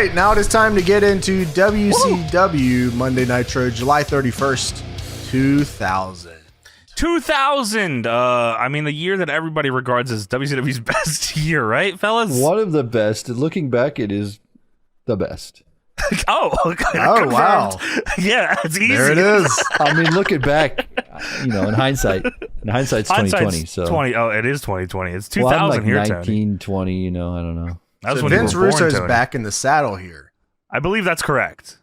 right, now it is time to get into WCW Monday Nitro, July 31st, 2000. 2000! I mean, the year that everybody regards as WCW's best year, right, fellas? One of the best. Looking back, it is the best. Oh, okay. Oh, wow. Yeah, it's easy. There it is. I mean, looking back, in hindsight's 2020. So 20. Oh, it is 2020. It's 2000 well, I'm like here, 1920. I don't know. That was So when you Vince were born, Russo's Tony. back in the saddle here, I believe that's correct.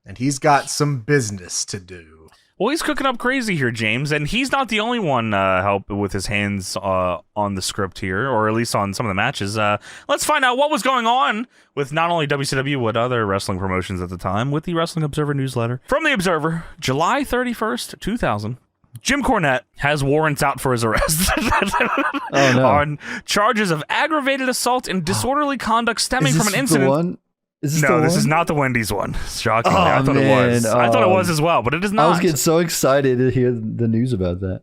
and he's got some business to do. Well, he's cooking up crazy here, James, and he's not the only one help with his hands on the script here, or at least on some of the matches. Let's find out what was going on with not only WCW, but other wrestling promotions at the time, with the Wrestling Observer newsletter. From the Observer, July 31st, 2000. Jim Cornette has warrants out for his arrest Oh, no. on charges of aggravated assault and disorderly conduct stemming Is from this an incident. The one? Is this the No, one? this is not the Wendy's one. Shockingly, Oh, I thought it was. man. I thought it was as well, but it is not. I was getting so excited to hear the news about that.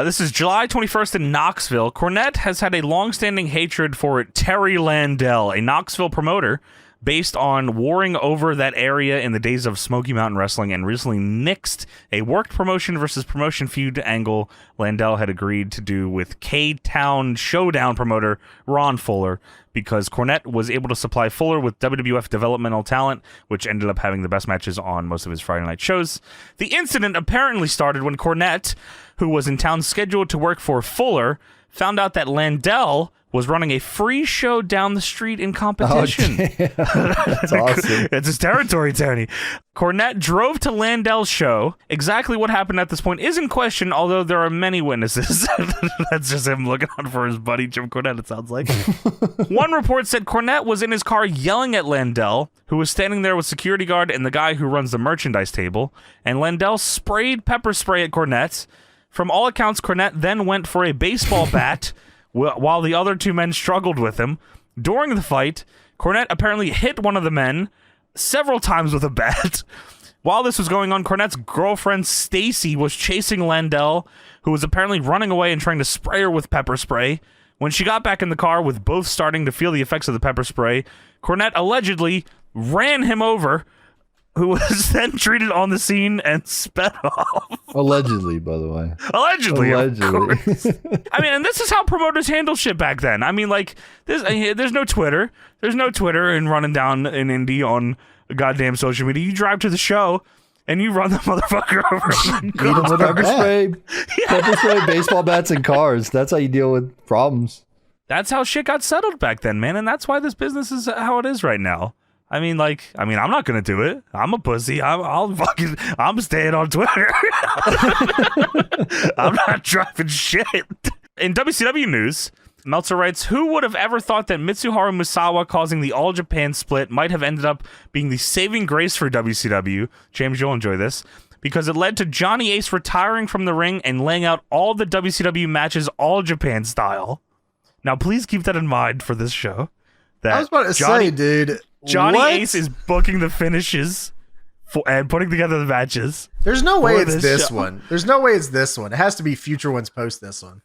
This is July 21st in Knoxville. Cornette has had a long-standing hatred for Terry Landell, a Knoxville promoter based on warring over that area in the days of Smoky Mountain Wrestling, and recently nixed a worked promotion versus promotion feud angle Landell had agreed to do with K-Town Showdown promoter Ron Fuller, because Cornette was able to supply Fuller with WWF developmental talent, which ended up having the best matches on most of his Friday night shows. The incident apparently started when Cornette, who was in town scheduled to work for Fuller, found out that Landell was running a free show down the street in competition. Oh, that's awesome. It's his territory, Tony. Cornette drove to Landell's show. Exactly what happened at this point is in question, although there are many witnesses. That's just him looking out for his buddy Jim Cornette, it sounds like. One report said Cornette was in his car yelling at Landell, who was standing there with security guard and the guy who runs the merchandise table, and Landell sprayed pepper spray at Cornette. From all accounts, Cornette then went for a baseball bat while the other two men struggled with him. During the fight, Cornette apparently hit one of the men several times with a bat. While this was going on, Cornette's girlfriend, Stacy, was chasing Landell, who was apparently running away and trying to spray her with pepper spray. When she got back in the car, with both starting to feel the effects of the pepper spray, Cornette allegedly ran him over, who was then treated on the scene and sped off. Allegedly, by the way. Allegedly. Of Allegedly. course. I mean, and this is how promoters handle shit back then. I mean, like, there's no Twitter. There's no Twitter and running down an indie on goddamn social media. You drive to the show and you run the motherfucker over. Beat him with a Pepper bat. spray, pepper spray, baseball bats, and cars. That's how you deal with problems. That's how shit got settled back then, man. And that's why this business is how it is right now. I'm not gonna do it. I'm a pussy. I'm staying on Twitter. I'm not driving shit. In WCW news, Meltzer writes, who would have ever thought that Mitsuharu Misawa causing the All Japan split might have ended up being the saving grace for WCW? James, you'll enjoy this. Because it led to Johnny Ace retiring from the ring and laying out all the WCW matches All Japan style. Now, please keep that in mind for this show. I was about to say, dude. Johnny what? Ace is booking the finishes and putting together the matches. There's no way it's this show. one. There's no way it's this one. It has to be future ones post this one.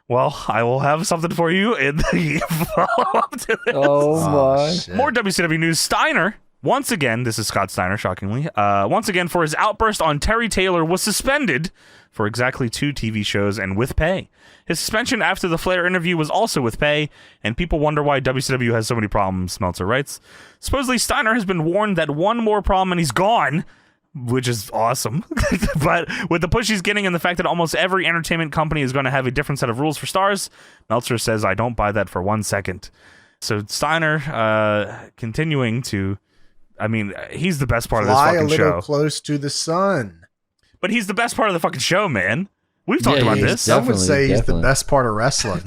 Well, I will have something for you in the follow-up to this. Oh, my. Shit. More WCW news. Steiner, once again, this is Scott Steiner, shockingly, once again for his outburst on Terry Taylor, was suspended for exactly 2 TV shows and with pay. His suspension after the Flair interview was also with pay, and people wonder why WCW has so many problems, Meltzer writes. Supposedly, Steiner has been warned that one more problem and he's gone, which is awesome. But with the push he's getting and the fact that almost every entertainment company is going to have a different set of rules for stars, Meltzer says, I don't buy that for 1 second. So Steiner continuing to, I mean, he's the best part of this Fly fucking a little show. close to the sun. But he's the best part of the fucking show, man. We've talked Yeah, about he is this. Some would say he's the definitely. best part of wrestling.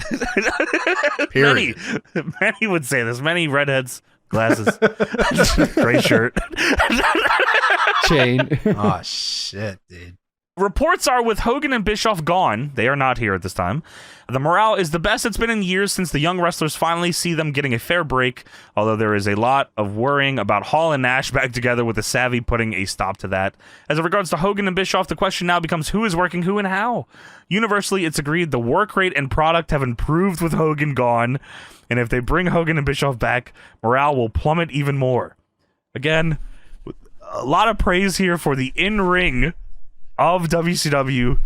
Period. Many would say this. Many redheads, glasses, gray shirt. Chain. Oh, shit, dude. Reports are with Hogan and Bischoff gone. They are not here at this time. The morale is the best it's been in years since the young wrestlers finally see them getting a fair break, although there is a lot of worrying about Hall and Nash back together, with the Savvy putting a stop to that. As it regards to Hogan and Bischoff, the question now becomes who is working who and how. Universally, it's agreed the work rate and product have improved with Hogan gone, and if they bring Hogan and Bischoff back, morale will plummet even more. Again, a lot of praise here for the in-ring of WCW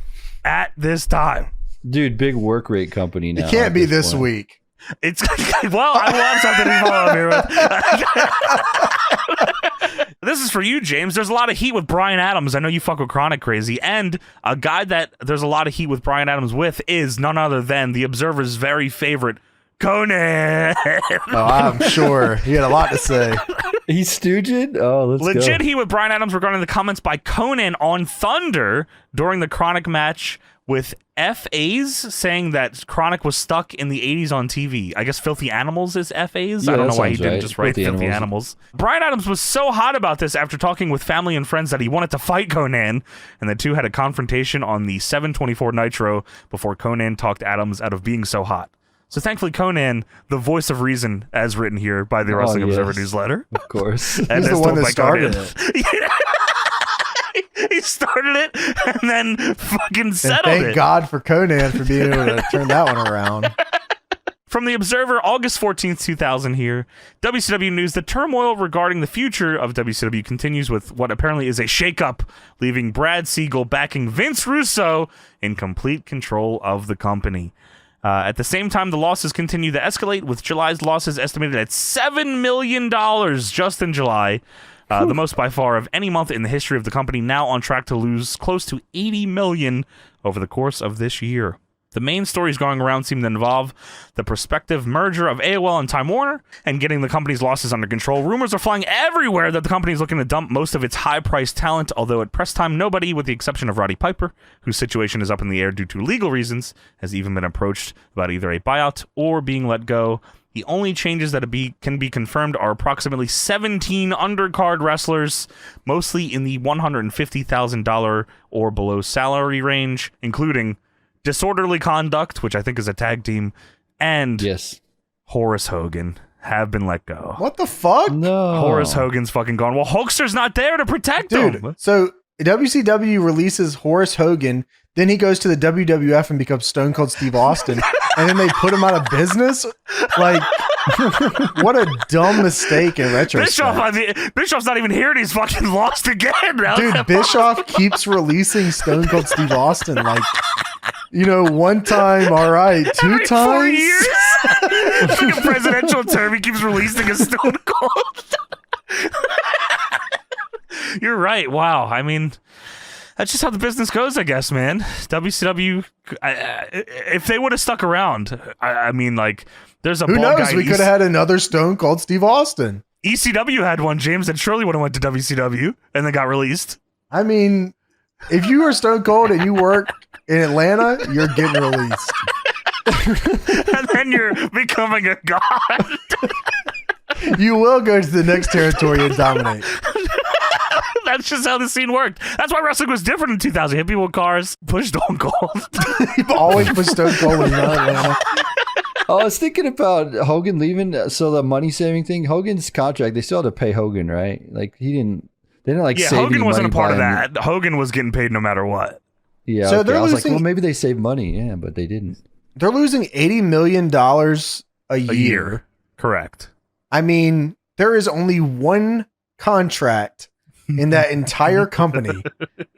at this time. Dude, big work rate company now. It can't be this point. week. It's well, I will have something to follow up here with. This is for you, James. There's a lot of heat with Bryan Adams. I know you fuck with Chronic crazy, and a guy that there's a lot of heat with Bryan Adams with is none other than the Observer's very favorite Conan. Oh, I'm sure he had a lot to say. He's stooging? Oh, let's go. Legit heat with Bryan Adams regarding the comments by Conan on Thunder during the Chronic match with FAs saying that Chronic was stuck in the 80s on TV. I guess Filthy Animals is FAs? Yeah, I don't know that why he sounds didn't right. just write Filthy Animals. Bryan Adams was so hot about this after talking with family and friends that he wanted to fight Conan, and the two had a confrontation on the 7/24 Nitro before Conan talked Adams out of being so hot. So thankfully, Conan, the voice of reason, as written here by the Wrestling Observer newsletter. Of course. He's the one that started it. He started it and then fucking settled and it. Thank God for Conan for being able to turn that one around. From the Observer, August 14th, 2000 here. WCW news, the turmoil regarding the future of WCW continues with what apparently is a shakeup, leaving Brad Siegel backing Vince Russo in complete control of the company. At the same time, the losses continue to escalate, with July's losses estimated at $7 million just in July. The most by far of any month in the history of the company, now on track to lose close to $80 million over the course of this year. The main stories going around seem to involve the prospective merger of AOL and Time Warner and getting the company's losses under control. Rumors are flying everywhere that the company is looking to dump most of its high-priced talent, although at press time, nobody, with the exception of Roddy Piper, whose situation is up in the air due to legal reasons, has even been approached about either a buyout or being let go. The only changes that can be confirmed are approximately 17 undercard wrestlers, mostly in the $150,000 or below salary range, including Disorderly Conduct, which I think is a tag team, and Horace Hogan have been let go. What the fuck? No. Horace Hogan's fucking gone. Well, Hulkster's not there to protect him. So WCW releases Horace Hogan, then he goes to the WWF and becomes Stone Cold Steve Austin, and then they put him out of business? Like, what a dumb mistake in retrospect. Bischoff's not even here and he's fucking lost again. Dude, Bischoff keeps releasing Stone Cold Steve Austin like, one time, all right, two Every times. 4 years? Like a presidential term, he keeps releasing a Stone Cold. You're right. Wow. I mean, that's just how the business goes, I guess, man. WCW, if they would have stuck around, I mean, like, there's a Who bald knows? guy. We could have had another Stone Cold Steve Austin. ECW had one, James, that surely would have went to WCW and then got released. I mean, if you were Stone Cold and you work in Atlanta, you're getting released. And then you're becoming a god. You will go to the next territory and dominate. That's just how the scene worked. That's why wrestling was different in 2000. Hit people with cars, push Stone Cold. You've always put Stone Cold when you're not Atlanta. Oh, I was thinking about Hogan leaving. So the money saving thing, Hogan's contract, they still had to pay Hogan, right? Like they didn't like save any Hogan wasn't a money part of buying- that. Hogan was getting paid no matter what. Yeah, So okay. they're I was like, losing- well, maybe they saved money. Yeah, but they didn't. They're losing $80 million a year. Correct. I mean, there is only one contract in that entire company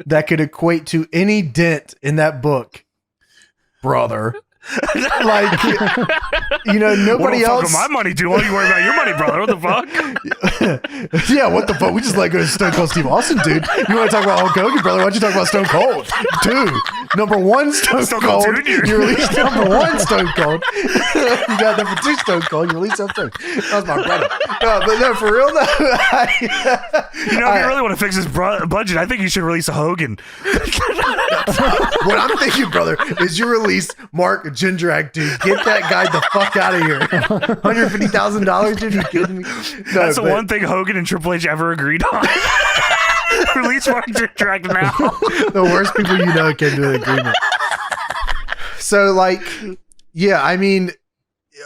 that could equate to any dent in that book, brother. Like, nobody what else. my money do? Why you worry about your money, brother? What the fuck? Yeah, what the fuck? We just let go to Stone Cold Steve Austin, dude. You want to talk about Hulk Hogan, brother? Why don't you talk about Stone Cold? Dude, number one Stone Cold. Jr. You released number one Stone Cold. You got number two Stone Cold. You released number two. That was my brother. No, but no, for real though. If you really want to fix his budget, I think you should release a Hogan. What I'm thinking, brother, is you release Mark Jindrak, dude. Get that guy the fuck out of here. $150,000, dude. You kidding me? No, That's the one thing Hogan and Triple H ever agreed on. Release Mark Jindrak now. The worst people came to an agreement. So, I mean,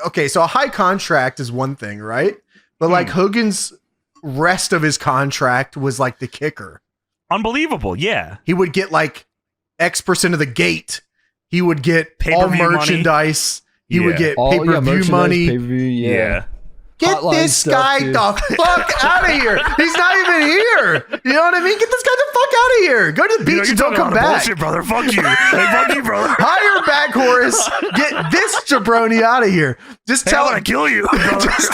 okay, so a high contract is one thing, right? But Hogan's rest of his contract was like the kicker. Unbelievable, yeah. He would get X% of the gate. He would get all Pay-per-view merchandise. money. He would get pay-per-view money. Pay-per-view, yeah. Get hotline this stuff, guy dude. the fuck out of here. He's not even here. You know what I mean? Get this guy the fuck out of here. Go to the beach and don't come back. Bullshit, brother. Fuck you. Hey, fuck you, brother. Hire back Horace. Get this jabroni out of here. Just Hey, tell I'm gonna kill you. brother. just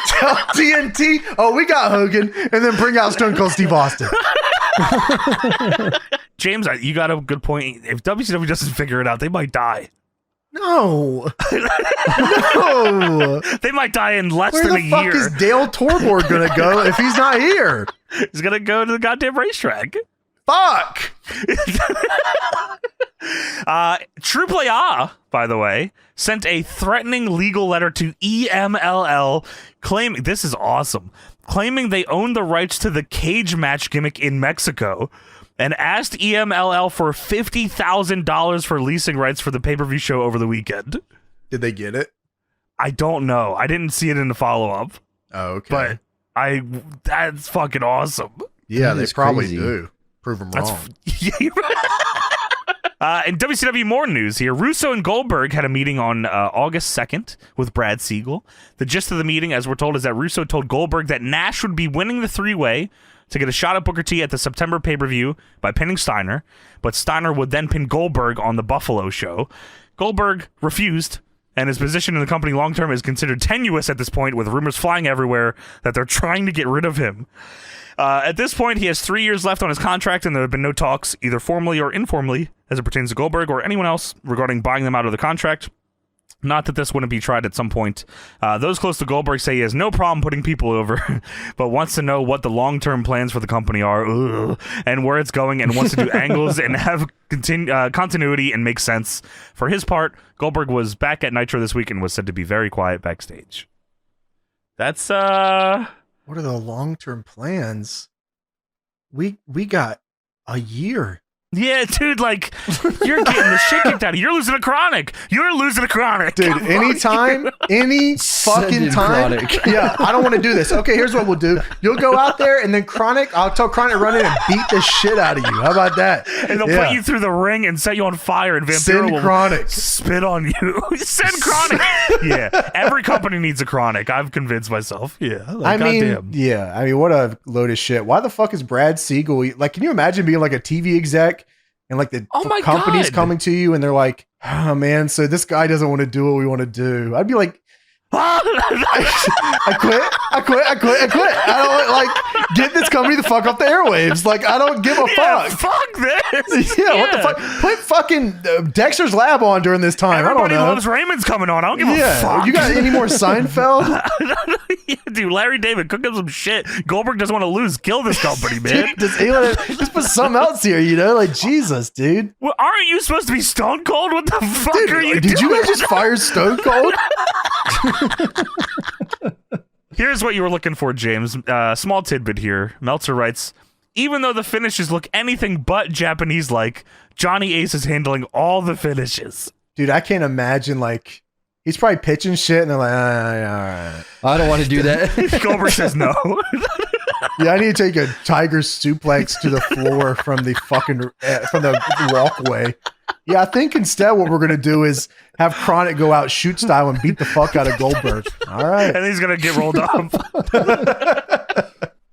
tell TNT, oh, we got Hogan, and then bring out Stone Cold Steve Austin. James, you got a good point. If WCW doesn't figure it out, they might die. No. No. They might die in less Where than the a fuck year. is Dale Torborg going to go if he's not here? He's gonna go to the goddamn racetrack. Fuck. AAA, by the way, sent a threatening legal letter to EMLL claiming, this is awesome, claiming they own the rights to the cage match gimmick in Mexico and asked EMLL for $50,000 for leasing rights for the pay-per-view show over the weekend. Did they get it? I don't know. I didn't see it in the follow-up, Oh, okay. but that's fucking awesome. Yeah, That they is probably crazy. do. Prove them wrong. In WCW more news here, Russo and Goldberg had a meeting on August 2nd with Brad Siegel. The gist of the meeting, as we're told, is that Russo told Goldberg that Nash would be winning the three-way to get a shot at Booker T at the September pay-per-view by pinning Steiner, but Steiner would then pin Goldberg on the Buffalo show. Goldberg refused, and his position in the company long-term is considered tenuous at this point, with rumors flying everywhere that they're trying to get rid of him. At this point, he has 3 years left on his contract, and there have been no talks, either formally or informally, as it pertains to Goldberg or anyone else, regarding buying them out of the contract. Not that this wouldn't be tried at some point. Those close to Goldberg say he has no problem putting people over, but wants to know what the long-term plans for the company are, and where it's going, and wants to do angles and have continuity and make sense. For his part, Goldberg was back at Nitro this week and was said to be very quiet backstage. That's, What are the long-term plans? We got a year. Yeah, dude, like, you're getting the shit kicked out of you. You're losing a chronic. You're losing a chronic. Dude, anytime, any fucking in time. Chronic. Yeah, I don't want to do this. Okay, here's what we'll do. You'll go out there and then Chronic, I'll tell Chronic to run in and beat the shit out of you. How about that? And they'll put you through the ring and set you on fire, and Vampiro Send will Chronic. spit on you. Send Chronic. Yeah, every company needs a Chronic. I've convinced myself. Yeah, like, I mean, what a load of shit. Why the fuck is Brad Siegel? Like, can you imagine being like a TV exec and like the Oh my company's God. coming to you and they're like, oh man, so this guy doesn't want to do what we want to do. I'd be like, I quit. I don't like get this company the fuck off the airwaves. Like, I don't give a Yeah, fuck. fuck this. Yeah, what the fuck? Put fucking Dexter's Lab on during this time. Everybody I don't know. loves Raymond's coming on. I don't give a fuck. You got any more Seinfeld? Yeah, dude, Larry David, cook up some shit. Goldberg doesn't want to lose. Kill this company, man. Just put something else here, you know? Like, Jesus, dude. Well, aren't you supposed to be Stone Cold? What the fuck Dude, are you did doing? you guys just fire Stone Cold? Here's what you were looking for, James. Small tidbit here. Meltzer writes, even though the finishes look anything but Japanese-like, Johnny Ace is handling all the finishes. Dude, I can't imagine, like, he's probably pitching shit, and they're like, all right. I don't want to do that. Goldberg says no. Yeah, I need to take a tiger suplex to the floor from the fucking, from the walkway. Yeah, I think instead what we're going to do is have Chronic go out shoot style and beat the fuck out of Goldberg. All right. And he's going to get rolled up.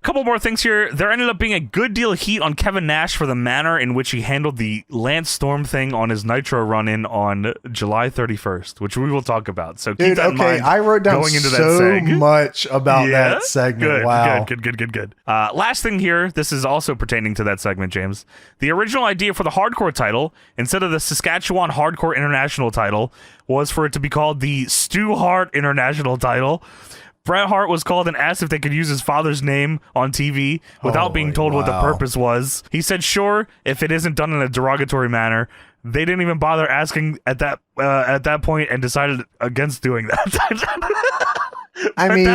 Couple more things here. There ended up being a good deal of heat on Kevin Nash for the manner in which he handled the Lance Storm thing on his Nitro run-in on July 31st, which we will talk about. So keep Dude, that in okay, mind I wrote down going into that so seg. much about Yeah? that segment. Good, Wow. Good. Last thing here, this is also pertaining to that segment, James. The original idea for the Hardcore title, instead of the Saskatchewan Hardcore International title, was for it to be called the Stu Hart International title. Bret Hart was called and asked if they could use his father's name on TV without being told what the wow. purpose was. He said, sure, if it isn't done in a derogatory manner. They didn't even bother asking at that point and decided against doing that. I mean,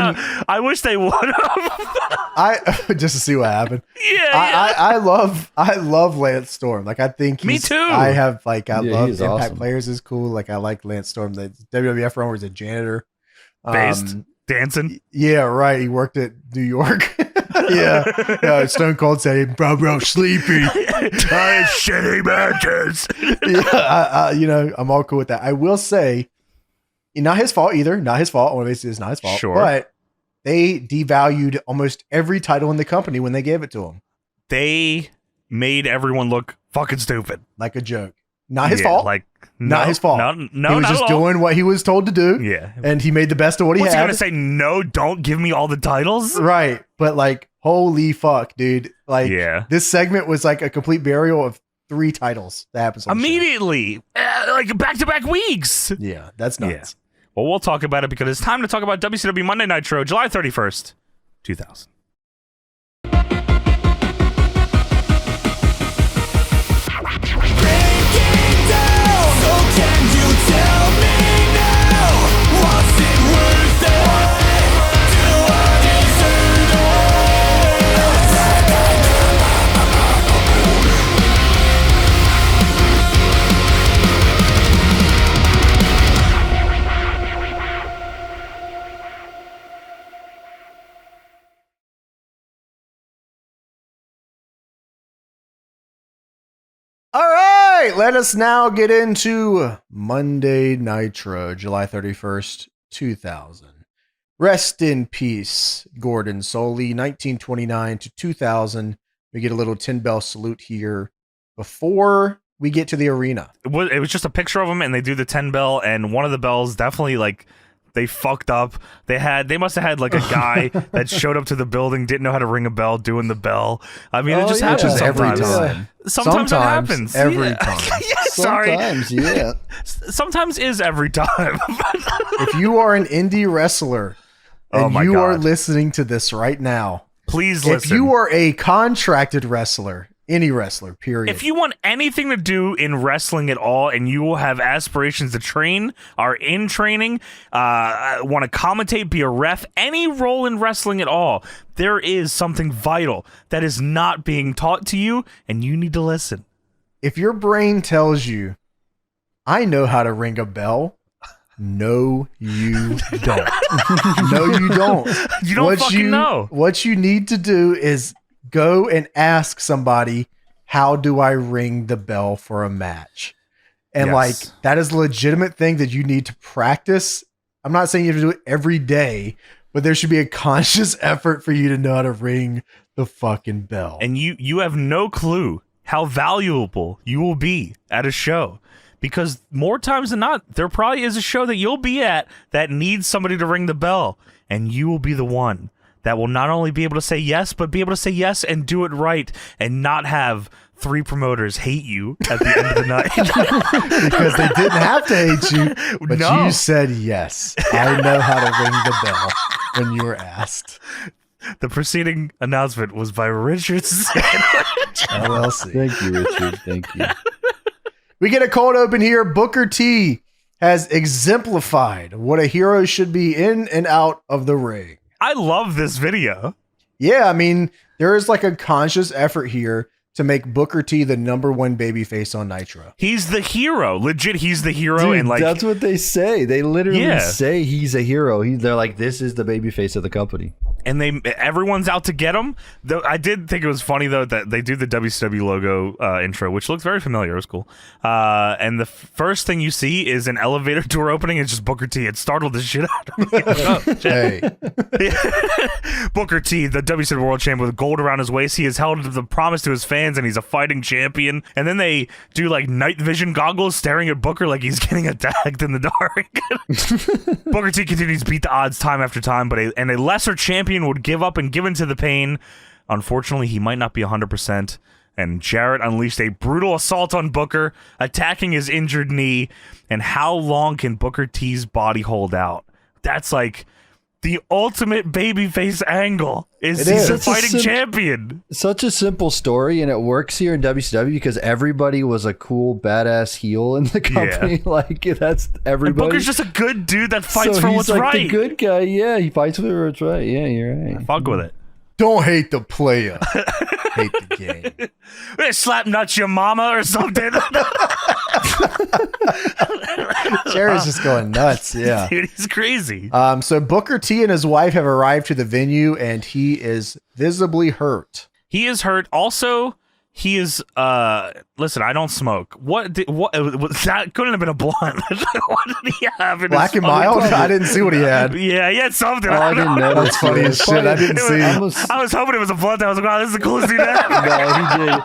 I wish they would have. just to see what happened. Yeah. I love Lance Storm. Like, I think Me he's, too. I have, like, I Yeah, love he's Impact awesome. Players is cool. Like, I like Lance Storm. The WWF run was a janitor. Based. Dancing. Yeah, right. He worked at New York. Yeah. Stone Cold said, bro, sleepy. Shitty matches. Yeah, I'm all cool with that. I will say, not his fault either. Not his fault. I want to say it's not his fault. Sure. But they devalued almost every title in the company when they gave it to him. They made everyone look fucking stupid. Like a joke. Not his fault. Not his fault. No, he was just doing what he was told to do. Yeah. And he made the best of what he had. What's he going to say? No, don't give me all the titles? Right. But like, holy fuck, dude. Like, this segment was like a complete burial of 3 titles that happens on immediately. Like back-to-back weeks. Yeah, that's nuts. Yeah. Well, we'll talk about it because it's time to talk about WCW Monday Nitro, July 31st, 2000. All right, let us now get into Monday Nitro, July 31st, 2000. Rest in peace, Gordon Soley, 1929 to 2000. We get a little 10-bell salute here before we get to the arena. It was just a picture of him, and they do the 10-bell, and one of the bells definitely, like, they fucked up. They must have had like a guy that showed up to the building, didn't know how to ring a bell, doing the bell. I mean, it just happens sometimes. Every time. Sometimes it happens. Every time. Sorry. Sometimes, yeah. Sometimes is every time. If you are an indie wrestler and you are listening to this right now, please listen. If you are a contracted wrestler, any wrestler, period. If you want anything to do in wrestling at all, and you will have aspirations to train, are in training, want to commentate, be a ref, any role in wrestling at all, there is something vital that is not being taught to you, and you need to listen. If your brain tells you, I know how to ring a bell, no, you don't. No, you don't. You don't fucking know. What you need to do is go and ask somebody, how do I ring the bell for a match? And like, that is a legitimate thing that you need to practice. I'm not saying you have to do it every day, but there should be a conscious effort for you to know how to ring the fucking bell. And you have no clue how valuable you will be at a show. Because more times than not, there probably is a show that you'll be at that needs somebody to ring the bell. And you will be the one that will not only be able to say yes, but be able to say yes and do it right and not have 3 promoters hate you at the end of the night. Because they didn't have to hate you, but you said yes. I know how to ring the bell when you were asked. The preceding announcement was by Richard LLC. Thank you, Richard. Thank you. We get a cold open here. Booker T has exemplified what a hero should be in and out of the ring. I love this video. Yeah, I mean, there is like a conscious effort here to make Booker T the #1 babyface on Nitro. He's the hero. Legit, he's the hero. Dude, and like, that's what they say. They literally say he's a hero. They're like, this is the babyface of the company. And everyone's out to get him. Though I did think it was funny though that they do the WCW logo intro, which looks very familiar. It was cool. And the first thing you see is an elevator door opening. It's just Booker T. It startled the shit out of me. Hey. Booker T, the WCW World Champion with gold around his waist. He has held the promise to his fans, and he's a fighting champion. And then they do like night vision goggles, staring at Booker like he's getting attacked in the dark. Booker T continues to beat the odds time after time, but a lesser champion would give up and give in to the pain. Unfortunately, he might not be 100%, and Jarrett unleashed a brutal assault on Booker, attacking his injured knee. And how long can Booker T's body hold out? That's like the ultimate babyface angle. He's a fighting champion. Such a simple story, and it works here in WCW because everybody was a cool, badass heel in the company. Yeah. Like, that's everybody. And Booker's just a good dude that fights for what's like right. The good guy, yeah. He fights for what's right. Yeah, you're right. Fuck with it. Don't hate the player. Hate the game. Slap nuts your mama or something. Jared's just going nuts. Yeah. Dude, he's crazy. So Booker T and his wife have arrived to the venue, and he is visibly hurt. He is hurt. Also, He is. Listen, I don't smoke. What that couldn't have been a blunt. What did he have? In Black his and mild? I didn't see what he had. Yeah, he had something. Oh, I didn't know. That's funny as shit. I didn't see. I was hoping it was a blunt. I was like, wow, this is the coolest thing ever. No, he did.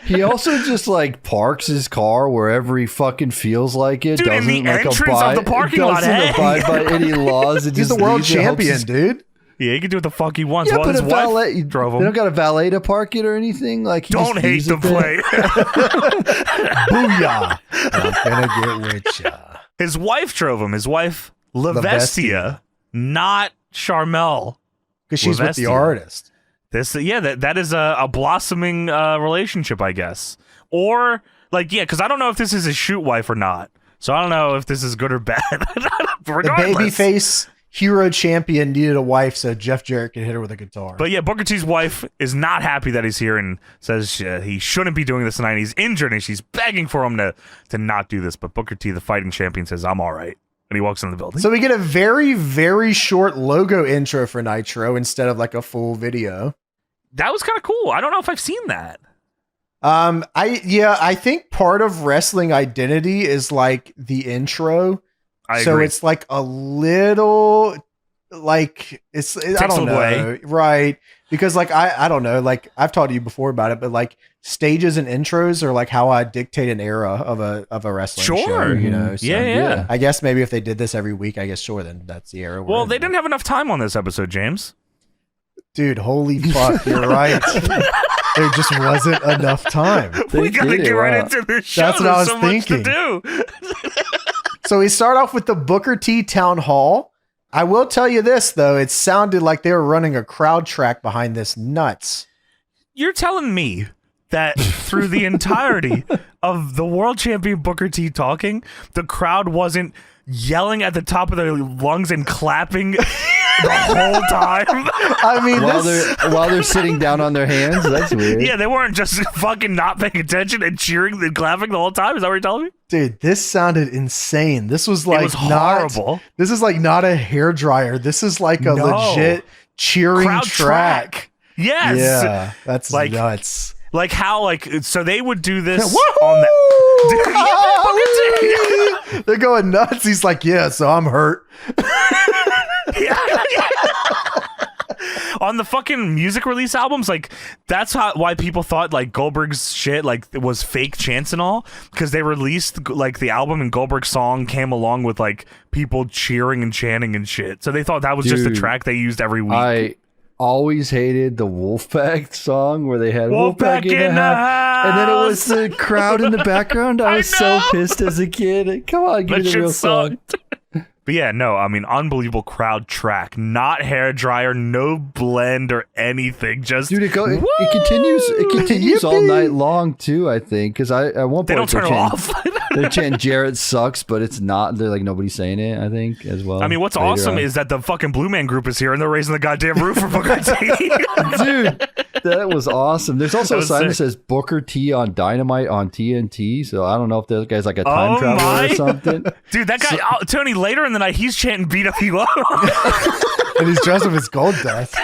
He also just like parks his car wherever he fucking feels like it. Dude, doesn't in the like entrance of the parking lot, doesn't abide by any laws. It He's just the world leaves it, hopes champion, his- dude. Yeah, he can do what the fuck he wants. Yeah, Well, but his a wife valet drove They him. don't got a valet to park it or anything. Like he Don't just hate leaves the it there. play. Booyah. I'm gonna get with ya. His wife drove him. His wife, Lavestia, not Charmel. Because she's with the Lavestia. artist. That is a blossoming relationship, I guess. Or like, yeah, because I don't know if this is his shoot wife or not. So I don't know if this is good or bad. The Regardless. babyface hero champion needed a wife so Jeff Jarrett could hit her with a guitar. But yeah, Booker T's wife is not happy that he's here and says he shouldn't be doing this tonight. He's injured and she's begging for him to not do this. But Booker T, the fighting champion, says, I'm all right. And he walks in the building. So we get a very, very short logo intro for Nitro instead of like a full video. That was kind of cool. I don't know if I've seen that. I think part of wrestling identity is like the intro. I so agree. it's like a little like I don't know. away. Right. Because like I don't know, like I've talked to you before about it, but like stages and intros are like how I dictate an era of a wrestling show, Sure. you know. So Yeah. I guess maybe if they did this every week, I guess sure, then that's the era. we're Well, in. they didn't have enough time on this episode, James. Dude, holy fuck, you're right. There just wasn't enough time. We got to did it, get right wow. into this show. That's what I There's was so much thinking. to do. So we start off with the Booker T Town Hall. I will tell you this, though. It sounded like they were running a crowd track behind this nuts. You're telling me that through the entirety of the world champion Booker T talking, the crowd wasn't yelling at the top of their lungs and clapping the whole time? I mean, while they're sitting down on their hands. That's weird. Yeah, they weren't just fucking not paying attention and cheering and clapping the whole time. Is that what you're telling me? dude, this sounded insane. This was like It was horrible. This is like not a hairdryer. This is like a No. legit cheering Crowd track. Yes. Yeah, that's Like- nuts. Like how, like, so they would do this Woohoo! on the. Dude, They're going nuts. He's like, yeah, so I'm hurt. on the fucking music release albums, like that's why people thought like Goldberg's shit like it was fake chants and all, because they released like the album and Goldberg's song came along with like people cheering and chanting and shit, so they thought that was just the Dude, track they used every week. I always hated the Wolfpack song where they had Wolfpack in the house. And then it was the crowd in the background. I was so pissed as a kid. Come on, give That me the shit real song. sucked. But yeah, no, I mean, unbelievable crowd track. Not hair dryer, no blend or anything. Just Dude, it continues. It continues all Yippee. night long too. I think because at one point they don't turn it off. They're chanting Jarrett sucks, but it's not. They're like nobody's saying it. I think as well. I mean, what's later awesome on. is that the fucking Blue Man Group is here and they're raising the goddamn roof for Booker T. dude, that was awesome. There's also That a was sign that sick. says Booker T on Dynamite on TNT. So I don't know if that guy's like a time Oh traveler my. or something. Dude, that guy, Tony, later in the night, he's chanting BWO. And he's dressed with his gold dust.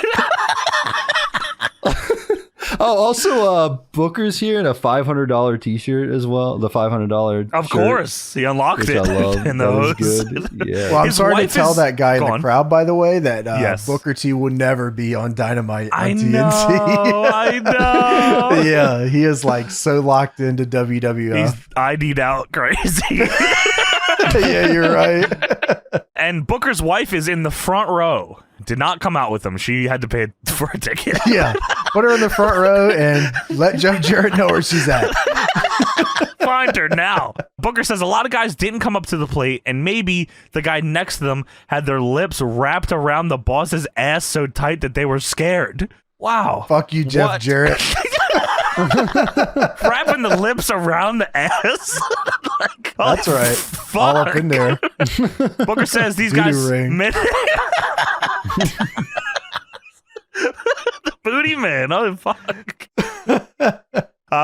Oh, also, Booker's here in a $500 T-shirt as well. The $500. Of shirt, course, he unlocked which it. I love. in That was those. good. Yeah. Well, I'm His sorry to wife tell is that guy in the gone. crowd, by the way, that Yes. Booker T will never be on Dynamite on I TNT. know, I know. Yeah, he is like so locked into He's WWF. ID'd out crazy. Yeah, you're right. And Booker's wife is in the front row. Did not come out with him. She had to pay for a ticket. Yeah, put her in the front row and let Jeff Jarrett know where she's at. Find her now. Booker says a lot of guys didn't come up to the plate, and maybe the guy next to them had their lips wrapped around the boss's ass so tight that they were scared. Wow. Fuck you, Jeff What? Jarrett. Wrapping the lips around the ass? Like, oh, That's right. Fuck. All up in there. Booker says these Booty guys ring. The booty man. Oh, fuck.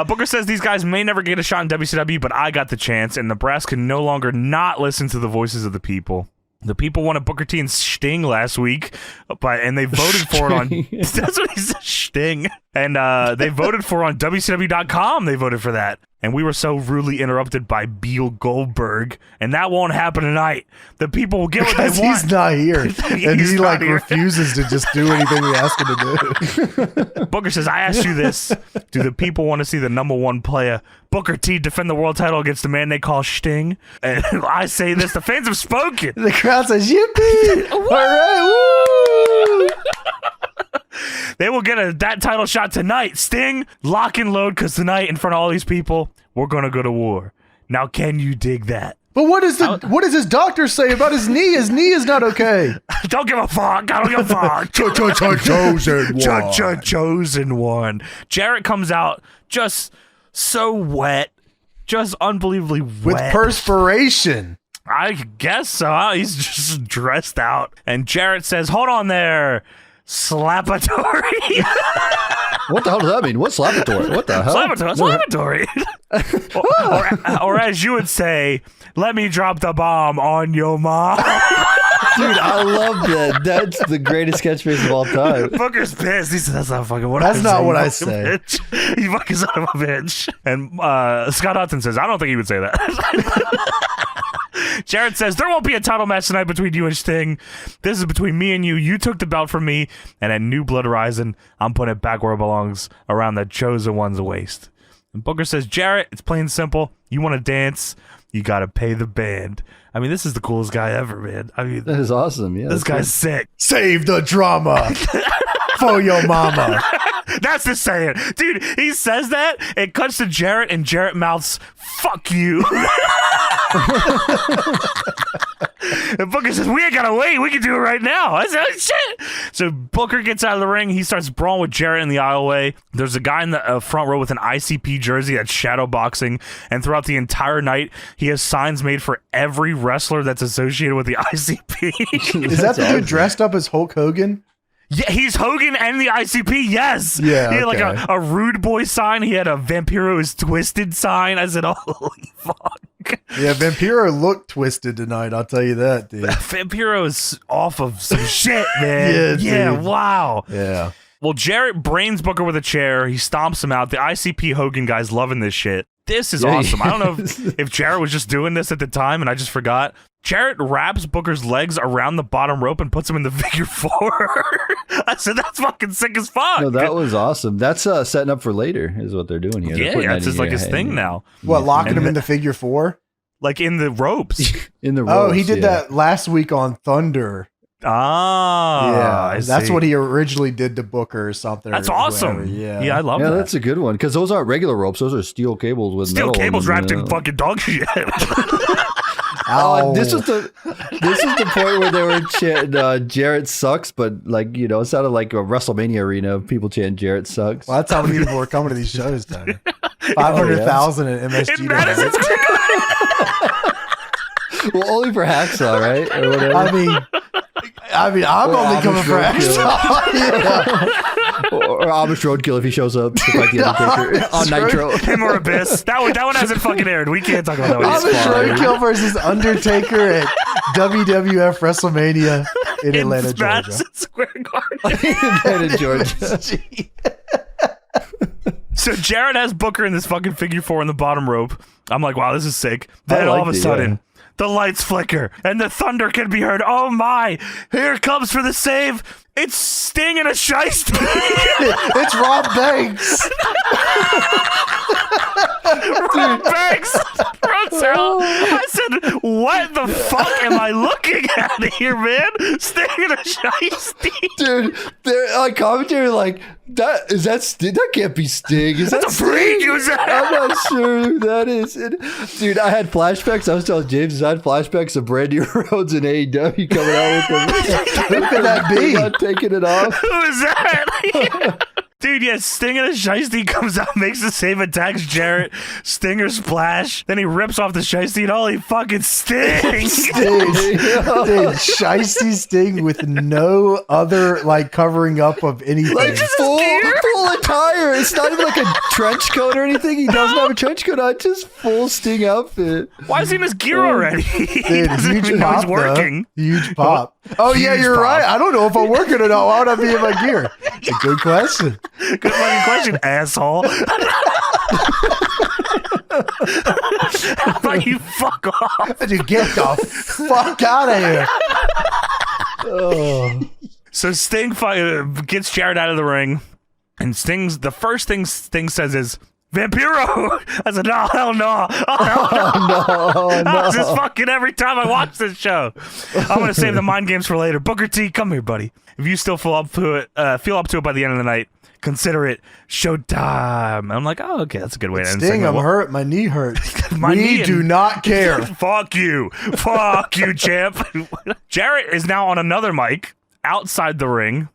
Booker says these guys may never get a shot in WCW, but I got the chance, and the brass can no longer not listen to the voices of the people. The people wanted Booker T and Sting last week, and they voted for it on. That's what he said, Sting. And they voted for on WCW.com. They voted for that. And we were so rudely interrupted by Beal Goldberg. And that won't happen tonight. The people will get what they want. He's not here. And he like here. refuses to just do anything we ask him to do. Booker says, I asked you this. Do the people want to see the number one player, Booker T, defend the world title against the man they call Sting? And I say this, the fans have spoken. The crowd says, yippee! All right, woo! They will get that title shot tonight. Sting, lock and load, because tonight, in front of all these people, we're going to go to war. Now, can you dig that? But what does his doctor say about his knee? His knee is not okay. Don't give a fuck. I don't give a fuck. Chosen one. Jarrett comes out just so wet. Just unbelievably wet. With perspiration. I guess so. He's just dressed out. And Jarrett says, hold on there, slappatory. What the hell does that mean? What's slappatory? What the hell? Slappatory. or as you would say, let me drop the bomb on your mom. Dude, I love that. That's the greatest catchphrase of all time. Booker's pissed. He said, that's not fucking what That's I not say. what I You say. bitch. You fucking son of a bitch. And Scott Hudson says, I don't think he would say that. Jarrett says, there won't be a title match tonight between you and Sting. This is between me and you. You took the belt from me, and at New Blood Rising, I'm putting it back where it belongs, around the chosen one's waist. And Booker says, Jarrett, it's plain and simple. You want to dance, you got to pay the band. I mean, this is the coolest guy ever, man. I mean, That is awesome. Yeah, this guy's sick. Save the drama for your mama. That's the saying. Dude, he says that, it cuts to Jarrett, and Jarrett mouths, fuck you. And Booker says, we ain't gotta wait, we can do it right now. I said, oh, shit. So Booker gets out of the ring, he starts brawling with Jarrett in the aisleway. There's a guy in the front row with an ICP jersey that's shadow boxing, and throughout the entire night, he has signs made for every wrestler that's associated with the ICP. Is that the dude dressed up as Hulk Hogan? Yeah, he's Hogan and the ICP, yes. Yeah, he had okay. like a Rude Boy sign. He had a Vampiro is Twisted sign. I said, holy fuck. Yeah, Vampiro looked twisted tonight, I'll tell you that, dude. Vampiro is off of some shit, man. Yeah, dude. Wow. Yeah. Well, Jarrett brains Booker with a chair. He stomps him out. The ICP Hogan guy's loving this shit. This is awesome. I don't know if Jarrett was just doing this at the time and I just forgot. Jarrett wraps Booker's legs around the bottom rope and puts him in the figure four. I said, that's fucking sick as fuck. No, that was awesome. That's setting up for later, is what they're doing here. Yeah, that's just like his thing now. What, locking him in the figure four? Like in the ropes. In the ropes, Oh, he did that last week on Thunder. Ah, Yeah, that's what he originally did to Booker or something. That's or awesome. whatever. Yeah, I love that. that's a good one because those aren't regular ropes; those are steel cables with Steel metal cables on them, wrapped in fucking dog shit. Ow. This is the point where they were chanting Jarrett sucks, but like it sounded like a WrestleMania arena of people chanting Jarrett sucks. Well, that's how many people were coming to these shows, Tyler. 500,000 at MSG. In Madison Square Well, only for Hacksaw, right? Or whatever. I mean, I'm only coming for Hacksaw. Yeah. or Amish Roadkill if he shows up to fight the Undertaker on Nitro. Him or Abyss. That one hasn't fucking aired. We can't talk about that one. Amish Roadkill versus Undertaker at WWF WrestleMania in Atlanta, Georgia. Madison Square Garden. Atlanta, Georgia. So Jarrett has Booker in this fucking figure four on the bottom rope. I'm like, wow, this is sick. Then all of a sudden, the lights flicker and the thunder can be heard. Oh my! Here it comes for the save. It's Sting and a shiesty. It's Rob Banks. Rob Banks. I said, what the fuck am I looking at here, man? Sting and a shiesty. Dude, they're on commentary like, that Sting? That can't be Sting. Is that That's a freak. I'm not sure who that is. Dude, I had flashbacks. I was telling James I had flashbacks of Brandy Rhodes and AEW coming out with them. Who could that be? Not taking it off. Who is that? Dude, yeah, Sting and a shiesty comes out, makes the save, attacks Jarrett, Stinger splash, then he rips off the shiesty and holy fucking Sting! Dude, shiesty Sting with no other covering up of anything. Like full attire. It's not even like a trench coat or anything. He doesn't have a trench coat on, just full Sting outfit. Why is he in his gear already? He Dude, doesn't huge even know pop, he's working. though. Huge pop. Oh, yeah, Huge you're pop. right. I don't know if I'm working or not. Why would I be in my gear? It's a good question. Good fucking question, asshole. How about you fuck off? Dude, get the fuck out of here. Oh. So Sting gets Jarrett out of the ring, and the first thing Sting says is, Vampiro! I said, no, hell no. Oh, no. This is fucking every time I watch this show. I'm going to save the mind games for later. Booker T, come here, buddy. If you still feel up to it by the end of the night, consider it showtime. I'm like, oh, okay, that's a good way to end. Sting, I'm hurt. My knee hurts. We do not care. Fuck you. Fuck you, champ. Jarrett is now on another mic outside the ring.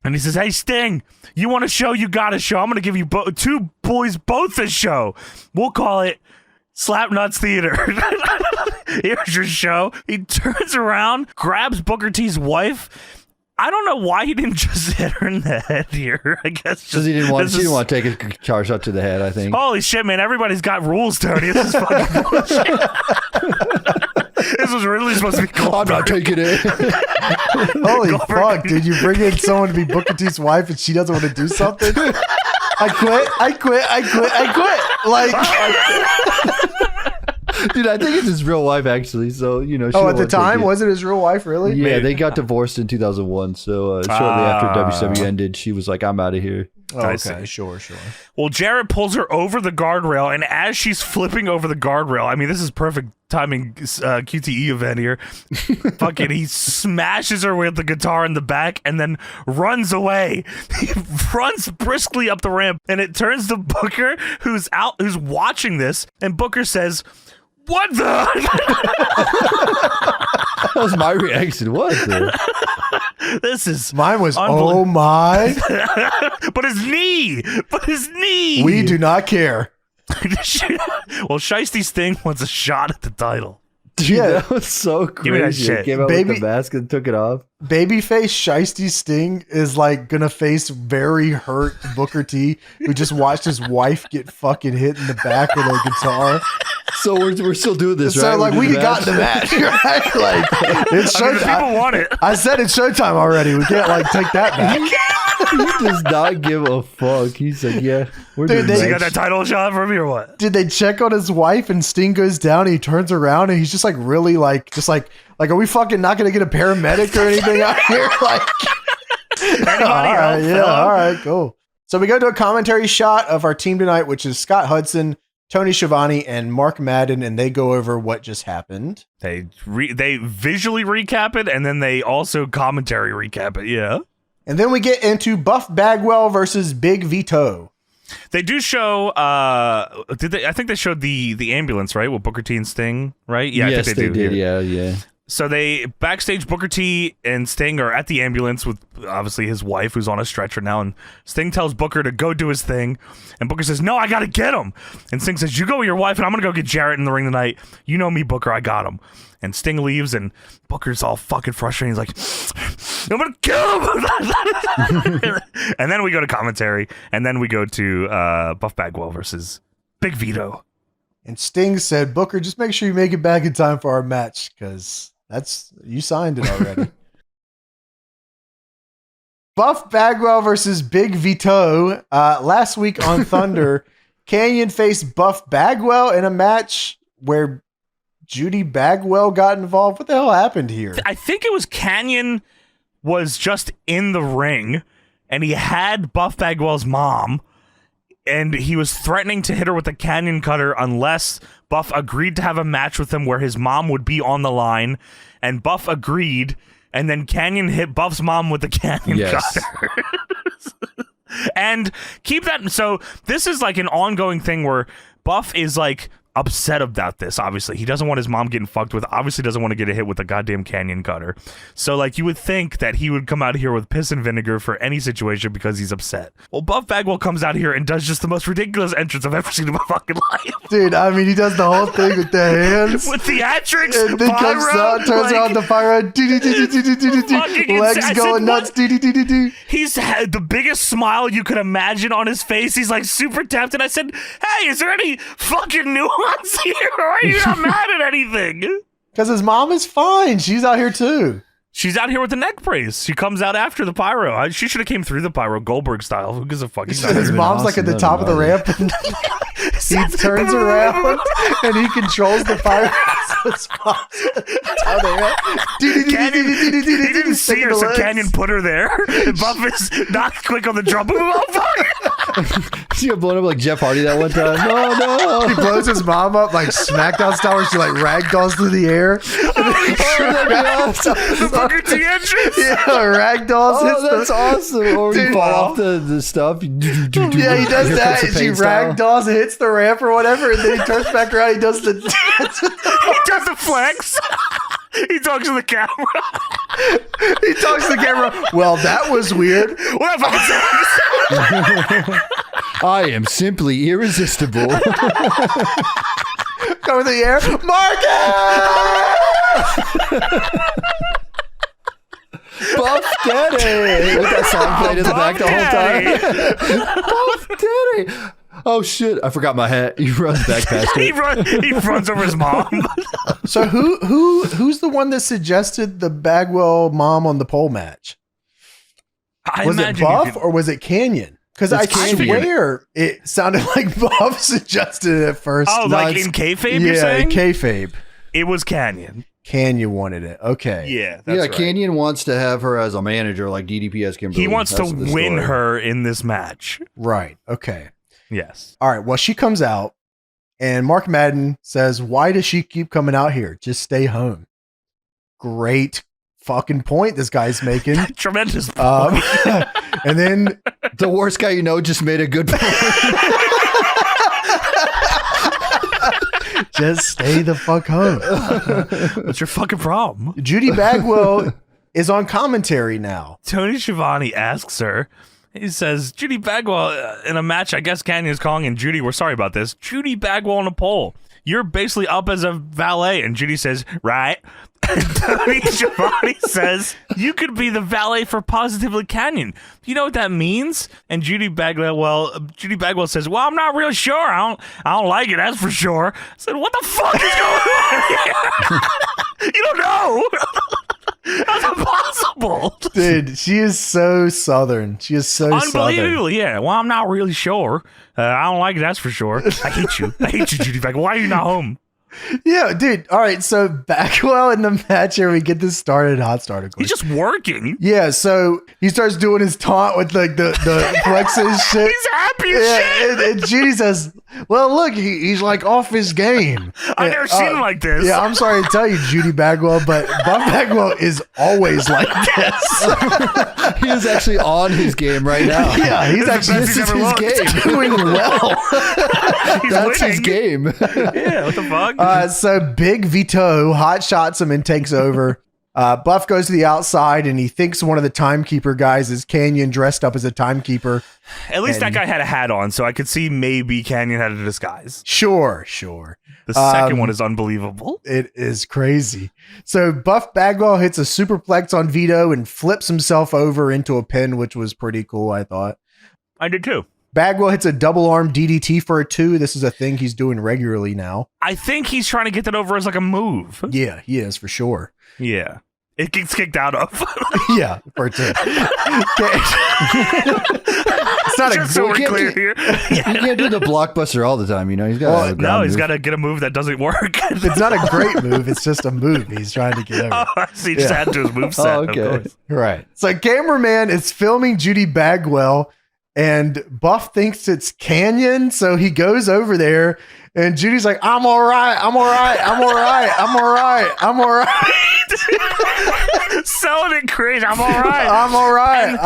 And he says, hey, Sting, you want a show? You got a show. I'm going to give you two boys both a show. We'll call it Slapnuts Theater. Here's your show. He turns around, grabs Booker T's wife. I don't know why he didn't just hit her in the head here. I guess because she didn't want to take a charge up to the head, I think. Holy shit, man. Everybody's got rules, Tony. This is fucking bullshit. This was really supposed to be cool. I'm not taking it. Holy fuck, dude. You bring in someone to be Booker T's wife and she doesn't want to do something? I quit. Like... Dude, I think it's his real wife, actually. So, you know. At the time, was it his real wife, really? Yeah, Maybe. They got divorced in 2001. So, shortly after WCW ended, she was like, I'm out of here. Oh, okay, sure. Well, Jarrett pulls her over the guardrail, and as she's flipping over the guardrail, I mean, this is perfect timing, QTE event here. Fucking, he smashes her with the guitar in the back and then runs away. He runs briskly up the ramp, and it turns to Booker, who's watching this, and Booker says, what the? That was my reaction. What the? This is mine was oh my. But his knee. We do not care. Well, Shiesty Sting wants a shot at the title. Dude, that was so crazy. Give me that shit. Came out with the mask and took it off. Babyface Shiesty Sting is like gonna face very hurt Booker T, who just watched his wife get fucking hit in the back with a guitar. So we're still doing this, so, right? So like we got the match, right? Like it's showtime. People want it. I said it's showtime already. We can't like take that back. He does not give a fuck. He's like, yeah, we're doing You got that title shot for me or what? Did they check on his wife and Sting goes down and he turns around and he's just like really like are we fucking not gonna get a paramedic or anything out here? Like anybody else? All right, cool. So we go to a commentary shot of our team tonight, which is Scott Hudson, Tony Schiavone, and Mark Madden, and they go over what just happened. They visually recap it, and then they also commentary recap it. Yeah. And then we get into Buff Bagwell versus Big Vito. They do show. I think they showed the ambulance, right? With Booker T and Sting, right? Yeah, yes, I think they did. Yeah. So they backstage. Booker T and Sting are at the ambulance with obviously his wife, who's on a stretcher now. And Sting tells Booker to go do his thing, and Booker says, "No, I gotta get him." And Sting says, "You go with your wife, and I'm gonna go get Jarrett in the ring tonight. You know me, Booker. I got him." And Sting leaves, and Booker's all fucking frustrated. He's like, I'm gonna kill him. And then we go to commentary, and then we go to Buff Bagwell versus Big Vito. And Sting said, Booker, just make sure you make it back in time for our match, because you signed it already. Buff Bagwell versus Big Vito. Last week on Thunder, Canyon faced Buff Bagwell in a match where Judy Bagwell got involved. What the hell happened here? I think it was Canyon was just in the ring, and he had Buff Bagwell's mom, and he was threatening to hit her with a Canyon cutter unless Buff agreed to have a match with him where his mom would be on the line, and Buff agreed, and then Canyon hit Buff's mom with the Canyon cutter. And keep that. So this is like an ongoing thing where Buff is like upset about this. Obviously he doesn't want his mom getting fucked with, obviously doesn't want to get a hit with a goddamn Canyon cutter. So like you would think that he would come out here with piss and vinegar for any situation because he's upset. Well, Buff Bagwell comes out here and does just the most ridiculous entrance I've ever seen in my fucking life. Dude, I mean, he does the whole thing with the hands. With theatrics, and then comes out, turns around the pyro, legs going nuts, He's had the biggest smile you could imagine on his face. He's like super tapped, and I said, hey, is there any fucking nuance here? Or are you not mad at anything? Because his mom is fine. She's out here too. She's out here with the neck brace. She comes out after the pyro. She should have came through the pyro, Goldberg style. Who gives a fuck? His mom's like at the top of the ramp. And he turns around and he controls the pyro. He didn't see her, so Canyon put her there. And Buff is not quick on the drum. Oh, fuck! She got blown up like Jeff Hardy that one time. Oh, no. He blows his mom up like SmackDown style where she like ragdolls through the air. The Booker T entrance? Yeah, ragdolls. Oh, that's awesome. Or you fall off the stuff. Yeah, he does that. She ragdolls, hits the ramp or whatever, and then he turns back around. He does the dance. He does the flex. He talks to the camera. He talks to the camera. Well, that was weird. What fucking sense? I am simply irresistible. Go in the air. Marcus! Buff Daddy! With that song played in the back the whole time. Buff Daddy! Oh shit! I forgot my hat. He runs back past it. He runs over his mom. So who's the one that suggested the Bagwell mom on the pole match? Was it Buff or was it Canyon? Because I swear it sounded like Buff suggested it at first. Oh, like in kayfabe, you're saying? Yeah, kayfabe. It was Canyon. Canyon wanted it. Okay. Yeah, that's right. Canyon wants to have her as a manager like DDP has Kimberly. He wants to win her in this match. Right. Okay. Yes. All right. Well, she comes out and Mark Madden says, why does she keep coming out here? Just stay home. Great fucking point this guy's making. Tremendous point. And then the worst guy you know just made a good point. Just stay the fuck home. What's your fucking problem? Judy Bagwell is on commentary now. Tony Schiavone asks her, he says, Judy Bagwell in a match, I guess Canyon's calling, and Judy, we're sorry about this. Judy Bagwell on a pole. You're basically up as a valet. And Judy says, right. And Tony Schiavone says, you could be the valet for Positively Canyon. Do you know what that means? And Judy Bagwell says, well, I'm not really sure. I don't like it, that's for sure. I said, what the fuck is going on here? You don't know. That's impossible. Dude, she is so Southern. She is so unbelievable. Southern. Yeah. Well, I'm not really sure. I don't like it, that's for sure. I hate you. I hate you, Judy Bagwell. Why are you not home? Yeah, dude. All right, so Bagwell in the match here, we get this started. Hot start, of course. He's just working. Yeah, so he starts doing his taunt with like the flexes shit. He's happy as shit. And Judy says, well, look, he's like off his game. I've never seen him like this. Yeah, I'm sorry to tell you, Judy Bagwell, but Buff Bagwell is always like this. He is actually on his game right now. Yeah, he's actually this is his game. doing well. That's his game. Yeah, what the fuck? So Big Vito hot shots him and takes over. Buff goes to the outside and he thinks one of the timekeeper guys is Canyon dressed up as a timekeeper. At least that guy had a hat on, so I could see maybe Canyon had a disguise. Sure. The second one is unbelievable. It is crazy. So Buff Bagwell hits a superplex on Vito and flips himself over into a pin, which was pretty cool, I thought. I did too. Bagwell hits a double arm DDT for a 2. This is a thing he's doing regularly now. I think he's trying to get that over as like a move. Yeah, he is for sure. Yeah. It gets kicked out of. Yeah, for a 2. It's not just so we're clear here. You can't do the blockbuster all the time, you know. He's got he's got to get a move that doesn't work. It's not a great move. It's just a move he's trying to get over. Oh, I see. Just add to his moveset. Oh, okay. Of course. Right. So cameraman is filming Judy Bagwell and Buff thinks it's Canyon. So he goes over there and Judy's like, I'm all right. Selling it crazy. I'm all right. And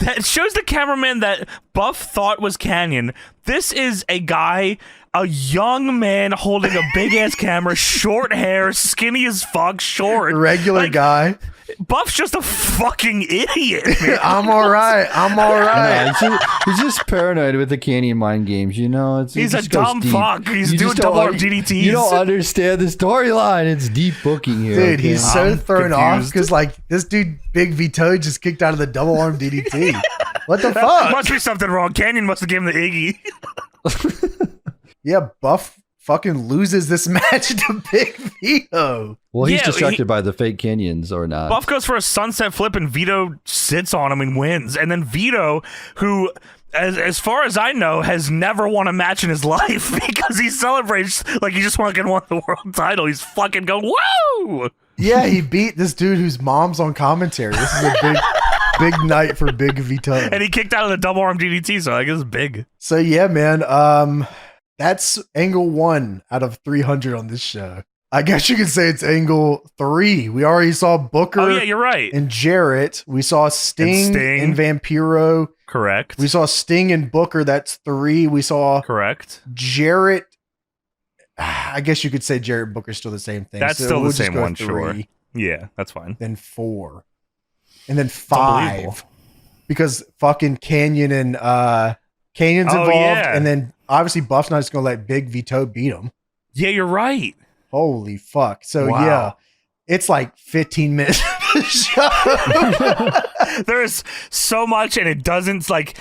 It shows the cameraman that Buff thought was Canyon. This is a guy, a young man holding a big ass camera, short hair, skinny as fuck, short. Regular guy. Buff's just a fucking idiot, man. I'm all right. No, he's just paranoid with the Canyon mind games, you know. He's a dumb fuck. He's doing double arm DDTs. You don't understand the storyline. It's deep booking here. Dude, he's so thrown off because like this dude, Big Vito, just kicked out of the double arm DDT. What the fuck? Must be something wrong. Canyon must have given him the Iggy. Yeah, Buff fucking loses this match to Big Vito. Well, he's Yeah, distracted by the fake canyons or not. Buff goes for a sunset flip, and Vito sits on him and wins. And then Vito, who, as far as I know, has never won a match in his life because he celebrates like he just fucking won the world title. He's fucking going, woo! Yeah, he beat this dude whose mom's on commentary. This is a big night for Big Vito. And he kicked out of the double arm DDT, so I guess it's big. So yeah, man, that's angle 1 out of 300 on this show. I guess you could say it's angle 3. We already saw Booker. Oh, yeah, you're right. And Jarrett. We saw Sting and Vampiro. Correct. We saw Sting and Booker. That's 3. We saw Correct. Jarrett. I guess you could say Jarrett and Booker's still the same thing. That's so still we'll the just same go one, 3, sure. Yeah, that's fine. Then 4. And then 5. Because fucking Canyon and Canyon's involved. Yeah. And then obviously Buff's not just going to let Big Vito beat him. Yeah, you're right. Holy fuck. So Wow. yeah, it's like 15 minutes of the show. There's so much, and it doesn't, like,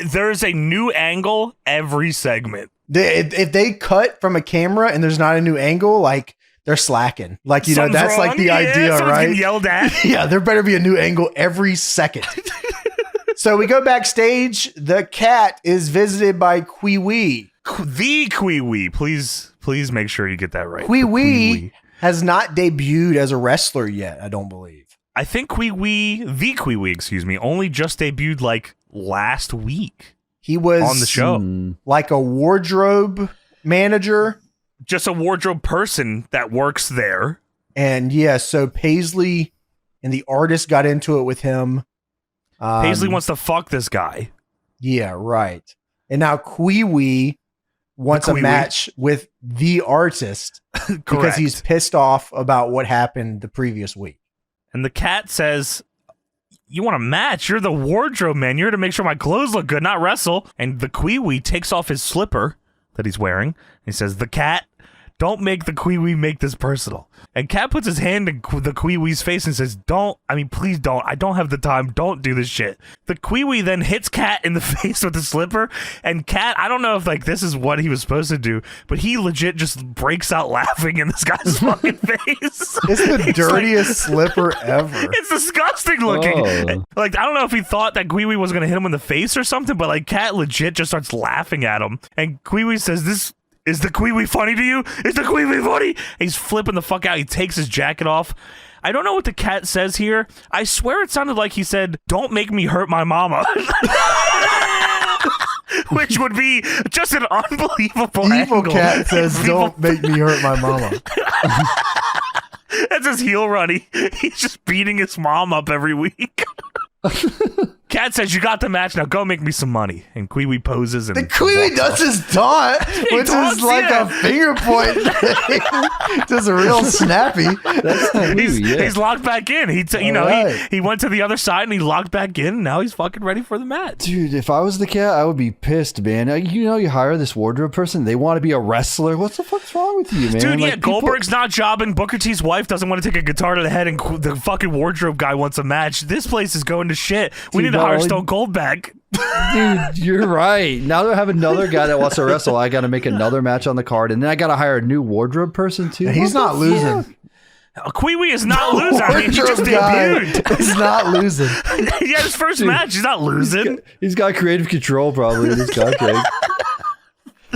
there's a new angle every segment. If they cut from a camera and there's not a new angle, like, they're slacking. Like, you know, Something's that's wrong. like the Yeah, idea, someone's right? getting yelled at. Yeah, there better be a new angle every second. So we go backstage. The cat is visited by Kwee-Wee. The Kwee-Wee. Please make sure you get that right. Kwee-Wee has not debuted as a wrestler yet, I don't believe. I think the Kwee-Wee, excuse me, only just debuted like last week. He was on the show. Like a wardrobe manager. Just a wardrobe person that works there. And yeah, so Paisley and the artist got into it with him. Paisley wants to fuck this guy. Yeah, right. And now Kwee-Wee wants a match with the artist because he's pissed off about what happened the previous week. And the cat says, you want a match? You're the wardrobe man. You're here to make sure my clothes look good, not wrestle. And the Kwee-Wee takes off his slipper that he's wearing. He says, the cat, don't make the Kwee-Wee make this personal. And Cat puts his hand in the Kwee-Wee's face and says, please don't. I don't have the time. Don't do this shit. The Kwee-Wee then hits Cat in the face with the slipper. And Cat, I don't know if like this is what he was supposed to do, but he legit just breaks out laughing in this guy's fucking face. It's the dirtiest slipper ever. It's disgusting looking. Oh. Like, I don't know if he thought that Kwee-Wee was going to hit him in the face or something, but like Cat legit just starts laughing at him. And Kwee-Wee says, is the Kwee-Wee funny to you? Is the Kwee-Wee funny? And he's flipping the fuck out. He takes his jacket off. I don't know what the cat says here. I swear it sounded like he said, don't make me hurt my mama. Which would be just an unbelievable Evil angle. Cat says, don't make me hurt my mama. That's his heel run. He's just beating his mom up every week. Cat says, you got the match, now go make me some money. And Kwee-Wee poses and The Kwee-Wee does his taunt, which taunts, is like a finger point thing. Just real snappy. That's Kwee-Wee, he's locked back in. He went to the other side and he locked back in. And now he's fucking ready for the match. Dude, if I was the cat, I would be pissed, man. You hire this wardrobe person, they want to be a wrestler. What the fuck's wrong with you, man? Dude, like, Goldberg's not jobbing. Booker T's wife doesn't want to take a guitar to the head, and the fucking wardrobe guy wants a match. This place is going to shit. We need to hire Stone Cold back. Dude, you're right. Now they have another guy that wants to wrestle. I got to make another match on the card, and then I got to hire a new wardrobe person too. And he's not losing. Kwee-Wee is not losing. I mean, he just debuted. He's not losing. He had his first match. He's not losing. He's got creative control probably in his contract.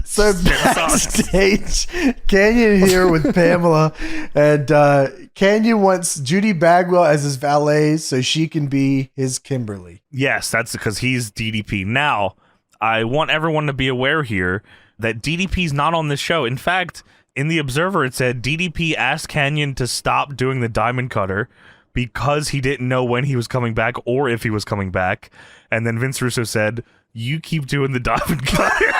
So backstage, Canyon here with Pamela, and Canyon wants Judy Bagwell as his valet so she can be his Kimberly. Yes, that's because he's DDP. Now, I want everyone to be aware here that DDP's not on this show. In fact, in the Observer, it said DDP asked Canyon to stop doing the Diamond Cutter because he didn't know when he was coming back or if he was coming back. And then Vince Russo said, you keep doing the Diamond Cutter.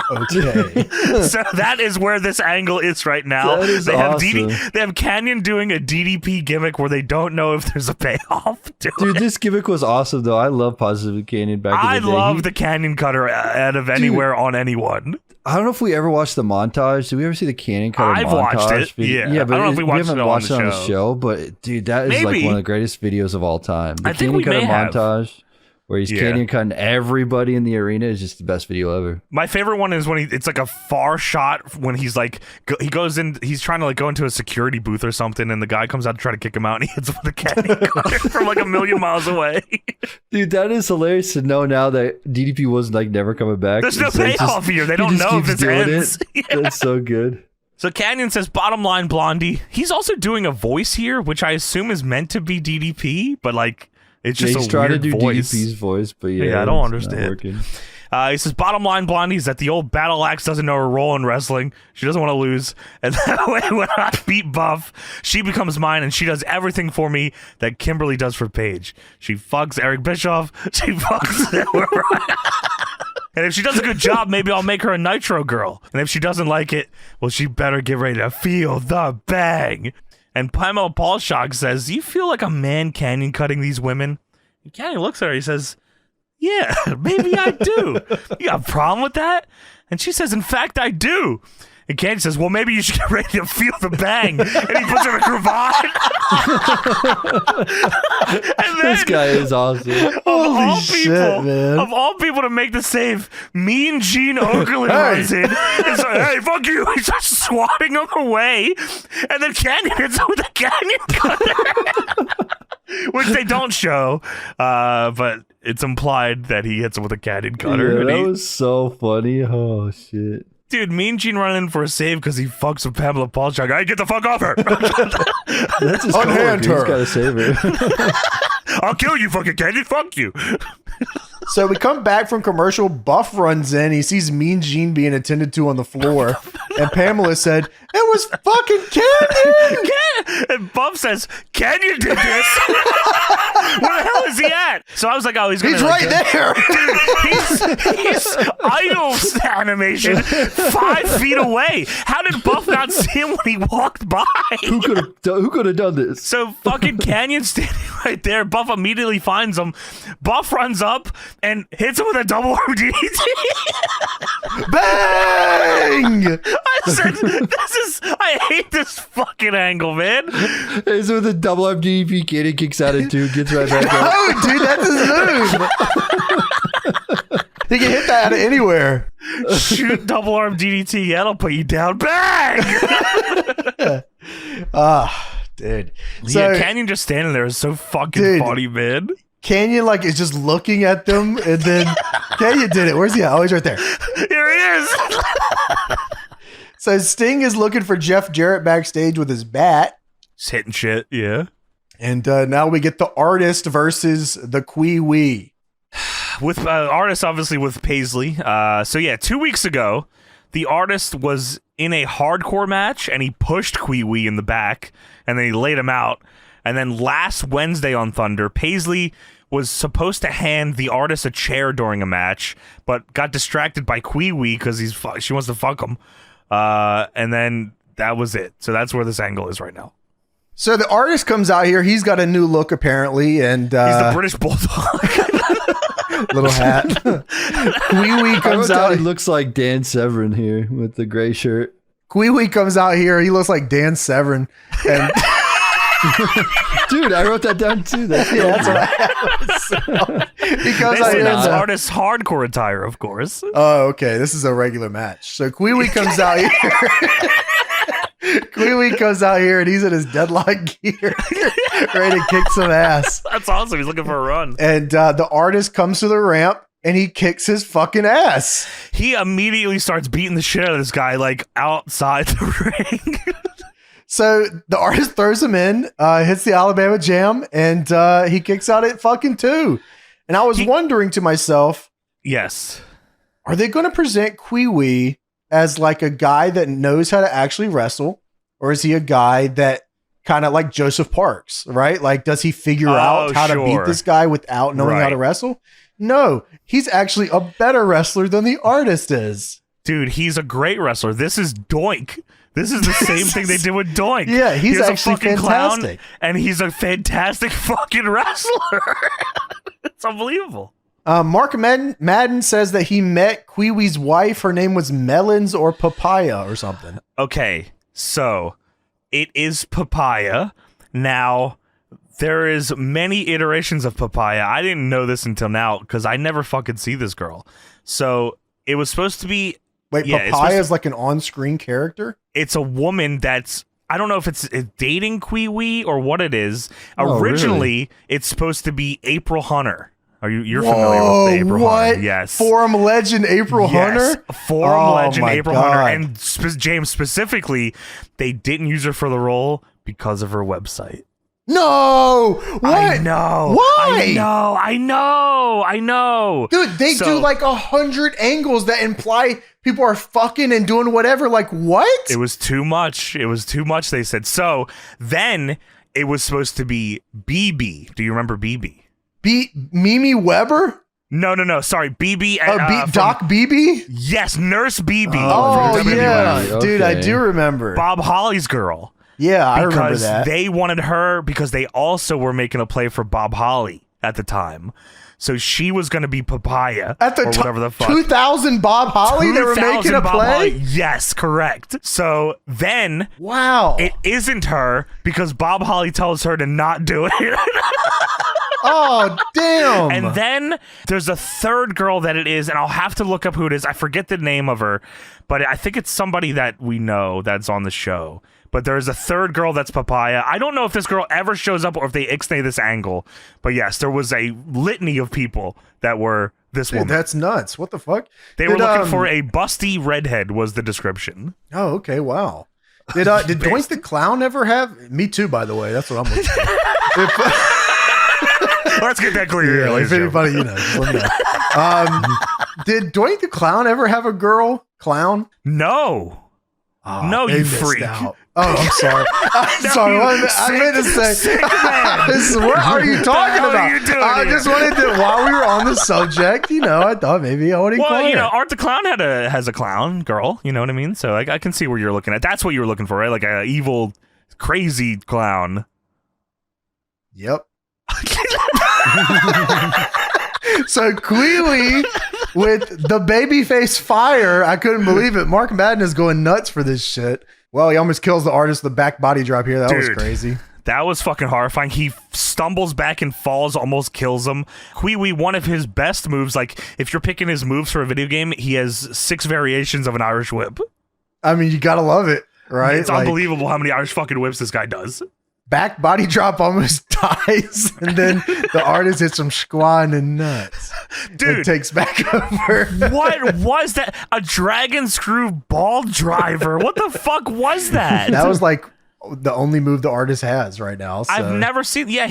Okay. So that is where this angle is right now. That is they have awesome. They have Canyon doing a DDP gimmick where they don't know if there's a payoff to Dude, it. this gimmick was awesome though. I love Positive Canyon back in the day. I love the Canyon Cutter out of anywhere on anyone. I don't know if we ever watched the montage. Did we ever see the Canyon Cutter I've montage? watched it. video? Yeah. But I don't know if we watched haven't it on watched the it on the show. But dude, that is like Maybe. one of the greatest videos of all time. The I think Canyon we Cutter may have. montage where he's canyon cutting everybody in the arena is just the best video ever. My favorite one is when it's like a far shot when he's like he goes in, he's trying to like go into a security booth or something, and the guy comes out to try to kick him out, and he hits him with a canyon cutter from like a million miles away. Dude, that is hilarious to know now that DDP was like never coming back. There's no payoff here. They don't know if this ends. That's so good. So Canyon says, bottom line, Blondie. He's also doing a voice here, which I assume is meant to be DDP, but like it's just he's a trying weird to do voice. DDP's voice, but I don't understand. He says, bottom line, Blondie, is that the old battle axe doesn't know her role in wrestling. She doesn't want to lose. And that way, when I beat Buff, she becomes mine, and she does everything for me that Kimberly does for Paige. She fucks Eric Bischoff. She fucks... And if she does a good job, maybe I'll make her a Nitro girl. And if she doesn't like it, well, she better get ready to feel the bang. And Pamela Paulshock says, you feel like a man canyon cutting these women? And Canyon looks at her, he says, yeah, maybe I do. You got a problem with that? And she says, in fact, I do. And Canyon says, well, maybe you should get ready to feel the bang. And he puts her in a cravat. And then, this guy is awesome. Holy shit, man. Of all people to make the save, Mean Gene Okerlund runs in and says, hey, fuck you. He starts swatting him away. And then Canyon hits him with a canyon cutter. Which they don't show, but it's implied that he hits him with a canyon cutter. Yeah, that was so funny. Oh, shit. Dude, Mean Gene running in for a save because he fucks with Pamela Paulshock. Hey, get the fuck off her! That's his Unhand her. He's got to save her. I'll kill you, fucking Canyon. Fuck you. So we come back from commercial. Buff runs in. He sees Mean Gene being attended to on the floor. And Pamela said, it was fucking Canyon. And Buff says, Canyon did this. Where the hell is he at? So I was like, oh, he's right there. Dude, he's idle animation 5 feet away. How did Buff not see him when he walked by? Who could have done this? So fucking Canyon's standing right there. Buff immediately finds him. Buff runs up and hits him with a double arm DDT. Bang! I said, I hate this fucking angle, man. It's with a double up DDP. Katie kicks out at 2, gets right back up. Oh, dude, that's his move. He can hit that anywhere. Shoot double arm DDT. That'll put you down. Bang! Dude. So, yeah, Canyon just standing there is so fucking funny, man. Canyon like is just looking at them, and then Canyon did it. Where's he at? Oh, he's right there. Here he is. So Sting is looking for Jeff Jarrett backstage with his bat. Just hitting shit, yeah. And now we get the Artist versus the Kwee Wee. With Artist, obviously, with Paisley. So, yeah, 2 weeks ago, the Artist was in a hardcore match, and he pushed Kwee Wee in the back, and then he laid him out. And then last Wednesday on Thunder, Paisley was supposed to hand the Artist a chair during a match, but got distracted by Kwee Wee because she wants to fuck him. And then that was it. So that's where this angle is right now. So the Artist comes out here. He's got a new look, apparently. And he's the British Bulldog. Little hat. Kwee Wee comes out. He looks like Dan Severn here with the gray shirt. Kwee Wee comes out here. He looks like Dan Severn. And dude, I wrote that down too. That's what I have. So, he comes out here. That's Artist's hardcore attire, of course. Oh, okay. This is a regular match. So Kwee Wee comes out here. Kwee Wee comes out here and he's in his deadlock gear, ready to kick some ass. That's awesome. He's looking for a run. And the Artist comes to the ramp and he kicks his fucking ass. He immediately starts beating the shit out of this guy, like outside the ring. So the Artist throws him in, hits the Alabama Jam, and he kicks out at fucking 2. And I was wondering to myself, yes, are they going to present Kwee Wee as like a guy that knows how to actually wrestle, or is he a guy that kind of like Joseph Parks, right? Like, does he figure out how to beat this guy without knowing how to wrestle? No, he's actually a better wrestler than the Artist is. Dude, he's a great wrestler. This is Doink. This is the same thing they did with Doink. Yeah, he's actually a fucking fantastic. Clown, and he's a fantastic fucking wrestler. It's unbelievable. Mark Madden says that he met Kwee Wee's wife. Her name was Melons or Papaya or something. Okay, so it is Papaya. Now, There is many iterations of Papaya. I didn't know this until now because I never fucking see this girl. So it was supposed to be... Wait, Papaya is like an on-screen character? It's a woman that's... I don't know if it's dating Kwee-Wee or what it is. Oh, Originally, really? it's supposed to be April Hunter. You're familiar with the April Hunter? Yes. Forum legend April Hunter? Forum legend April Hunter. God. And James, specifically, they didn't use her for the role because of her website. No! What? I know. Why? I know. Dude, they do like 100 angles that imply people are fucking and doing whatever. Like, what? It was too much. They said. So then it was supposed to be BB. Do you remember BB? Mimi Weber? No. Sorry, BB. Doc BB? Yes, Nurse BB. Oh, from WWE. yeah. Okay. Dude, I do remember. Bob Holly's girl. Yeah, I remember Because that. they wanted her because they also were making a play for Bob Holly at the time. So she was going to be Papaya At the or whatever the fuck. 2000 Bob Holly, they were 2000 making a Bob play? Holly. Yes, correct. So then Wow. it isn't her because Bob Holly tells her to not do it. Oh, damn. And then there's a third girl that it is, and I'll have to look up who it is. I forget the name of her, but I think it's somebody that we know that's on the show. But there's a third girl that's Papaya. I don't know if this girl ever shows up or if they ixnay this angle. But yes, there was a litany of people that were this Dude, woman. that's nuts. What the fuck? They were looking for a busty redhead was the description. Oh, okay. Wow. Did Doink the Clown ever have... Me too, by the way. That's what I'm looking for. Let's get that clear. Yeah, if anybody, just let me know. Did Doink the Clown ever have a girl clown? No. Oh, No, they you missed freak. out. Oh, I'm sorry. I'm No, sorry. you I meant to say. sick man. What are you talking hell are about? you doing I here? just wanted to, while we were on the subject, I thought maybe I would inquire. Well, Art the Clown has a clown girl. You know what I mean? So I can see where you're looking at. That's what you were looking for, right? Like a evil, crazy clown. Yep. So Queely with the babyface fire, I couldn't believe it. Mark Madden is going nuts for this shit. Well, he almost kills the artist with the back body drop here. That was Dude. crazy. That was fucking horrifying. He stumbles back and falls, almost kills him. Kwee-Wee, one of his best moves, like if you're picking his moves for a video game, he has 6 variations of an Irish whip. I mean, you gotta love it, right? It's unbelievable how many Irish fucking whips this guy does. Back body drop almost dies, and then the artist hits some squat and nuts. Dude. It takes back over. What was that? A dragon screw ball driver? What the fuck was that? That was like the only move the artist has right now. So. I've never seen. Yeah,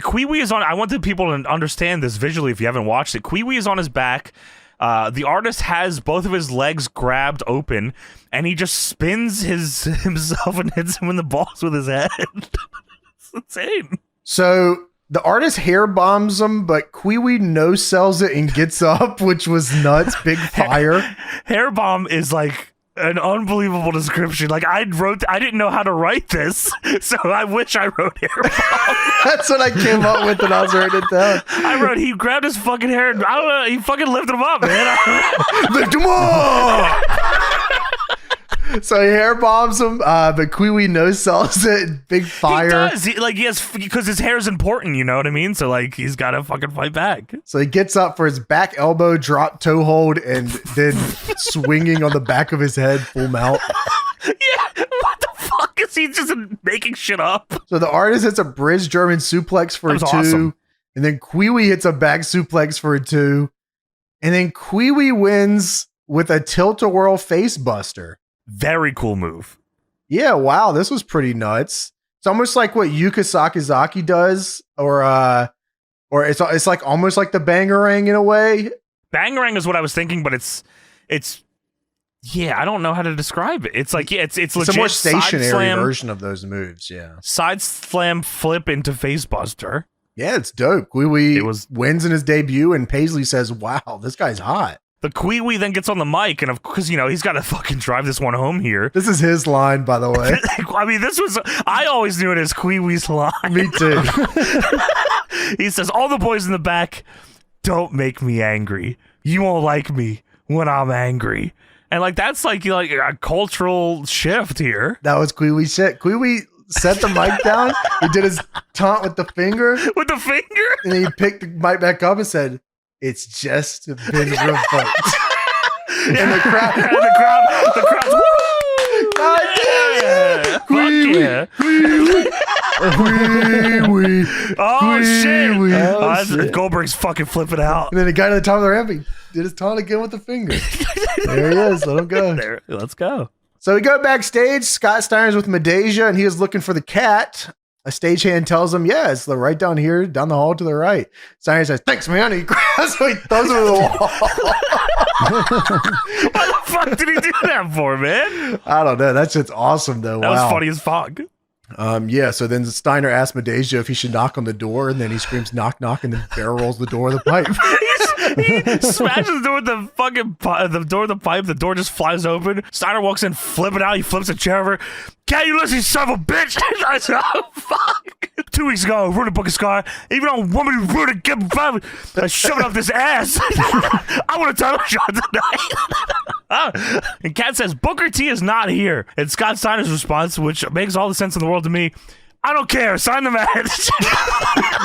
Kwee-Wee is on. I want the people to understand this visually if you haven't watched it. Kwee-Wee is on his back. The artist has both of his legs grabbed open, and he just spins himself and hits him in the balls with his head. It's insane. So the artist hair bombs him, but Kwee-Wee no sells it and gets up, which was nuts. Big fire. Hair bomb is like an unbelievable description. Like I didn't know how to write this, so I wish I wrote hair bomb. That's what I came up with when I was writing it down. I wrote he grabbed his fucking hair and I don't know, he fucking lifted him up, man. Lift him up! So he hair bombs him, but Kwee-Wee no sells it. Big fire. He does. Because his hair is important, you know what I mean? So like he's got to fucking fight back. So he gets up for his back elbow, drop toe hold, and then swinging on the back of his head, full mount. Yeah, what the fuck is he just making shit up? So the artist hits a bridge German suplex for a That 2, was awesome. and then Kwee-Wee hits a back suplex for a 2, and then Kwee-Wee wins with a tilt-a-whirl face buster. Very cool move. Yeah, wow, this was pretty nuts. It's almost like what Yuka Sakazaki does, or it's like almost like the Bangarang in a way. Bangarang is what I was thinking, but it's yeah, I don't know how to describe it. It's like it's legit a more stationary side slam, version of those moves. Yeah, side slam flip into face buster. yeah, it's dope. Kwee-Wee wins in his debut, and Paisley says, "Wow, this guy's hot." The Kwee-Wee then gets on the mic, and of course, he's got to fucking drive this one home here. This is his line, by the way. I mean, I always knew it as Kwee-Wee's line. Me too. He says, all the boys in the back, don't make me angry. You won't like me when I'm angry. And like that's like a cultural shift here. That was Kwee-Wee shit. Kwee-Wee set the mic down. He did his taunt with the finger. With the finger? And then he picked the mic back up and said, "It's just been revoked." And the crowd, the crowd's woo! God damn it! Oh shit! Oh, shit. Goldberg's fucking flipping out. And then the guy to the top of the ramp, he did his taunt again with the finger. There he is. Let him go. There, let's go. So we go backstage. Scott Steiner's with Medeja, and he is looking for the cat. A stagehand tells him, "Yeah, it's right down here, down the hall to the right." Steiner says, "Thanks, man." And he grabs him, he throws him to the wall. What the fuck did he do that for, man? I don't know. That's just awesome, though. That was funny as fuck. Yeah, so then Steiner asks Medeja if he should knock on the door, and then he screams, "Knock, knock," and then barrel rolls the door of the pipe. He smashes the door with the fucking the door of the pipe. The door just flies open. Steiner walks in, flipping out. He flips a chair over. "Can't you listen, you son of a bitch?" I said, "Oh, fuck." 2 weeks ago, I ruined a book of Scar. Even though a woman who ruined a given five, I shoved it up this ass. I want a title shot tonight. And Kat says, "Booker T is not here." And Scott Steiner's response, which makes all the sense in the world to me, "I don't care. Sign the match."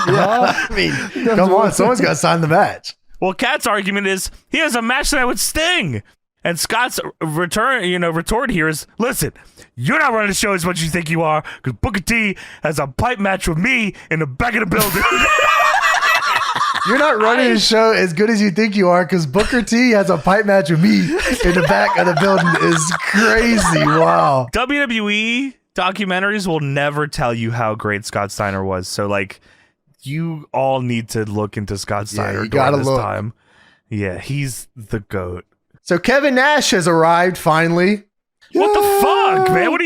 Yeah, I mean, come on. Someone's got to sign the match. Well, Kat's argument is he has a match tonight with Sting. And Scott's retort here is, "Listen, you're not running the show as much as you think you are, because Booker T has a pipe match with me in the back of the building." You're not running the show as good as you think you are, because Booker T has a pipe match with me in the back of the building. Is crazy. Wow. WWE documentaries will never tell you how great Scott Steiner was. So, like, you all need to look into Scott Steiner during this time. Yeah, he's the GOAT. So Kevin Nash has arrived finally. What the fuck, man? What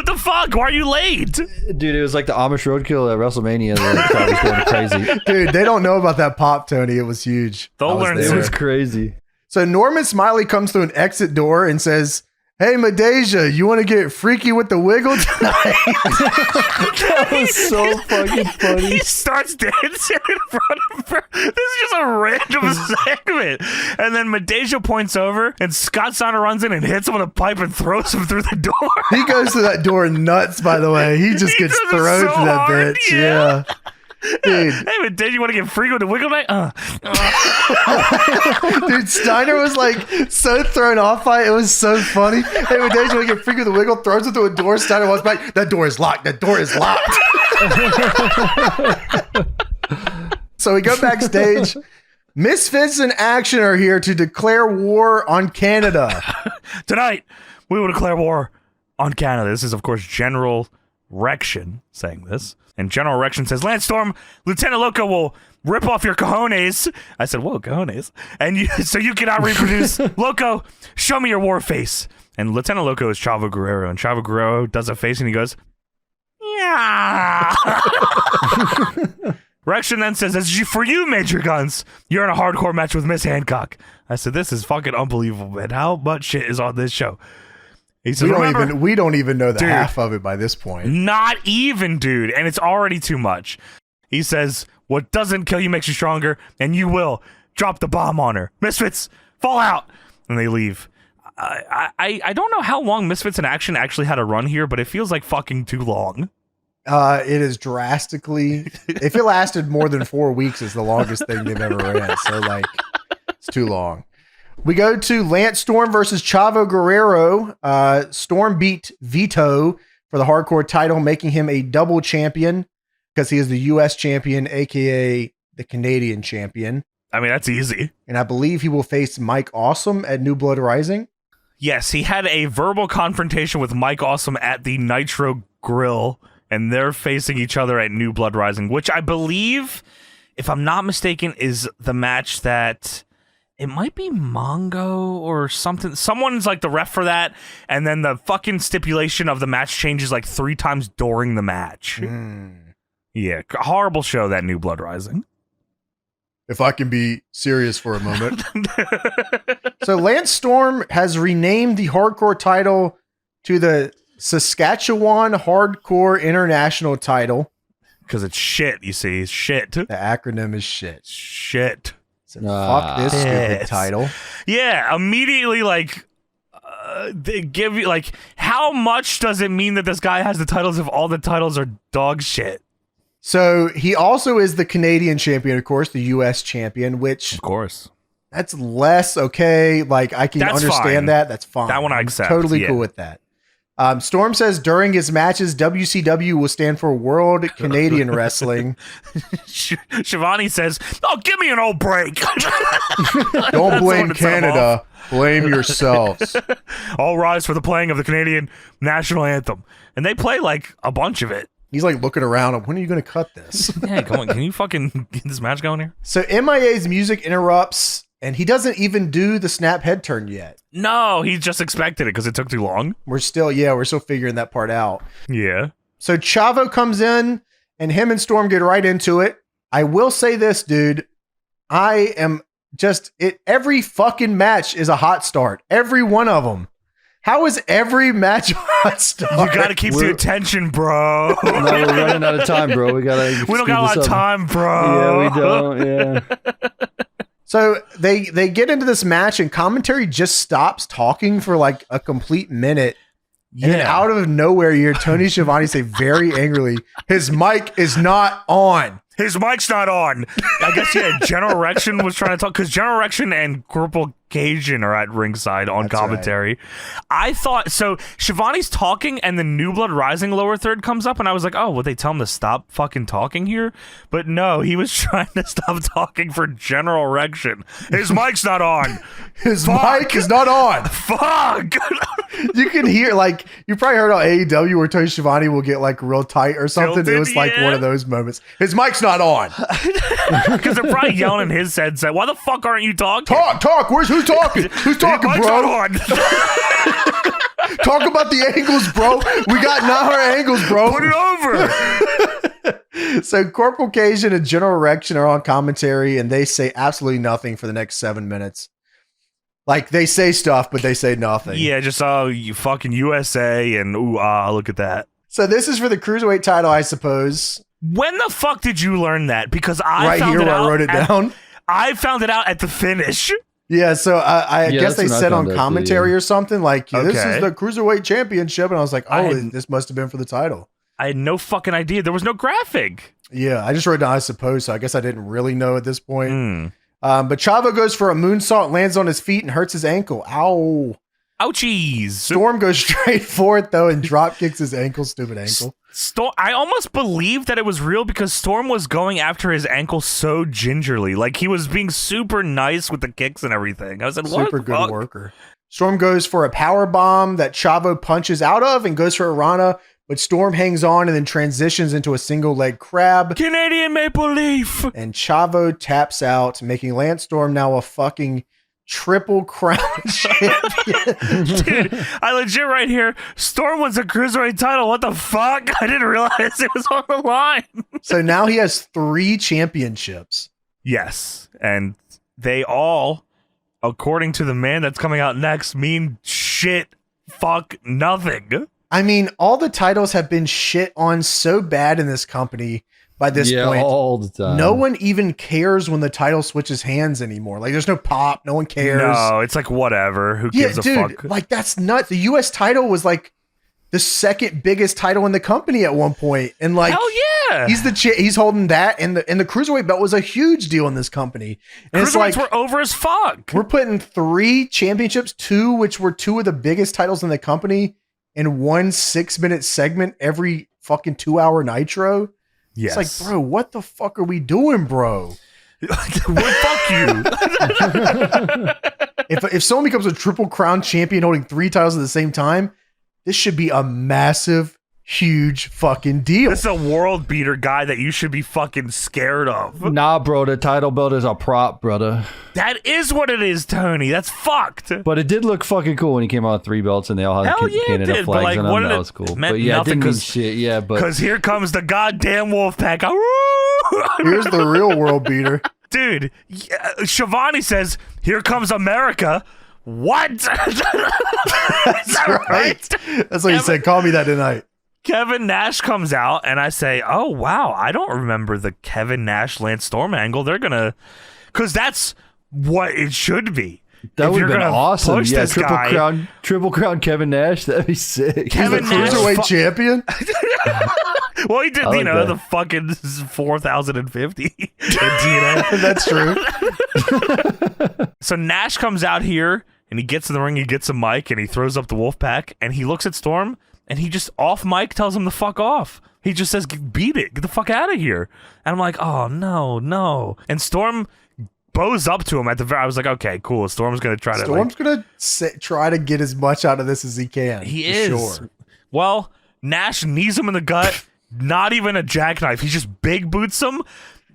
the fuck? Why are you late? Dude, it was like the Amish Roadkill at WrestleMania. The crowd was going crazy. Dude, they don't know about that pop, Tony. It was huge. They'll learn It soon. was crazy. So Norman Smiley comes through an exit door and says, "Hey, Medeja, you want to get freaky with the wiggle tonight?" That was so fucking funny. He starts dancing in front of her. This is just a random segment. And then Medeja points over, and Scott Steiner runs in and hits him with a pipe and throws him through the door. He goes to that door nuts, by the way. He just gets does it thrown so to that hard, bitch. yeah. Dude. Hey, Medeja, you want to get freaky with the wiggle night? Dude, Steiner was like so thrown off by it. It was so funny. Hey, Medeja, want to get freaky with the wiggle? Throws it through a door. Steiner walks back. "That door is locked. That door is locked." So we go backstage. Misfits in Action are here to declare war on Canada. Tonight, we will declare war on Canada. This is, of course, General Rection saying this. And General Rection says, "Lance Storm, Lieutenant Loco will rip off your cojones." I said, "Whoa, cojones." "And so you cannot reproduce. Loco, show me your war face." And Lieutenant Loco is Chavo Guerrero. And Chavo Guerrero does a face and he goes, "Yeah." Rection then says, "As for you, Major Guns, you're in a hardcore match with Miss Hancock." I said, "This is fucking unbelievable, man. How much shit is on this show?" He says, we don't even know the Dude, half of it by this point. Not even, dude. And it's already too much. He says, "What doesn't kill you makes you stronger, and you will drop the bomb on her. Misfits, fall out." And they leave. I don't know how long Misfits in Action actually had a run here, but it feels like fucking too long. It is drastically. If it lasted more than 4 weeks, it's the longest thing they've ever ran. So, like, it's too long. We go to Lance Storm versus Chavo Guerrero. Storm beat Vito for the hardcore title, making him a double champion because he is the U.S. champion, a.k.a. the Canadian champion. I mean, that's easy. And I believe he will face Mike Awesome at New Blood Rising. Yes, he had a verbal confrontation with Mike Awesome at the Nitro Grill, and they're facing each other at New Blood Rising, which I believe, if I'm not mistaken, is the match that... It might be Mongo or something. Someone's like the ref for that, and then the fucking stipulation of the match changes like 3 times during the match. Yeah, horrible show, that New Blood Rising. If I can be serious for a moment. So Lance Storm has renamed the hardcore title to the Saskatchewan Hardcore International title. Because it's shit, you see. It's shit. The acronym is shit. Shit. So fuck this stupid title. Yeah, immediately, like, they give you like, how much does it mean that this guy has the titles if all the titles are dog shit? So he also is the Canadian champion, of course, the U.S. champion, which Of course. that's less okay. Like I can That's understand fine. that. That's fine. That one I accept. Totally yeah. cool with that. Storm says during his matches, WCW will stand for World Canadian Wrestling. Shivani says, "Oh, give me an old break." Don't blame what it set him Canada. Blame yourselves. All rise for the playing of the Canadian national anthem, and they play like a bunch of it. He's like looking around. When are you going to cut this? Yeah, come on, can you fucking get this match going here? So MIA's music interrupts, and he doesn't even do the snap head turn yet. No, he just expected it because it took too long. We're still figuring that part out. Yeah. So Chavo comes in, and him and Storm get right into it. I will say this, dude. I am just it. Every fucking match is a hot start. Every one of them. How is every match a hot start? You got to keep the attention, bro. No, we're running out of time, bro. We don't got a lot of time, bro. Yeah, we don't. Yeah. So they get into this match, and commentary just stops talking for like a complete minute. And then out of nowhere, you hear Tony Schiavone say very angrily, "His mic is not on." His mic's not on. I guess, yeah, General Erection was trying to talk, because General Erection and Corporal Cajun are at ringside on commentary. Right. I thought, so Shivani's talking, and the New Blood Rising lower third comes up, and I was like, oh, would they tell him to stop fucking talking here? But no, he was trying to stop talking for General Erection. His mic's not on. His mic is not on. Fuck. You can hear, like, you probably heard on AEW where Tony Schiavone will get like real tight or something. Tilted, it was like one of those moments. His mic's not on. Because they're probably yelling in his headset, why the fuck aren't you talking? Talk. Who's talking? Who's talking, Mike's bro? not on. Talk about the angles, bro. We got 9 angles, bro. Put it over. So Corporal Cajun and General Erection are on commentary, and they say absolutely nothing for the next 7 minutes. Like, they say stuff, but they say nothing. Yeah, just, oh, you fucking USA, and ooh, look at that. So this is for the Cruiserweight title, I suppose. When the fuck did you learn that? Because I found it out. I wrote it down. I found it out at the finish. Yeah, so I guess they said on commentary or something, like, this is the Cruiserweight Championship, and I was like, this must have been for the title. I had no fucking idea. There was no graphic. Yeah, I just wrote down, I suppose, so I guess I didn't really know at this point. But Chavo goes for a moonsault, lands on his feet, and hurts his ankle. Ow. Ouchies. Storm goes straight for it, though, and drop kicks his ankle. Stupid ankle. I almost believed that it was real because Storm was going after his ankle so gingerly. Like, he was being super nice with the kicks and everything. I was like, what? Super good worker. Storm goes for a power bomb that Chavo punches out of and goes for a Rana, but Storm hangs on and then transitions into a single leg crab. Canadian Maple Leaf. And Chavo taps out, making Lance Storm now a fucking Triple Crown champion. Dude, I legit right here. Storm wins a Cruiserweight title. What the fuck? I didn't realize it was on the line. So now he has 3 championships. Yes. And they all, according to the man that's coming out next, mean shit, fuck, nothing. I mean, all the titles have been shit on so bad in this company by this point. All the time. No one even cares when the title switches hands anymore. Like, there's no pop. No one cares. No, it's like, whatever. Who gives a fuck? Like, that's nuts. The U.S. title was like the second biggest title in the company at one point. And like, hell yeah. He's holding that. And the Cruiserweight belt was a huge deal in this company. And it's like, were over as fuck. We're putting 3 championships, 2, which were 2 of the biggest titles in the company, in one 6-minute segment every fucking 2-hour Nitro. Yes. It's like, bro, what the fuck are we doing, bro? Fuck you. If someone becomes a Triple Crown champion holding 3 titles at the same time, this should be a massive, huge fucking deal. This is a world beater guy that you should be fucking scared of. Nah, bro, the title belt is a prop, brother. That is what it is, Tony. That's fucked. But it did look fucking cool when he came out with 3 belts and they all had Canada flags on them. That was cool. But yeah, it didn't mean shit. Yeah, but because here comes the goddamn Wolfpack. Here's the real world beater. Dude, Shivani says, here comes America. What? That's right. That's what he said. Call me that tonight. Kevin Nash comes out, and I say, oh, wow, I don't remember the Kevin Nash Lance Storm angle. They're going to, because that's what it should be. That if would you're have been gonna awesome. push Yeah, this guy, triple crown Kevin Nash. That'd be sick. Kevin He's the Nash cruiserweight champion. well, he did, I like that. the fucking 4,050 in TNA. That's true. So Nash comes out here and he gets in the ring, he gets a mic, and he throws up the Wolfpack, and he looks at Storm, and he just off mic tells him to fuck off. He just says, beat it, get the fuck out of here. And I'm like, oh, no. And Storm bows up to him at the very, I was like, okay, cool. Storm's going to try to. Storm's going to try to get as much out of this as he can. He is. Sure. Well, Nash knees him in the gut, not even a jackknife. He just big boots him.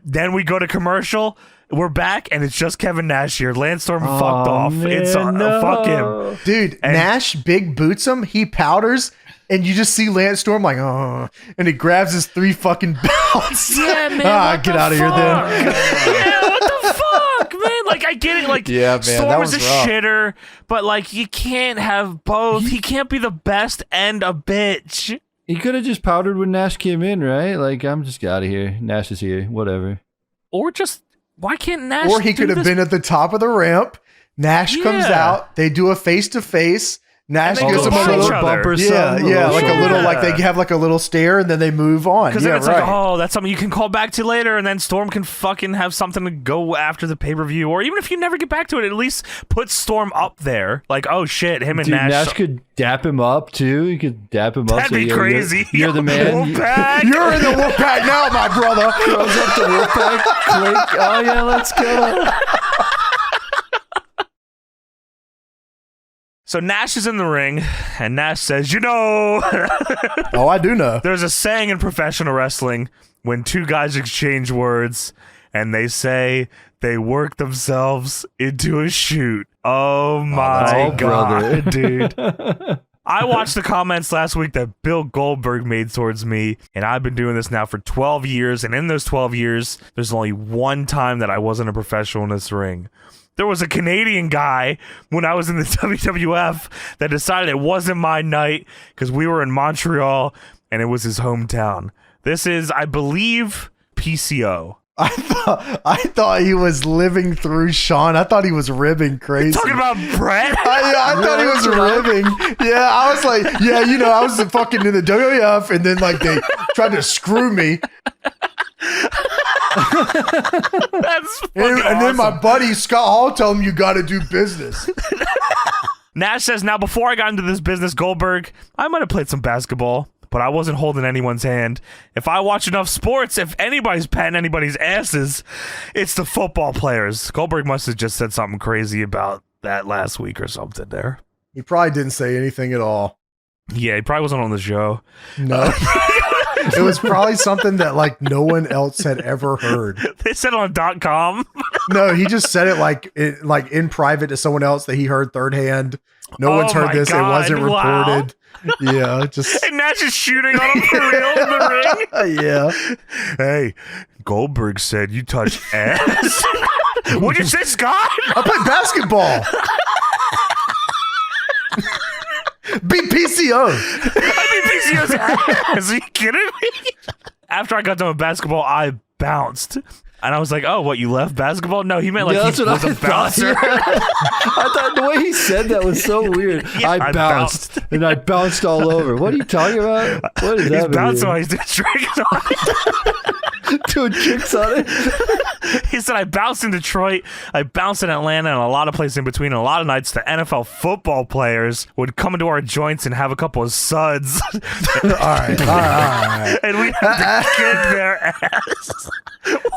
Then we go to commercial. We're back, and it's just Kevin Nash here. Lance Storm fucked off. It's fuck him. Dude, and Nash big boots him. He powders, and you just see Lance Storm like, oh, and he grabs his 3 fucking belts. Yeah, man. Get out of here then. Yeah, what the fuck, man? Like, I get it. Like, yeah, man, Storm is a rough. shitter, but, like, you can't have both. He can't be the best and a bitch. He could have just powdered when Nash came in, right? Like, I'm just out of here. Nash is here. Whatever. Or just, why can't Nash Or he could have been at the top of the ramp. Nash comes out. They do a face-to-face. Nash gives him a little bumper. Like a little, like they have like a little stare, and then they move on. Because then it's like, oh, that's something you can call back to later, and then Storm can fucking have something to go after the pay-per-view, or even if you never get back to it, at least put Storm up there. Like, oh shit, him and Nash could dap him up too. He could dap him up. That'd be crazy. You're the man. Wolfpack. You're in the Wolfpack now, my brother. Throws up the Wolfpack. Click. Oh yeah, let's go. So Nash is in the ring, and Nash says, Oh, I do know. There's a saying in professional wrestling when 2 guys exchange words, and they say they work themselves into a shoot. Oh my God, dude. I watched the comments last week that Bill Goldberg made towards me, and I've been doing this now for 12 years, and in those 12 years, there's only one time that I wasn't a professional in this ring. There was a Canadian guy when I was in the WWF that decided it wasn't my night because we were in Montreal and it was his hometown. This is, I believe, PCO. I thought he was living through Sean. I thought he was ribbing crazy. Talking about Brett? I thought he was ribbing. Yeah, I was like, yeah, I was fucking in the WWF, and then like they tried to screw me. That's and then my buddy Scott Hall told him you got to do business. Nash says, now before I got into this business, Goldberg, I might have played some basketball, but I wasn't holding anyone's hand. If I watch enough sports, if anybody's patting anybody's asses, it's the football players. Goldberg must have just said something crazy about that last week or something there. He probably didn't say anything at all. Yeah, he probably wasn't on the show. No. It was probably something that like no one else had ever heard. They said it on .com. No, he just said it like in private to someone else that he heard third hand. No one's heard this. God. It wasn't reported. Wow. Yeah, just and Nash is shooting on him for real in the ring. Yeah. Hey, Goldberg said you touch ass. What'd you say, Scott? I play basketball. Beat PCO. I beat PCO's ass. Are you kidding me? After I got done with basketball, I bounced. And I was like, oh, what, you left basketball? No, he meant like he was a bouncer. I thought the way he said that was so weird. Yeah, I bounced. And I bounced all over. What are you talking about? What is he's that? Bouncing while he's doing tricks on it. Doing tricks on it? He said, I bounced in Detroit, I bounced in Atlanta, and a lot of places in between. And a lot of nights, the NFL football players would come into our joints and have a couple of suds. All right. And we'd have to kick their ass.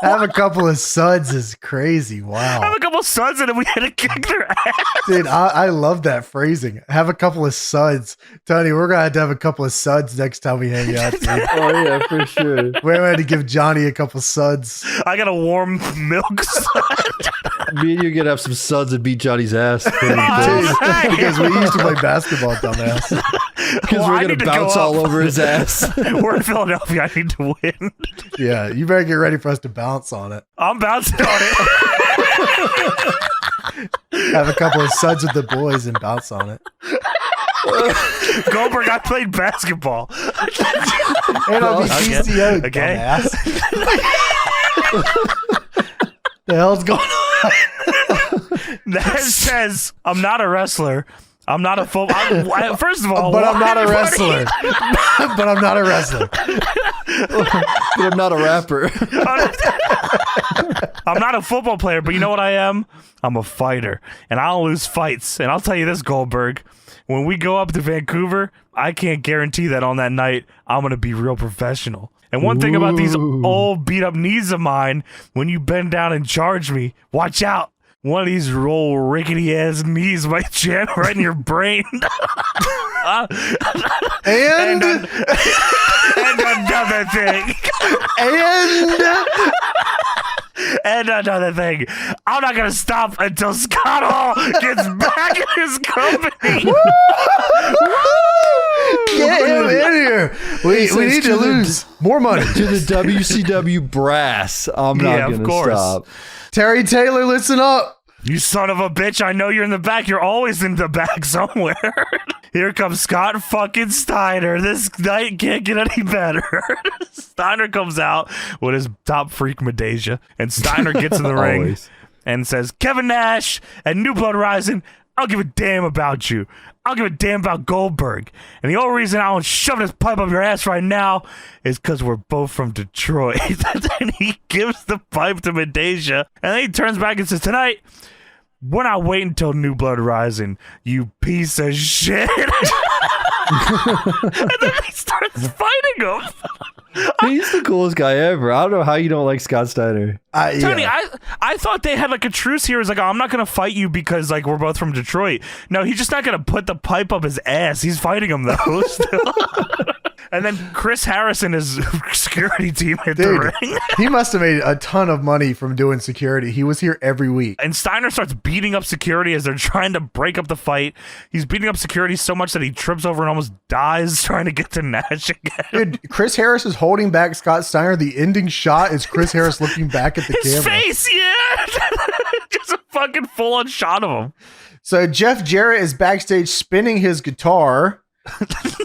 Have a couple of suds is crazy. Wow. Have a couple of suds and then we had to kick their ass. Dude, I love that phrasing. Have a couple of suds. Tony, we're going to have a couple of suds next time we hang out, dude. Oh, yeah, for sure. We're going to give Johnny a couple suds. I got a warm milk sud. Me and you could have some suds and beat Johnny's ass. Because we used to play basketball, dumbass. Because we're going to bounce all over his ass. We're in Philadelphia. I need to win. Yeah, you better get ready for us to bounce on it. I'm bouncing on it. Have a couple of suds with the boys and bounce on it. Goldberg, I played basketball. And I'll be PCO, okay. dumbass. The hell's going on? Nash says, I'm not a wrestler. I'm not a football. First of all, but I'm not a wrestler. But I'm not a wrestler. But I'm not a rapper. I'm not a football player, but you know what I am? I'm a fighter, and I'll lose fights. And I'll tell you this, Goldberg, when we go up to Vancouver, I can't guarantee that on that night I'm going to be real professional. And one thing about these old beat up knees of mine, when you bend down and charge me, watch out. One of these roll rickety ass knees might jam right in your brain. And another thing. And another thing. I'm not gonna stop until Scott Hall gets back in his company. Get him in here. We need to lose more money. To the WCW brass. I'm not going to stop. Terry Taylor, listen up. You son of a bitch, I know you're in the back. You're always in the back somewhere. Here comes Scott fucking Steiner. This night can't get any better. Steiner comes out with his top freak Medeja, and Steiner gets in the ring and says, Kevin Nash and New Blood Rising, I don't give a damn about you. I don't give a damn about Goldberg. And the only reason I don't shove this pipe up your ass right now is because we're both from Detroit. And he gives the pipe to Medeja, and then he turns back and says, tonight, we're not waiting until New Blood Rising, you piece of shit. And then he starts fighting him. He's the coolest guy ever. I don't know how you don't like Scott Steiner. Tony, I thought they had like a truce here. It's like, oh, I'm not going to fight you because like we're both from Detroit. No, he's just not going to put the pipe up his ass. He's fighting him though. Still. And then Chris Harris and his security team hit the ring. He must have made a ton of money from doing security. He was here every week. And Steiner starts beating up security as they're trying to break up the fight. He's beating up security so much that he trips over and almost dies trying to get to Nash again. Dude, Chris Harris is holding back Scott Steiner. The ending shot is Chris Harris looking back at the His camera. face, yeah. Just a fucking full-on shot of him. So Jeff Jarrett is backstage spinning his guitar.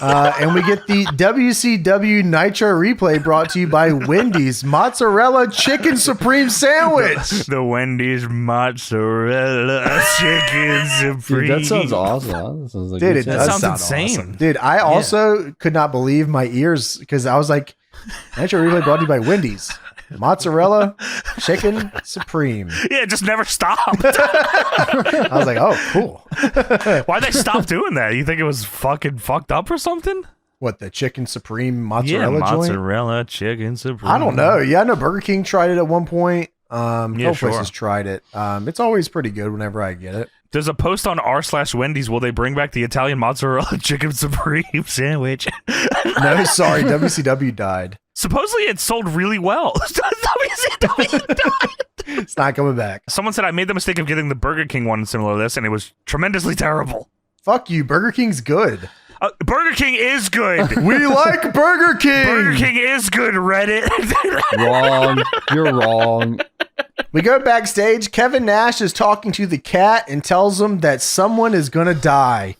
And we get the WCW Nitro replay brought to you by Wendy's Mozzarella Chicken Supreme Sandwich. The Wendy's Mozzarella Chicken Supreme. Dude, that sounds awesome. That sounds like Dude, That sounds insane. Awesome. Dude, I also could not believe my ears because I was like, Nitro replay brought to you by Wendy's Mozzarella Chicken Supreme. Yeah, it just never stopped. I was like, oh, cool. Why'd they stop doing that? You think it was fucking fucked up or something? What, the Chicken Supreme mozzarella joint? Mozzarella Chicken Supreme. I don't know. Yeah, I know Burger King tried it at one point. Yeah, sure. Places tried it. It's always pretty good whenever I get it. There's a post on r/Wendy's. Will they bring back the Italian Mozzarella Chicken Supreme sandwich? No, sorry. WCW died. Supposedly it sold really well. WCW died. It's not coming back. Someone said I made the mistake of getting the Burger King one similar to this, and it was tremendously terrible. Fuck you. Burger King's good. Burger King is good. We like Burger King. Burger King is good, Reddit. Wrong. You're wrong. We go backstage. Kevin Nash is talking to the cat and tells him that someone is going to die.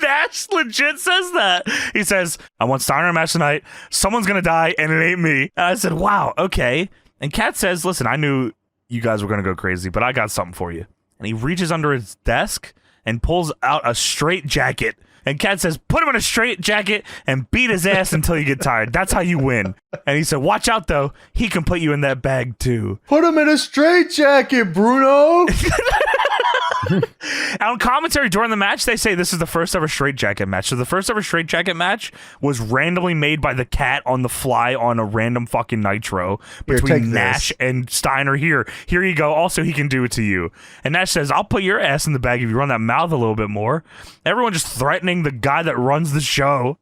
Nash legit says that. He says, I want Steiner match tonight. Someone's going to die, and it ain't me. And I said, wow, okay. And Cat says, listen, I knew you guys were going to go crazy, but I got something for you. And he reaches under his desk and pulls out a straight jacket. And Cat says, put him in a straight jacket and beat his ass until you get tired. That's how you win. And he said, watch out, though. He can put you in that bag, too. Put him in a straight jacket, Bruno. On commentary during the match, they say this is the first ever straight jacket match. So the first ever straight jacket match was randomly made by the Cat on the fly on a random fucking Nitro between Nash and Steiner. Here you go. Also, he can do it to you. And Nash says, I'll put your ass in the bag if you run that mouth a little bit more. Everyone just threatening the guy that runs the show.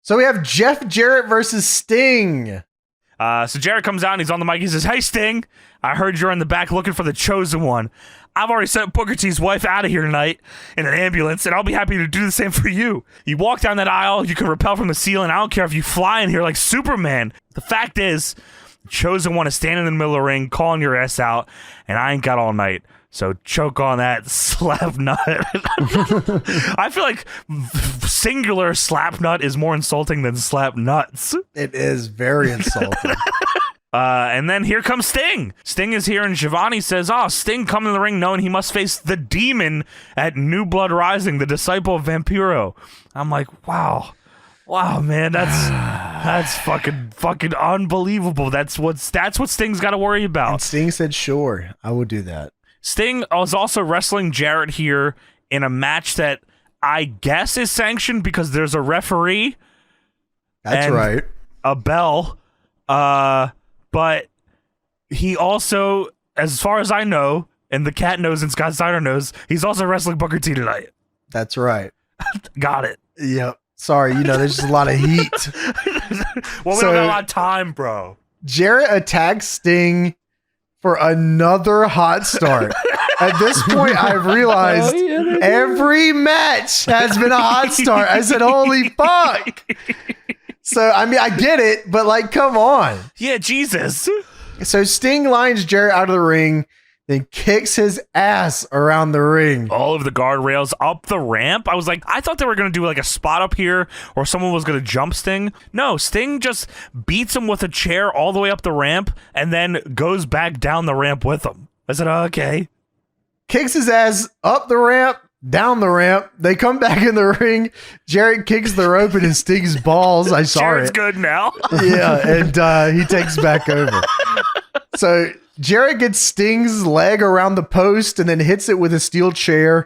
So we have Jeff Jarrett versus Sting. So Jarrett comes out and he's on the mic. He says, hey, Sting, I heard you're in the back looking for the chosen one. I've already sent Booker T's wife out of here tonight in an ambulance, and I'll be happy to do the same for you. You walk down that aisle, you can rappel from the ceiling. I don't care if you fly in here like Superman. The fact is, the chosen one is standing in the middle of the ring, calling your ass out, and I ain't got all night. So choke on that slap nut. I feel like singular slap nut is more insulting than slap nuts. It is very insulting. And then here comes Sting. Sting is here, and Shivani says, Sting come in the ring knowing he must face the demon at New Blood Rising, the disciple of Vampiro. I'm like, wow, man, that's fucking unbelievable. That's what Sting's got to worry about. And Sting said, sure, I will do that. Sting was also wrestling Jarrett here in a match that I guess is sanctioned because there's a referee. That's right. A bell. But he also, as far as I know, and the cat knows and Scott Steiner knows, he's also wrestling Booker T tonight. That's right. Got it. Yep. Sorry, there's just a lot of heat. Well, we don't got a lot of time, bro. Jarrett attacks Sting for another hot start. At this point, I've realized every match has been a hot start. I said, holy fuck. So, I mean, I get it, but like, come on. Yeah, Jesus. So Sting lines Jarrett out of the ring, then kicks his ass around the ring. All of the guardrails up the ramp. I was like, I thought they were going to do like a spot up here or someone was going to jump Sting. No, Sting just beats him with a chair all the way up the ramp and then goes back down the ramp with him. I said, okay. Kicks his ass up the ramp, down the ramp. They come back in the ring. Jarrett kicks the rope in his Sting's balls. I saw Jarrett's it. good now. Yeah, and he takes back over. So Jarrett gets Sting's leg around the post and then hits it with a steel chair.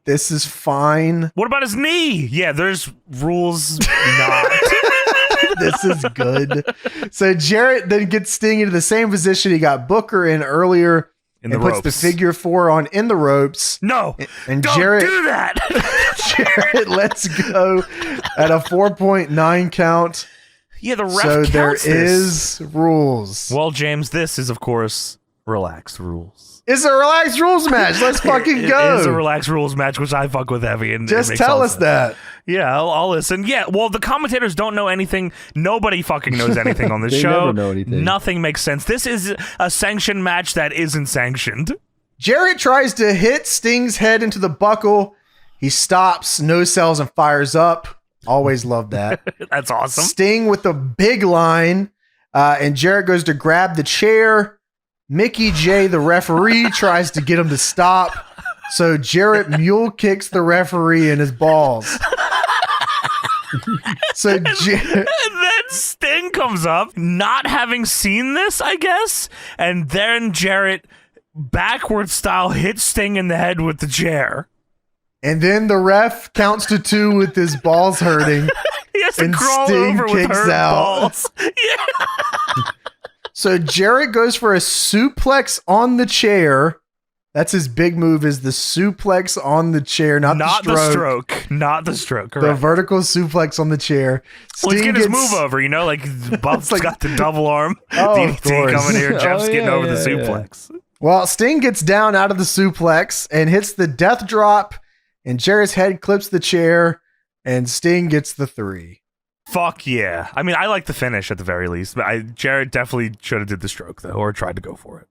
This is fine. What about his knee? Yeah, there's rules not. This is good. So Jarrett then gets Sting into the same position he got Booker in earlier. In the puts ropes. the figure 4 on in the ropes. No, and don't Jarrett, do that. Jarrett lets go at a 4.9 count. Yeah, the ref So counts there this. is rules. Well, James, this is, of course, relaxed rules. It's a relaxed rules match. Let's fucking go. It is a relaxed rules match, which I fuck with heavy. And just tell us that. Yeah, I'll listen. Yeah, well, the commentators don't know anything. Nobody fucking knows anything on this They show. never know anything. Nothing makes sense. This is a sanctioned match that isn't sanctioned. Jarrett tries to hit Sting's head into the buckle. He stops, no sells, and fires up. Always love that. That's awesome. Sting with the big line, and Jarrett goes to grab the chair. Mickey J, the referee, tries to get him to stop. So Jarrett mule kicks the referee in his balls. So and then Sting comes up, not having seen this, I guess, and then Jarrett backward style hits Sting in the head with the chair. And then the ref counts to 2 with his balls hurting. He has to and crawl Sting over with kicks hurt out. balls. Yeah. So Jarrett goes for a suplex on the chair. That's his big move, is the suplex on the chair, not the stroke. Not the stroke. The Correct. vertical suplex on the chair. Well, he's getting his move over, like Buff's like- got the double arm. Oh, of DDT course. coming here. Jeff's getting over the yeah. suplex. Well, Sting gets down out of the suplex and hits the death drop, and Jarrett's head clips the chair, and Sting gets the 3. Fuck yeah. I mean, I like the finish at the very least. But Jarrett definitely should have did the stroke, though, or tried to go for it.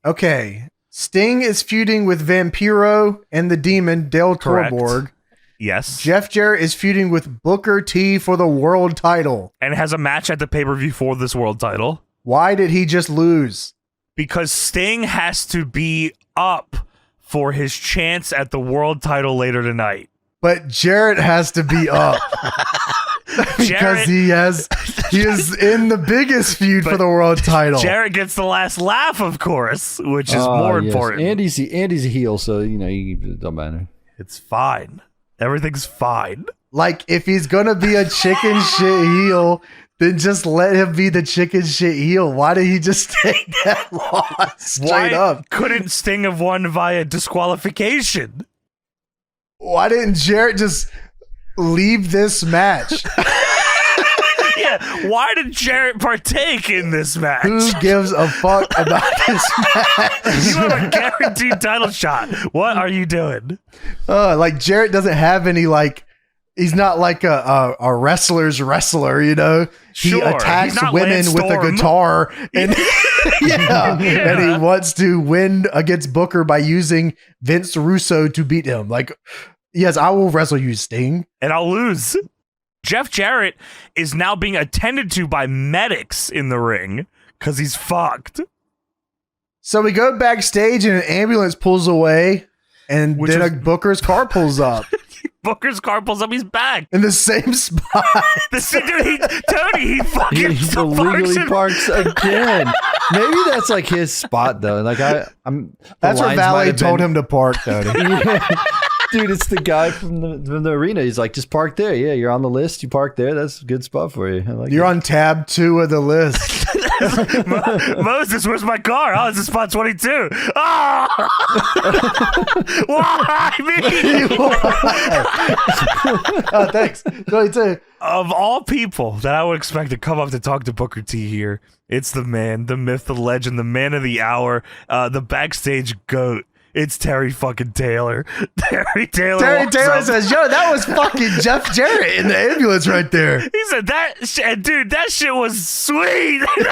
Okay. Sting is feuding with Vampiro and the Demon, Dale Correct. Torborg. Yes. Jeff Jarrett is feuding with Booker T for the world title. And has a match at the pay-per-view for this world title. Why did he just lose? Because Sting has to be up for his chance at the world title later tonight. But Jarrett has to be up. Because Jarrett- he is in the biggest feud for the world title. Jarrett gets the last laugh, of course, which is more Yes. important. Andy's a heel, so it don't matter. It's fine. Everything's fine. Like, if he's gonna be a chicken shit heel, then just let him be the chicken shit heel. Why did he just take that loss straight up? Couldn't Sting have won via disqualification? Why didn't Jarrett just leave this match? Yeah, why did Jarrett partake in this match? Who gives a fuck about this match? You have a guaranteed title shot. What are you doing? Like, Jarrett doesn't have any, like, he's not like a wrestler's wrestler, He Sure, attacks he's not women Lance with a Storm. guitar, and and he wants to win against Booker by using Vince Russo to beat him. Like, yes, I will wrestle you, Sting. And I'll lose. Jeff Jarrett is now being attended to by medics in the ring because he's fucked. So we go backstage and an ambulance pulls away, and then a Booker's car pulls up. Booker's car pulls up. He's back in the same spot. Tony, he fucking He illegally parks again. Maybe that's like his spot though. Like I'm. That's where Valet told him to park, Tony. Yeah. Dude, it's the guy from the arena. He's like, just park there. Yeah, you're on the list. You park there. That's a good spot for you. I like you're on tab 2 of the list. Moses, where's my car? Oh, it's spot 22. Oh! Why me? Oh, thanks. 22. Of all people that I would expect to come up to talk to Booker T here, it's the man, the myth, the legend, the man of the hour, the backstage GOAT. It's Terry fucking Taylor. Terry Taylor says, yo, that was fucking Jeff Jarrett in the ambulance right there. He said, dude, that shit was sweet. Dude,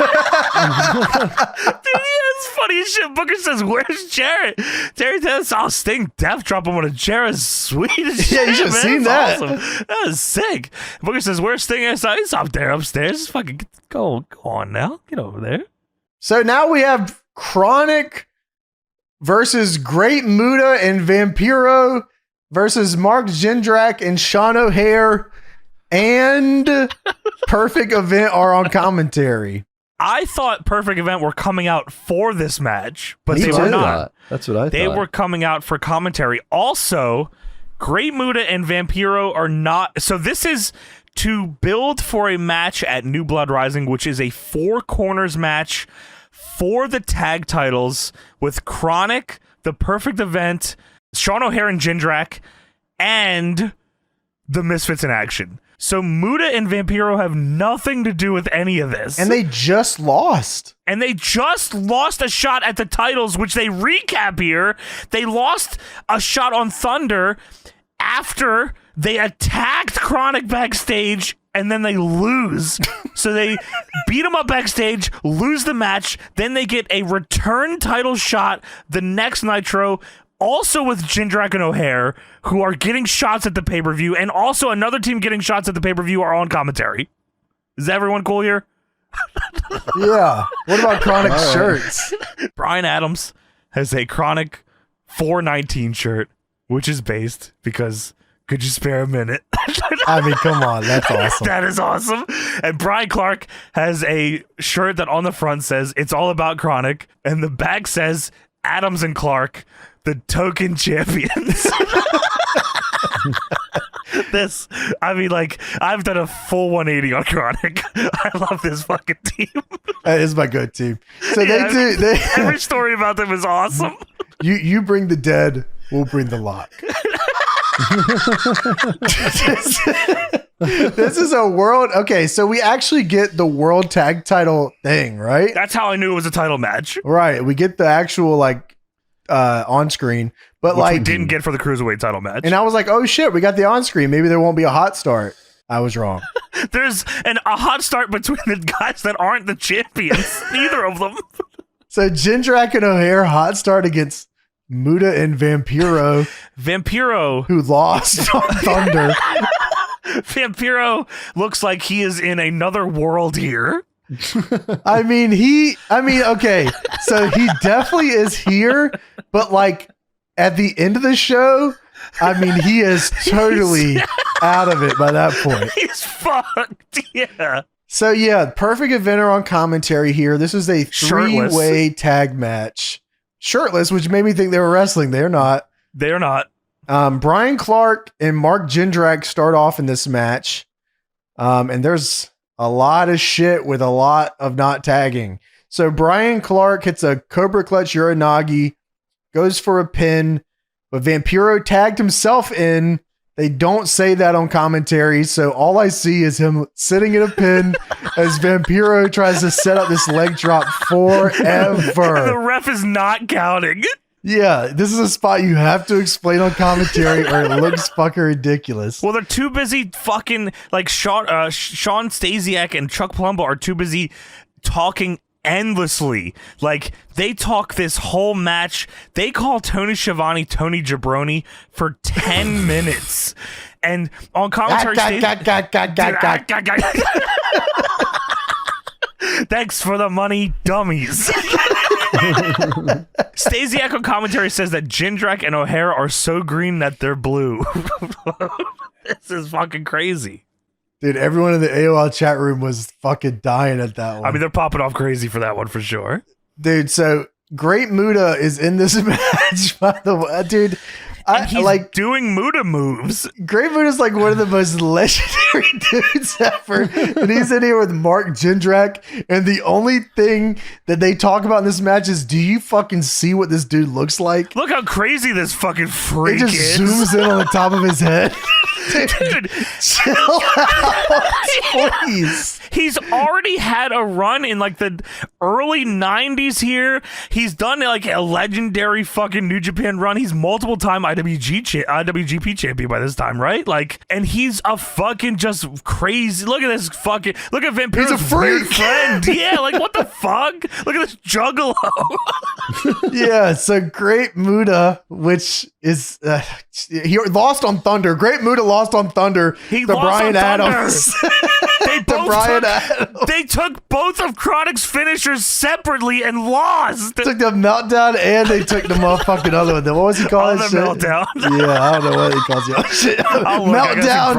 it's funny as shit. Booker says, where's Jarrett? Terry Taylor says, oh, Sting death drop him on a chair is sweet as shit. Yeah, you should have seen that. Awesome. That was sick. Booker says, where's Sting? He's up there upstairs. Just fucking go on now. Get over there. So now we have Chronic versus Great Muta and Vampiro versus Mark Jindrak and Sean O'Haire and Perfect Event are on commentary. I thought Perfect Event were coming out for this match, but That's they what were I not. thought. That's what I thought. They were coming out for commentary. Also, Great Muta and Vampiro are not. So this is to build for a match at New Blood Rising, which is a 4 corners match for the tag titles with Chronic, the Perfect Event, Sean O'Haire and Jindrak, and the Misfits in Action. So Muta and Vampiro have nothing to do with any of this. And they just lost. And they just lost a shot at the titles, which they recap here. They lost a shot on Thunder after they attacked Chronic backstage, and then they lose. So they beat him up backstage, lose the match, then they get a return title shot the next Nitro, also with Jindrak and O'Haire, who are getting shots at the pay-per-view, and also another team getting shots at the pay-per-view are on commentary. Is everyone cool here? Yeah. What about Chronic shirts? Brian Adams has a Chronic 419 shirt, which is based because could you spare a minute? I mean, come on. That's awesome. That is awesome. And Brian Clark has a shirt that on the front says, it's all about Chronic. And the back says, Adams and Clark, the token champions. I've done a full 180 on Chronic. I love this fucking team. That is my good team. So every story about them is awesome. You bring the dead, we'll bring the lock. This is a world. Okay, so we actually get the world tag title thing, right? That's how I knew it was a title match. Right. We get the actual on screen, but which we didn't get for the cruiserweight title match. And I was like, oh shit, we got the on screen. Maybe there won't be a hot start. I was wrong. There's a hot start between the guys that aren't the champions. Neither of them. So Jindrak and O'Haire hot start against Muta and Vampiro. Vampiro, who lost on Thunder. Vampiro looks like he is in another world here. I mean, okay. So he definitely is here, but at the end of the show, I mean, he is totally out of it by that point. He's fucked. Yeah. So yeah, Perfect Event are on commentary here. This is a 3-way tag match. Shirtless, which made me think they were wrestling. They're not. They're not. Brian Clark and Mark Jindrak start off in this match. And there's a lot of shit with a lot of not tagging. So Brian Clark hits a Cobra Clutch Uranagi, goes for a pin, but Vampiro tagged himself in. They don't say that on commentary, so all I see is him sitting in a pin as Vampiro tries to set up this leg drop forever. The ref is not counting. Yeah, this is a spot you have to explain on commentary or it looks fucking ridiculous. Well, they're too busy fucking, Sean Stasiak and Chuck Palumbo are too busy talking endlessly. They talk this whole match. They call Tony Schiavone Tony Jabroni for 10 minutes. And on commentary Thanks for the money, dummies. Stasiak on commentary says that Jindrak and O'Hare are so green that they're blue. This is fucking crazy. Dude, everyone in the AOL chat room was fucking dying at that one. I mean, they're popping off crazy for that one for sure. Dude, so Great Muta is in this match, by the way. Dude, He's like doing Muta moves. Great Muta is like one of the most legendary dudes ever. And he's in here with Mark Jindrak. And the only thing that they talk about in this match is, do you fucking see what this dude looks like? Look how crazy this fucking freak is. It just zooms in on the top of his head. Dude, chill out, please. He's already had a run in like the early 90s here. He's done like a legendary fucking New Japan run. He's multiple time IWGP champion by this time, right? Like, and he's a fucking just crazy. Look at this fucking, look at Vampiro's He's a freak friend. Yeah, like what the fuck? Look at this juggalo. Yeah, so Great Muta, which is he lost on Thunder. Great Muta lost on Thunder. He to lost Brian on Adams. They took both of Chronic's finishers separately and lost. Took the meltdown and they took the motherfucking other one. What was he calling the shit? Meltdown. Yeah, I don't know what he calls it. Oh, shit. Meltdown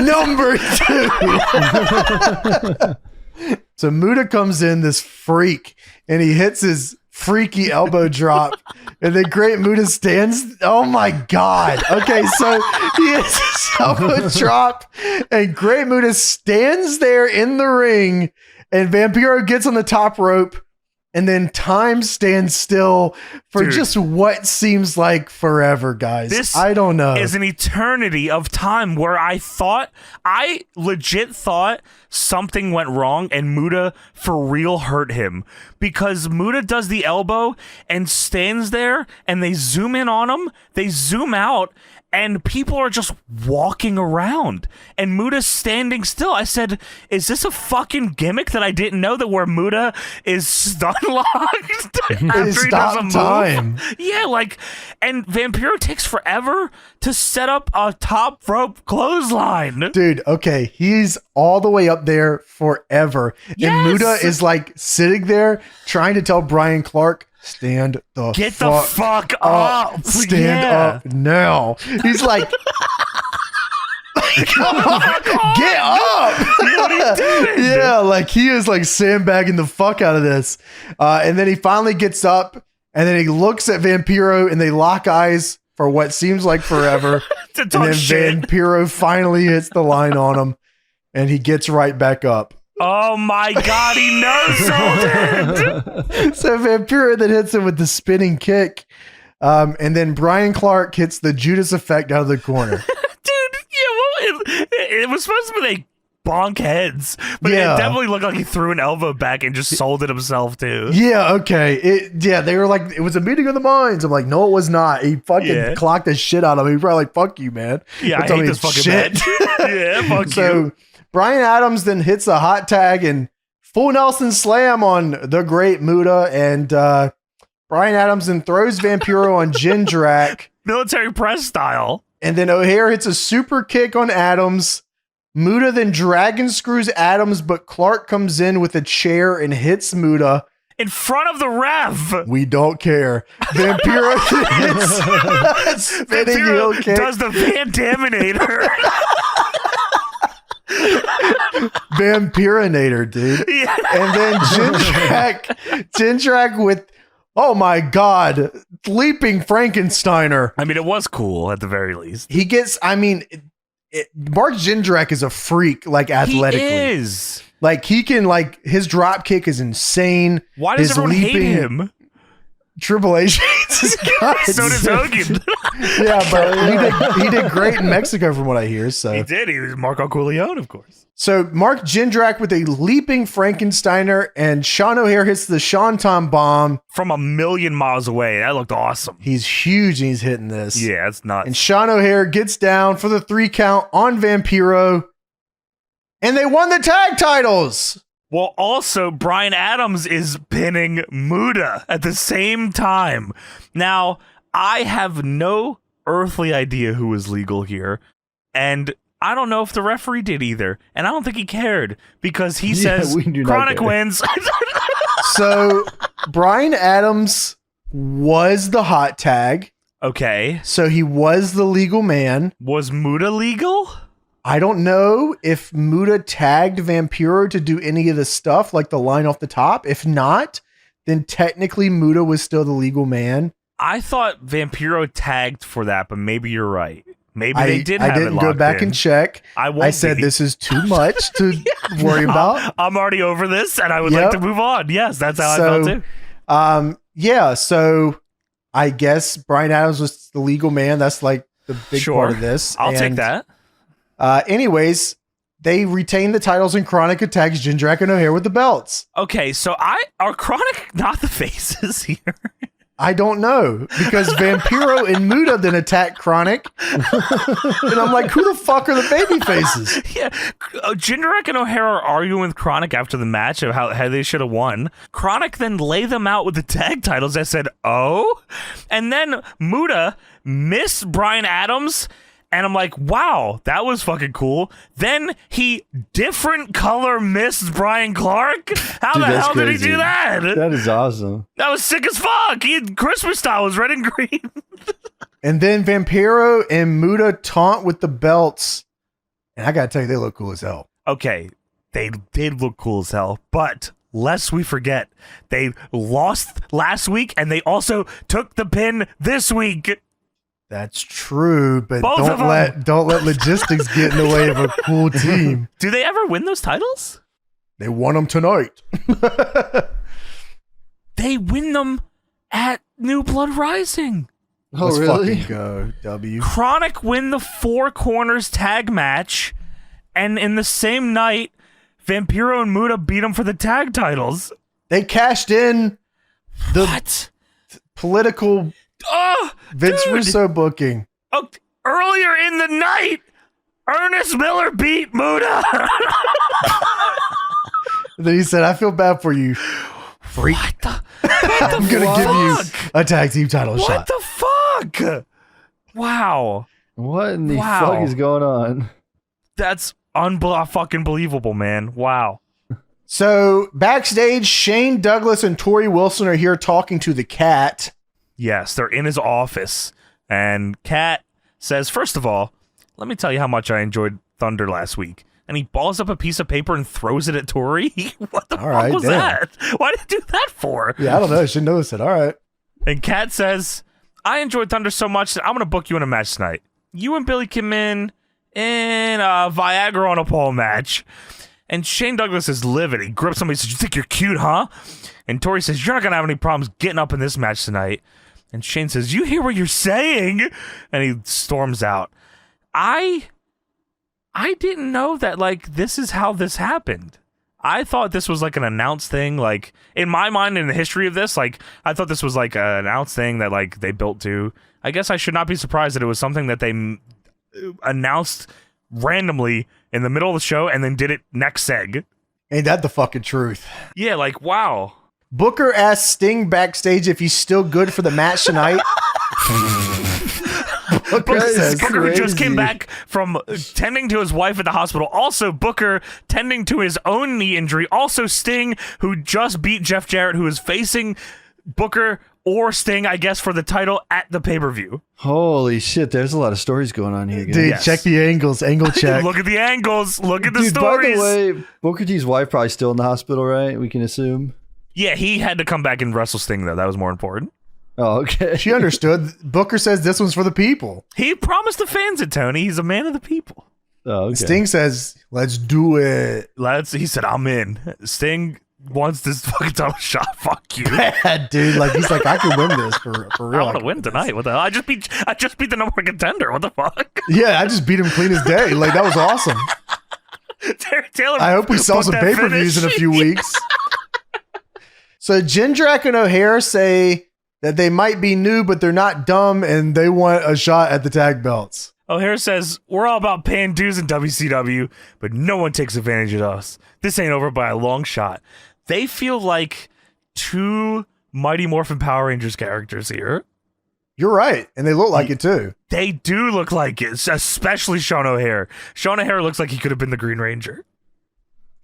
number 2. So Muta comes in, this freak, and he hits his freaky elbow drop, and then Great Muta stands. Oh my god. Okay, so he hits his elbow drop, and Great Muta stands there in the ring, and Vampiro gets on the top rope, and then time stands still for just what seems like forever, guys. This I don't know. Is an eternity of time where I legit thought something went wrong and Muta for real hurt him, because Muta does the elbow and stands there and they zoom in on him, they zoom out, and people are just walking around and Muta's standing still. I said, is this a fucking gimmick that I didn't know, that where Muta is stun locked after he does a move? Time. Yeah, like, and Vampiro takes forever to set up a top rope clothesline. Dude, okay, he's all the way up there forever. Yes! And Muta is like sitting there trying to tell Brian Clark, stand the Get fuck the fuck up. Stand up now. He's like, come on, get up. What are you doing? Yeah, like he is like sandbagging the fuck out of this. And then he finally gets up, and then he looks at Vampiro, and they lock eyes for what seems like forever. To And talk then shit. Vampiro finally hits the line on him, and he gets right back up. Oh my god, he knows it. So Vampiro then hits him with the spinning kick. And then Brian Clark hits the Judas effect out of the corner. Dude, yeah, well, it was supposed to be like bonk heads, but Yeah. it definitely looked like he threw an elbow back and just sold it himself too. Yeah, okay. They were like, it was a meeting of the minds. I'm like, no, it was not. He fucking clocked the shit out of me. He probably like, fuck you, man. Yeah, Don't I hate tell me this fucking match. Yeah, fuck So you. Brian Adams then hits a hot tag and full Nelson slam on the Great Muta, and Brian Adams then throws Vampiro on Jindrak. Military press style. And then O'Hare hits a super kick on Adams. Muta then dragon screws Adams, but Clark comes in with a chair and hits Muta. In front of the ref. We don't care. Vampiro hits spinning heel Vampiro kick. does the Van Daminator. Vampirinator, dude. Yeah. And then Jindrak with, oh my god, leaping Frankensteiner. I mean, it was cool at the very least. He gets, I mean, Mark Jindrak is a freak, like athletically. He is. Like he can, like his drop kick is insane. Why does His everyone hate leaping- him? Triple H hates his guts. So does Hogan. Yeah, but he did great in Mexico from what I hear. He So did. He was Marco Corleone, of course. Mark Jindrak with a leaping Frankensteiner, and Sean O'Hare hits the Shanton bomb. From a million miles away. That looked awesome. He's huge and he's hitting this. Yeah, it's nuts. And Sean O'Hare gets down for the 3 count on Vampiro. And they won the tag titles. Well, also, Brian Adams is pinning Muta at the same time. Now, I have no earthly idea who is legal here. And I don't know if the referee did either. And I don't think he cared because he says Chronic wins. So Bryan Adams was the hot tag. Okay. So he was the legal man. Was Muta legal? I don't know if Muta tagged Vampiro to do any of the stuff, like the line off the top. If not, then technically Muta was still the legal man. I thought Vampiro tagged for that, but maybe you're right. Maybe they did have it I didn't go locked back in. and check. I said this is too much to worry about. I'm already over this, and I would like to move on. Yes, that's how I felt too. Yeah, so I guess Bryan Adams was the legal man. That's like the big part of this. I'll take that. Anyways, they retained the titles and Chronic attacks Jindrak and O'Haire with the belts. Okay, so are Chronic not the faces here? I don't know, because Vampiro and Muta then attack Chronic. And I'm like, who the fuck are the baby faces? Yeah, Jindrak and O'Haire are arguing with Chronic after the match of how they should have won. Chronic then lay them out with the tag titles. I said, oh? And then Muta missed Bryan Adams. And I'm like, wow, that was fucking cool. Then he different color missed Brian Clark. How the hell did he do that? That is awesome. That was sick as fuck. Christmas style was red and green. And then Vampiro and Muta taunt with the belts. And I gotta tell you, they look cool as hell. Okay, they did look cool as hell, but lest we forget, they lost last week and they also took the pin this week. That's true, but Both don't let logistics get in the way of a cool team. Do they ever win those titles? They won them tonight. They win them at New Blood Rising. Oh, Let's really? fucking go, W. Chronic win the Four Corners tag match, and in the same night, Vampiro and Muta beat them for the tag titles. They cashed in the political Vince Russo booking. Oh, earlier in the night, Ernest Miller beat Muta. Then he said, I feel bad for you, freak. I'm going to give you a tag team title shot. What the fuck? Wow. What in the fuck is going on? That's fucking believable, man. Wow. So, backstage, Shane Douglas and Tori Wilson are here talking to the Cat. Yes, they're in his office. And Cat says, first of all, let me tell you how much I enjoyed Thunder last week. And he balls up a piece of paper and throws it at Tori. What the fuck was that? Why did he do that for? Yeah, I don't know. I should notice it. All right. And Cat says, I enjoyed Thunder so much that I'm going to book you in a match tonight. You and Billy come in a Viagra on a pole match. And Shane Douglas is livid. He grips somebody and says, you think you're cute, huh? And Tori says, you're not going to have any problems getting up in this match tonight. And Shane says, you hear what you're saying? And he storms out. I didn't know that, like, this is how this happened. I thought this was, like, an announced thing. Like, in my mind, in the history of this, like, I thought this was, like, an announced thing that, like, they built to. I guess I should not be surprised that it was something that they announced randomly in the middle of the show and then did it next seg. Ain't that the fucking truth? Yeah, like, wow. Booker asked Sting backstage if he's still good for the match tonight. Booker just came back from tending to his wife at the hospital. Also, Booker tending to his own knee injury. Also, Sting, who just beat Jeff Jarrett, who is facing Booker or Sting, I guess, for the title at the pay-per-view. Holy shit, there's a lot of stories going on here, guys. Dude, check the angles. Angle check. Look at the angles. Look at the stories. By the way, Booker T's wife probably still in the hospital, right? We can assume. Yeah, he had to come back and wrestle Sting, though. That was more important. Oh, okay. She understood. Booker says this one's for the people. He promised the fans it, Tony. He's a man of the people. Oh, okay. Sting says, let's do it. He said, I'm in. Sting wants this fucking title shot. Fuck you. Bad, dude. Like, he's like, I could win this for real. I want to win tonight. What the hell? I just beat the number one contender. What the fuck? Yeah, I just beat him clean as day. Like, that was awesome. Taylor, I hope we sell some pay-per-views in a few weeks. So Jindrak and O'Haire say that they might be new, but they're not dumb, and they want a shot at the tag belts. O'Haire says, we're all about paying dues in WCW, but no one takes advantage of us. This ain't over by a long shot. They feel like two Mighty Morphin Power Rangers characters here. You're right. And they look like it too. They do look like it, especially Sean O'Hare. Sean O'Hare looks like he could have been the Green Ranger.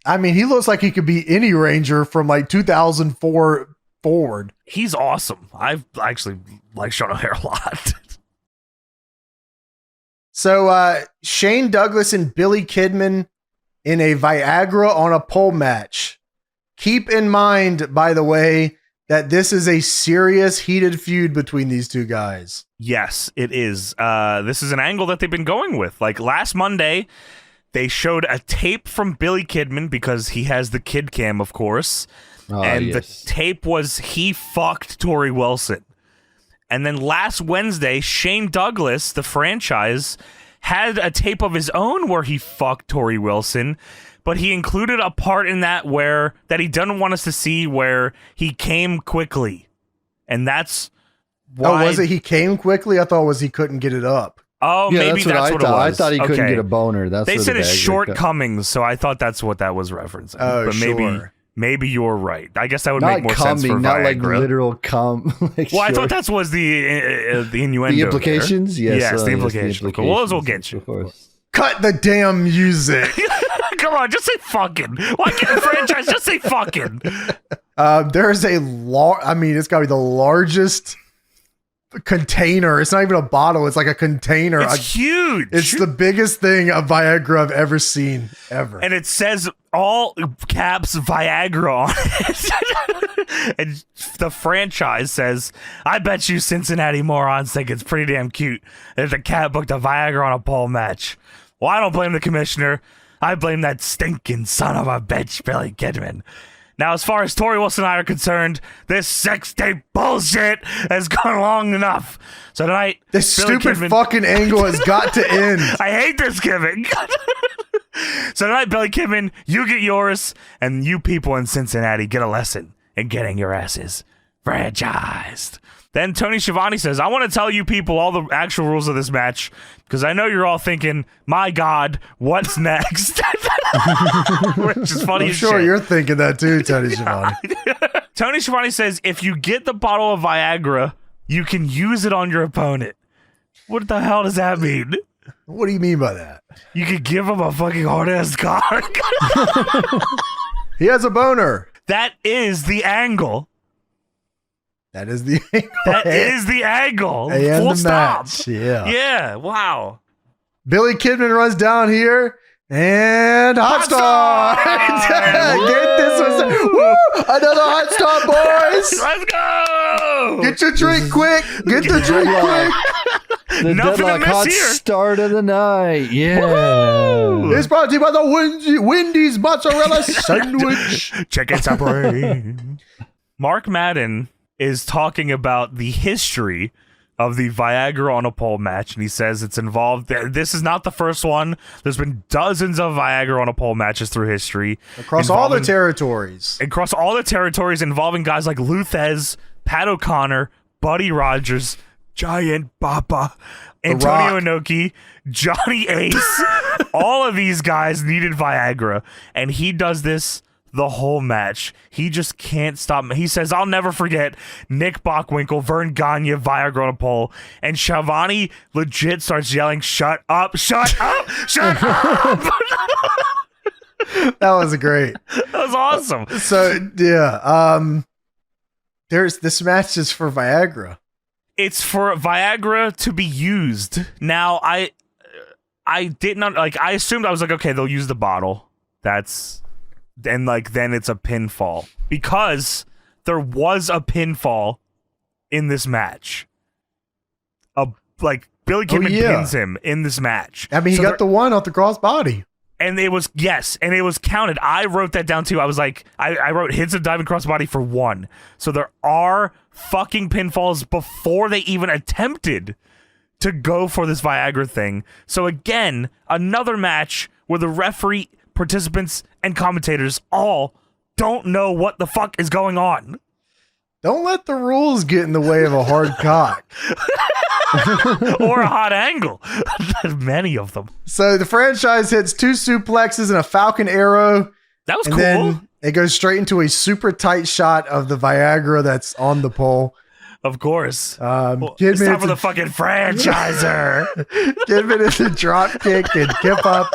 I mean, he looks like he could be any Ranger from like 2004 forward. He's awesome. I actually like Sean O'Hare a lot. So Shane Douglas and Billy Kidman in a Viagra on a pole match. Keep in mind, by the way, that this is a serious heated feud between these two guys. Yes, it is. This is an angle that they've been going with. Like last Monday, they showed a tape from Billy Kidman because he has the kid cam, of course. And the tape was he fucked Tori Wilson. And then last Wednesday, Shane Douglas, the franchise, had a tape of his own where he fucked Tori Wilson, but he included a part in that that he doesn't want us to see where he came quickly. And that's why... Oh, was it he came quickly? I thought it was he couldn't get it up. Oh, yeah, maybe that's what it was. I thought he couldn't get a boner. They said it's shortcomings, so I thought that's what that was referencing. Oh, but sure. Maybe you're right. I guess that would make more sense for Viagra. Not like literal cum. I thought that was the innuendo. The implications? There. Yes, the implications. Well, those will get you. Of course. Cut the damn music. Come on, just say fucking. Why can't the franchise just say fucking? There's it's got to be the largest container. It's not even a bottle. It's like a container. It's huge. It's the biggest thing of Viagra I've ever seen, ever. And it says all caps Viagra on it. And the franchise says, I bet you Cincinnati morons think it's pretty damn cute that the cat booked a Viagra on a pole match. Well, I don't blame the commissioner. I blame that stinking son of a bitch, Billy Kidman. Now, as far as Tori Wilson and I are concerned, this sex tape bullshit has gone long enough. So tonight, this Billy stupid Kidman, fucking angle has got to end. I hate this gimmick. So tonight, Billy Kidman, you get yours, and you people in Cincinnati get a lesson in getting your asses franchised. Then Tony Schiavone says, I want to tell you people all the actual rules of this match, because I know you're all thinking, my God, what's next? Which is funny I'm as sure shit. you're thinking that too, Tony Schiavone. Tony Schiavone says, if you get the bottle of Viagra, you can use it on your opponent. What the hell does that mean? What do you mean by that? You could give him a fucking hard-ass cock. He has a boner. That is the angle. That is the angle. That is the angle. And Full the stop. match. Yeah. Yeah. Wow. Billy Kidman runs down here and hot star. Get this one. Woo! Another hot star, boys. Let's go. Get your drink quick. Get the drink quick. The Nothing to Deadlock miss hot here. start of the night. Yeah. Woo! It's brought to you by the Wendy's mozzarella sandwich. Chicken supreme. Mark Madden is talking about the history of the Viagra on a pole match, and he says it's involved. This is not the first one. There's been dozens of Viagra on a pole matches through history. Across all the territories. Across all the territories involving guys like Lou Thez, Pat O'Connor, Buddy Rogers, Giant Papa, Antonio Inoki, Johnny Ace. All of these guys needed Viagra, and he does this the whole match. He just can't stop. He says, I'll never forget Nick Bockwinkel, Vern Gagne, Viagra on a pole, and Schiavone legit starts yelling, shut up, shut up, shut up. That was great. That was awesome. So, yeah. This match is for Viagra. It's for Viagra to be used. Now, I did not, I assumed, I was like, okay, they'll use the bottle. Then it's a pinfall, because there was a pinfall in this match. Billy Kidman pins him in this match. I mean, he got the one off the crossbody. And it was counted. I wrote that down too. I was like, I wrote hits of diving crossbody for one. So there are fucking pinfalls before they even attempted to go for this Viagra thing. So again, another match where the referee, participants, and commentators all don't know what the fuck is going on. Don't let the rules get in the way of a hard cock. Or a hot angle. Many of them. So the franchise hits 2 suplexes and a Falcon Arrow. That was and cool. Then it goes straight into a super tight shot of the Viagra that's on the pole. Of course. Kidman It's time hits for the fucking franchiser. Kidman hits a drop kick and kip up.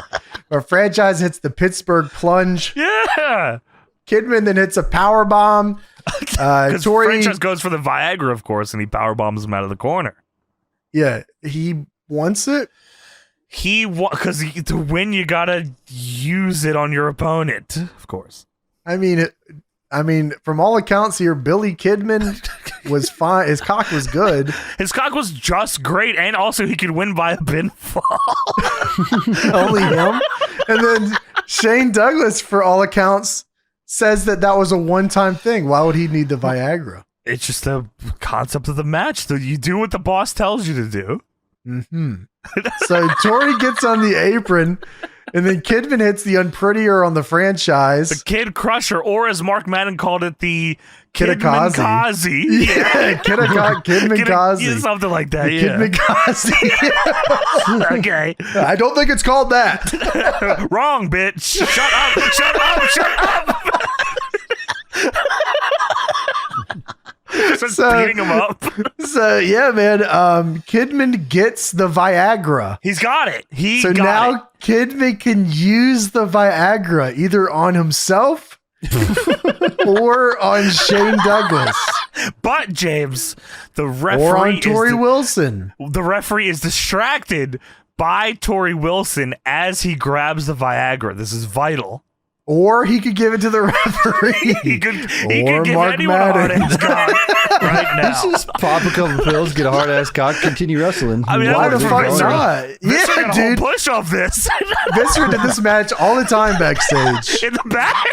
Or franchise hits the Pittsburgh plunge. Yeah. Kidman then hits a power bomb. Because Tori franchise goes for the Viagra, of course, and he power bombs him out of the corner. Yeah, he wants it. Because to win, you gotta use it on your opponent, of course. I mean, from all accounts here, Billy Kidman was fine. His cock was good. His cock was just great, and also he could win by a pinfall. Only him. And then Shane Douglas, for all accounts, says that was a one-time thing. Why would he need the Viagra? It's just the concept of the match. So you do what the boss tells you to do. Mm-hmm. So Tori gets on the apron, and then Kidman hits the unprettier on the franchise. The Kid Crusher, or as Mark Madden called it, the Kidman Kazi. Yeah, Kidman Kazi. Something like that, Kidman Kazi. Okay. I don't think it's called that. Wrong, bitch. Shut up. Shut up. Shut up. Starts beating him up. So yeah, man. Kidman gets the Viagra. He's got it. Now Kidman can use the Viagra either on himself or on Shane Douglas. But James, the referee or on Tori Wilson. The referee is distracted by Tori Wilson as he grabs the Viagra. This is vital. Or he could give it to the referee. he could give Mark anyone a hard-ass cock right now. Let's just pop a couple pills, get a hard-ass cock, continue wrestling. I mean, why the fuck not? Visser got a whole dude. push off this. Visser did this match all the time backstage. In the back.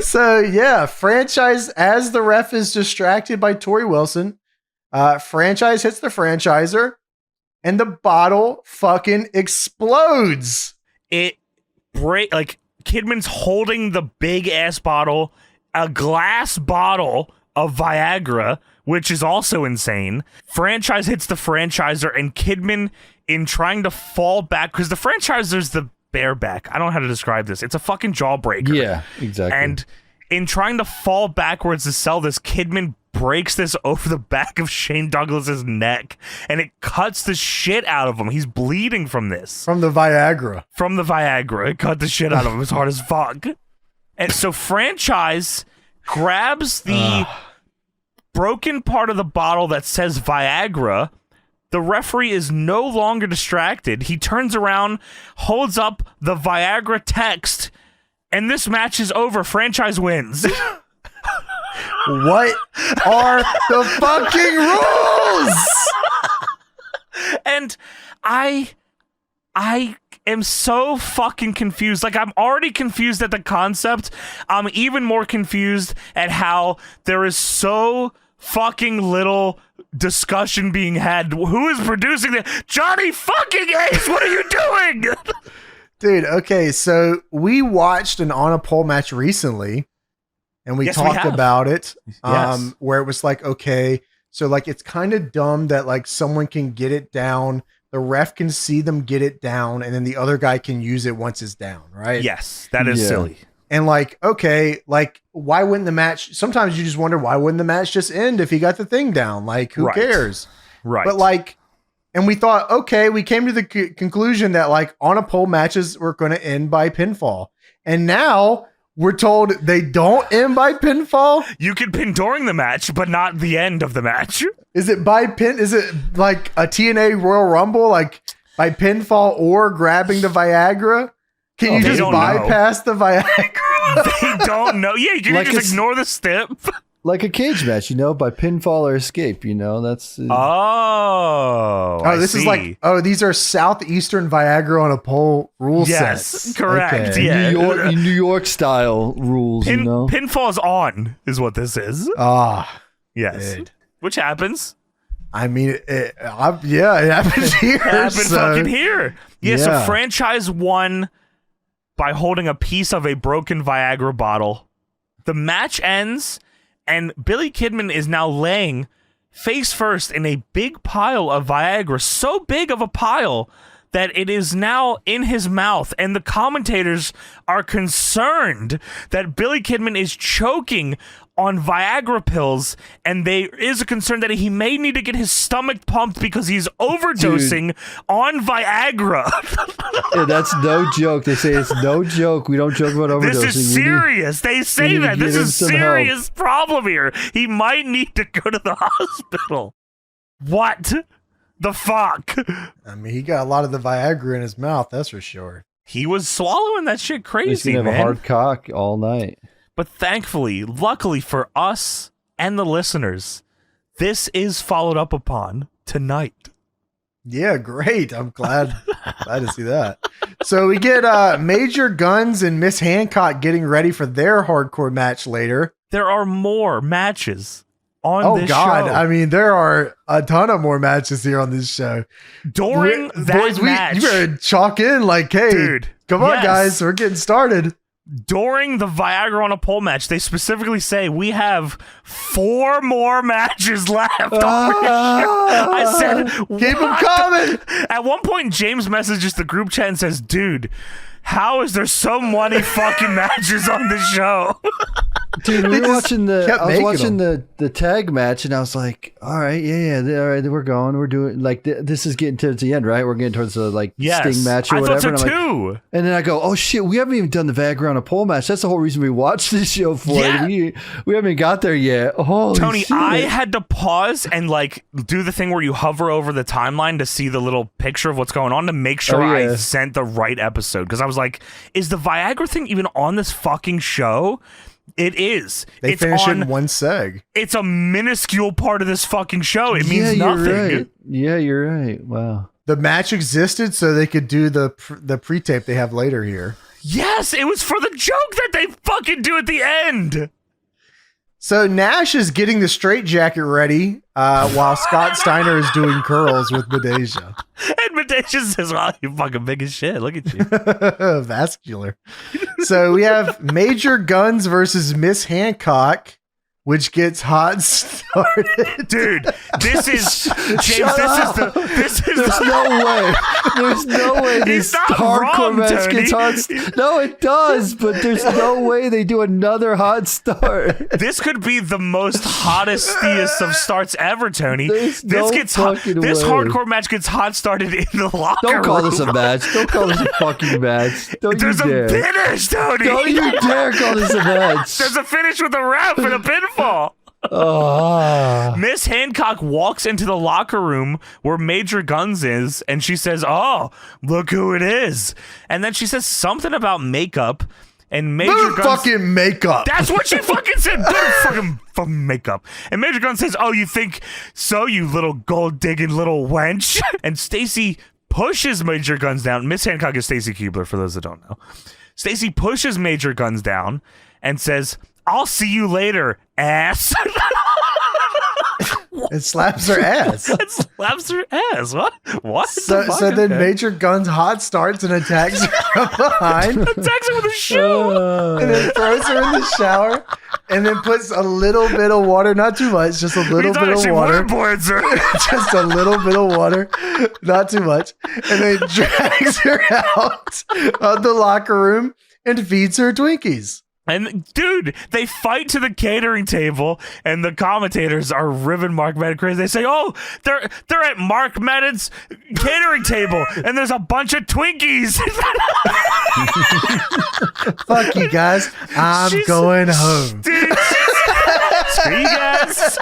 So, yeah, franchise, as the ref is distracted by Tori Wilson, franchise hits the franchiser, and the bottle fucking explodes. Kidman's holding the big ass bottle, a glass bottle of Viagra, which is also insane. Franchise hits the franchiser, and Kidman, in trying to fall back, because the franchiser's the bareback. I don't know how to describe this. It's a fucking jawbreaker. Yeah, exactly. And in trying to fall backwards to sell this, Kidman breaks this over the back of Shane Douglas's neck, and it cuts the shit out of him. He's bleeding from this. From the Viagra. It cut the shit out of him as hard as fuck. And so franchise grabs the broken part of the bottle that says Viagra. The referee is no longer distracted. He turns around, holds up the Viagra text, and this match is over. Franchise wins. What are the fucking rules? And I am so fucking confused. Like, I'm already confused at the concept. I'm even more confused at how there is so fucking little discussion being had. Who is producing this? Johnny fucking Ace, what are you doing? Dude, okay, so we watched an On a Pole match recently, and we talked about it, where it was like, okay, so like it's kind of dumb that like someone can get it down, the ref can see them get it down, and then the other guy can use it once it's down, right? Yes, that is silly. And like, okay, like why wouldn't the match, sometimes you just wonder why wouldn't the match just end if he got the thing down? Like, who cares? Right. But like, and we thought, okay, we came to the conclusion that like On a Pole matches were going to end by pinfall. And now we're told they don't end by pinfall. You can pin during the match, but not the end of the match. Is it by pin? Is it like a TNA Royal Rumble, like by pinfall or grabbing the Viagra? Can you just bypass the Viagra? They don't know. Yeah, you can just ignore the step. Like a cage match, by pinfall or escape, that's... This is like, these are Southeastern Viagra on a Pole rule sets. Yes, correct. Okay. Yeah. New York style rules, Pinfall's on, is what this is. Yes. Good. Which happens. I mean, it happens here. It happened fucking here. Yeah, so franchise won by holding a piece of a broken Viagra bottle. The match ends, and Billy Kidman is now laying face first in a big pile of Viagra, so big of a pile that it is now in his mouth, and the commentators are concerned that Billy Kidman is choking on Viagra pills, and there is a concern that he may need to get his stomach pumped because he's overdosing on Viagra. Yeah, that's no joke. They say it's no joke. We don't joke about overdosing. This is serious. They say that. This is a serious help. problem here. He might need to go to the hospital. What the fuck? I mean, he got a lot of the Viagra in his mouth, that's for sure. He was swallowing that shit crazy, He's gonna have man. a hard cock all night. But thankfully, luckily for us and the listeners, this is followed up upon tonight. Yeah, great. I'm glad to see that. So we get Major Guns and Miss Hancock getting ready for their hardcore match later. There are more matches on this show. I mean, there are a ton of more matches here on this show. During that match. You better chalk in like, hey, dude, come on, guys. We're getting started. During the Viagra on a pole match, they specifically say we have 4 more matches left. I said, keep them coming. At one point, James messages the group chat and says, dude, how is there so many fucking matches on this show? Dude, I was watching the tag match, and I was like, all right, all right, we're going. We're doing, like, this is getting towards the end, right? We're getting towards the, like, Sting match or I whatever. Thought so too. And then I go, oh, shit, we haven't even done the Viagra on a pole match. That's the whole reason we watched this show for. Yeah. We haven't got there yet. Holy Tony, shit. I had to pause and, like, do the thing where you hover over the timeline to see the little picture of what's going on to make sure I sent the right episode. Because I was like, is the Viagra thing even on this fucking show? It is. They finish it in one seg. It's a minuscule part of this fucking show. It means nothing. Right. Yeah, you're right. Wow. The match existed so they could do the pre-tape they have later here. Yes, it was for the joke that they fucking do at the end. So Nash is getting the straitjacket ready while Scott Steiner is doing curls with Medeja. And Medeja says, "Wow, you fucking big as shit. Look at you." Vascular. So we have Major Guns versus Miss Hancock, which gets hot started. Dude, this is James. There's no way. There's no way this hardcore match gets hot. No, it does, but there's no way they do another hot start. This could be the most hottest of starts ever, Tony. This hardcore match gets hot started in the locker room. Don't call this a match. Don't call this a fucking match. There's a finish, Tony. Don't you dare call this a match. There's a finish with a ref and a pinfall. Miss Hancock walks into the locker room where Major Guns is, and she says, "Oh, look who it is!" And then she says something about makeup, and Major Guns fucking makeup. That's what she fucking said. Good fucking makeup. And Major Guns says, "Oh, you think so, you little gold digging little wench?" And Stacy pushes Major Guns down. Miss Hancock is Stacy Keibler, for those that don't know. Stacy pushes Major Guns down and says, "I'll see you later, ass." It slaps her ass. It slaps her ass. What? So then Major Guns hot starts and attacks her from behind. Attacks her with a shoe. And then throws her in the shower. And then puts a little bit of water, not too much, just a little bit of water. Just a little bit of water, not too much. And then drags her out of the locker room and feeds her Twinkies. And dude, they fight to the catering table, and the commentators are ribbing Mark Madden crazy. They say, "Oh, they're at Mark Madden's catering table, and there's a bunch of Twinkies." Fuck you guys, I'm going home. Dude, screw you guys.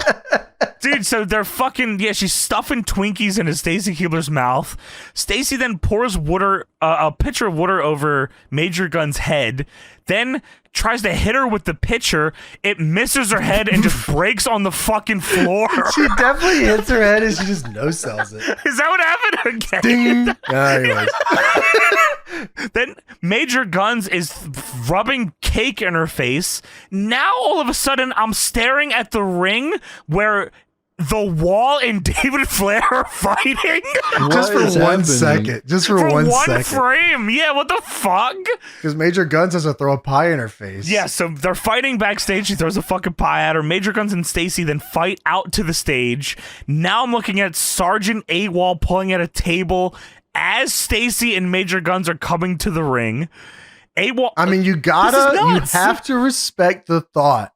Dude, so they're fucking, she's stuffing Twinkies into Stacy Keibler's mouth. Stacy then pours water, a pitcher of water over Major Gun's head, then tries to hit her with the pitcher. It misses her head and just breaks on the fucking floor. She definitely hits her head and she just no-sells it. Is that what happened? Okay. Ding. Anyways. Then Major Guns is rubbing cake in her face. Now all of a sudden I'm staring at the ring where the Wall and David Flair are fighting. Just for 1 second. Just for 1 second. Frame. Yeah, what the fuck? Because Major Guns has to throw a pie in her face. Yeah, so they're fighting backstage. She throws a fucking pie at her. Major Guns and Stacy then fight out to the stage. Now I'm looking at Sergeant AWOL pulling at a table as Stacy and Major Guns are coming to the ring. AWOL. I mean, you have to respect the thought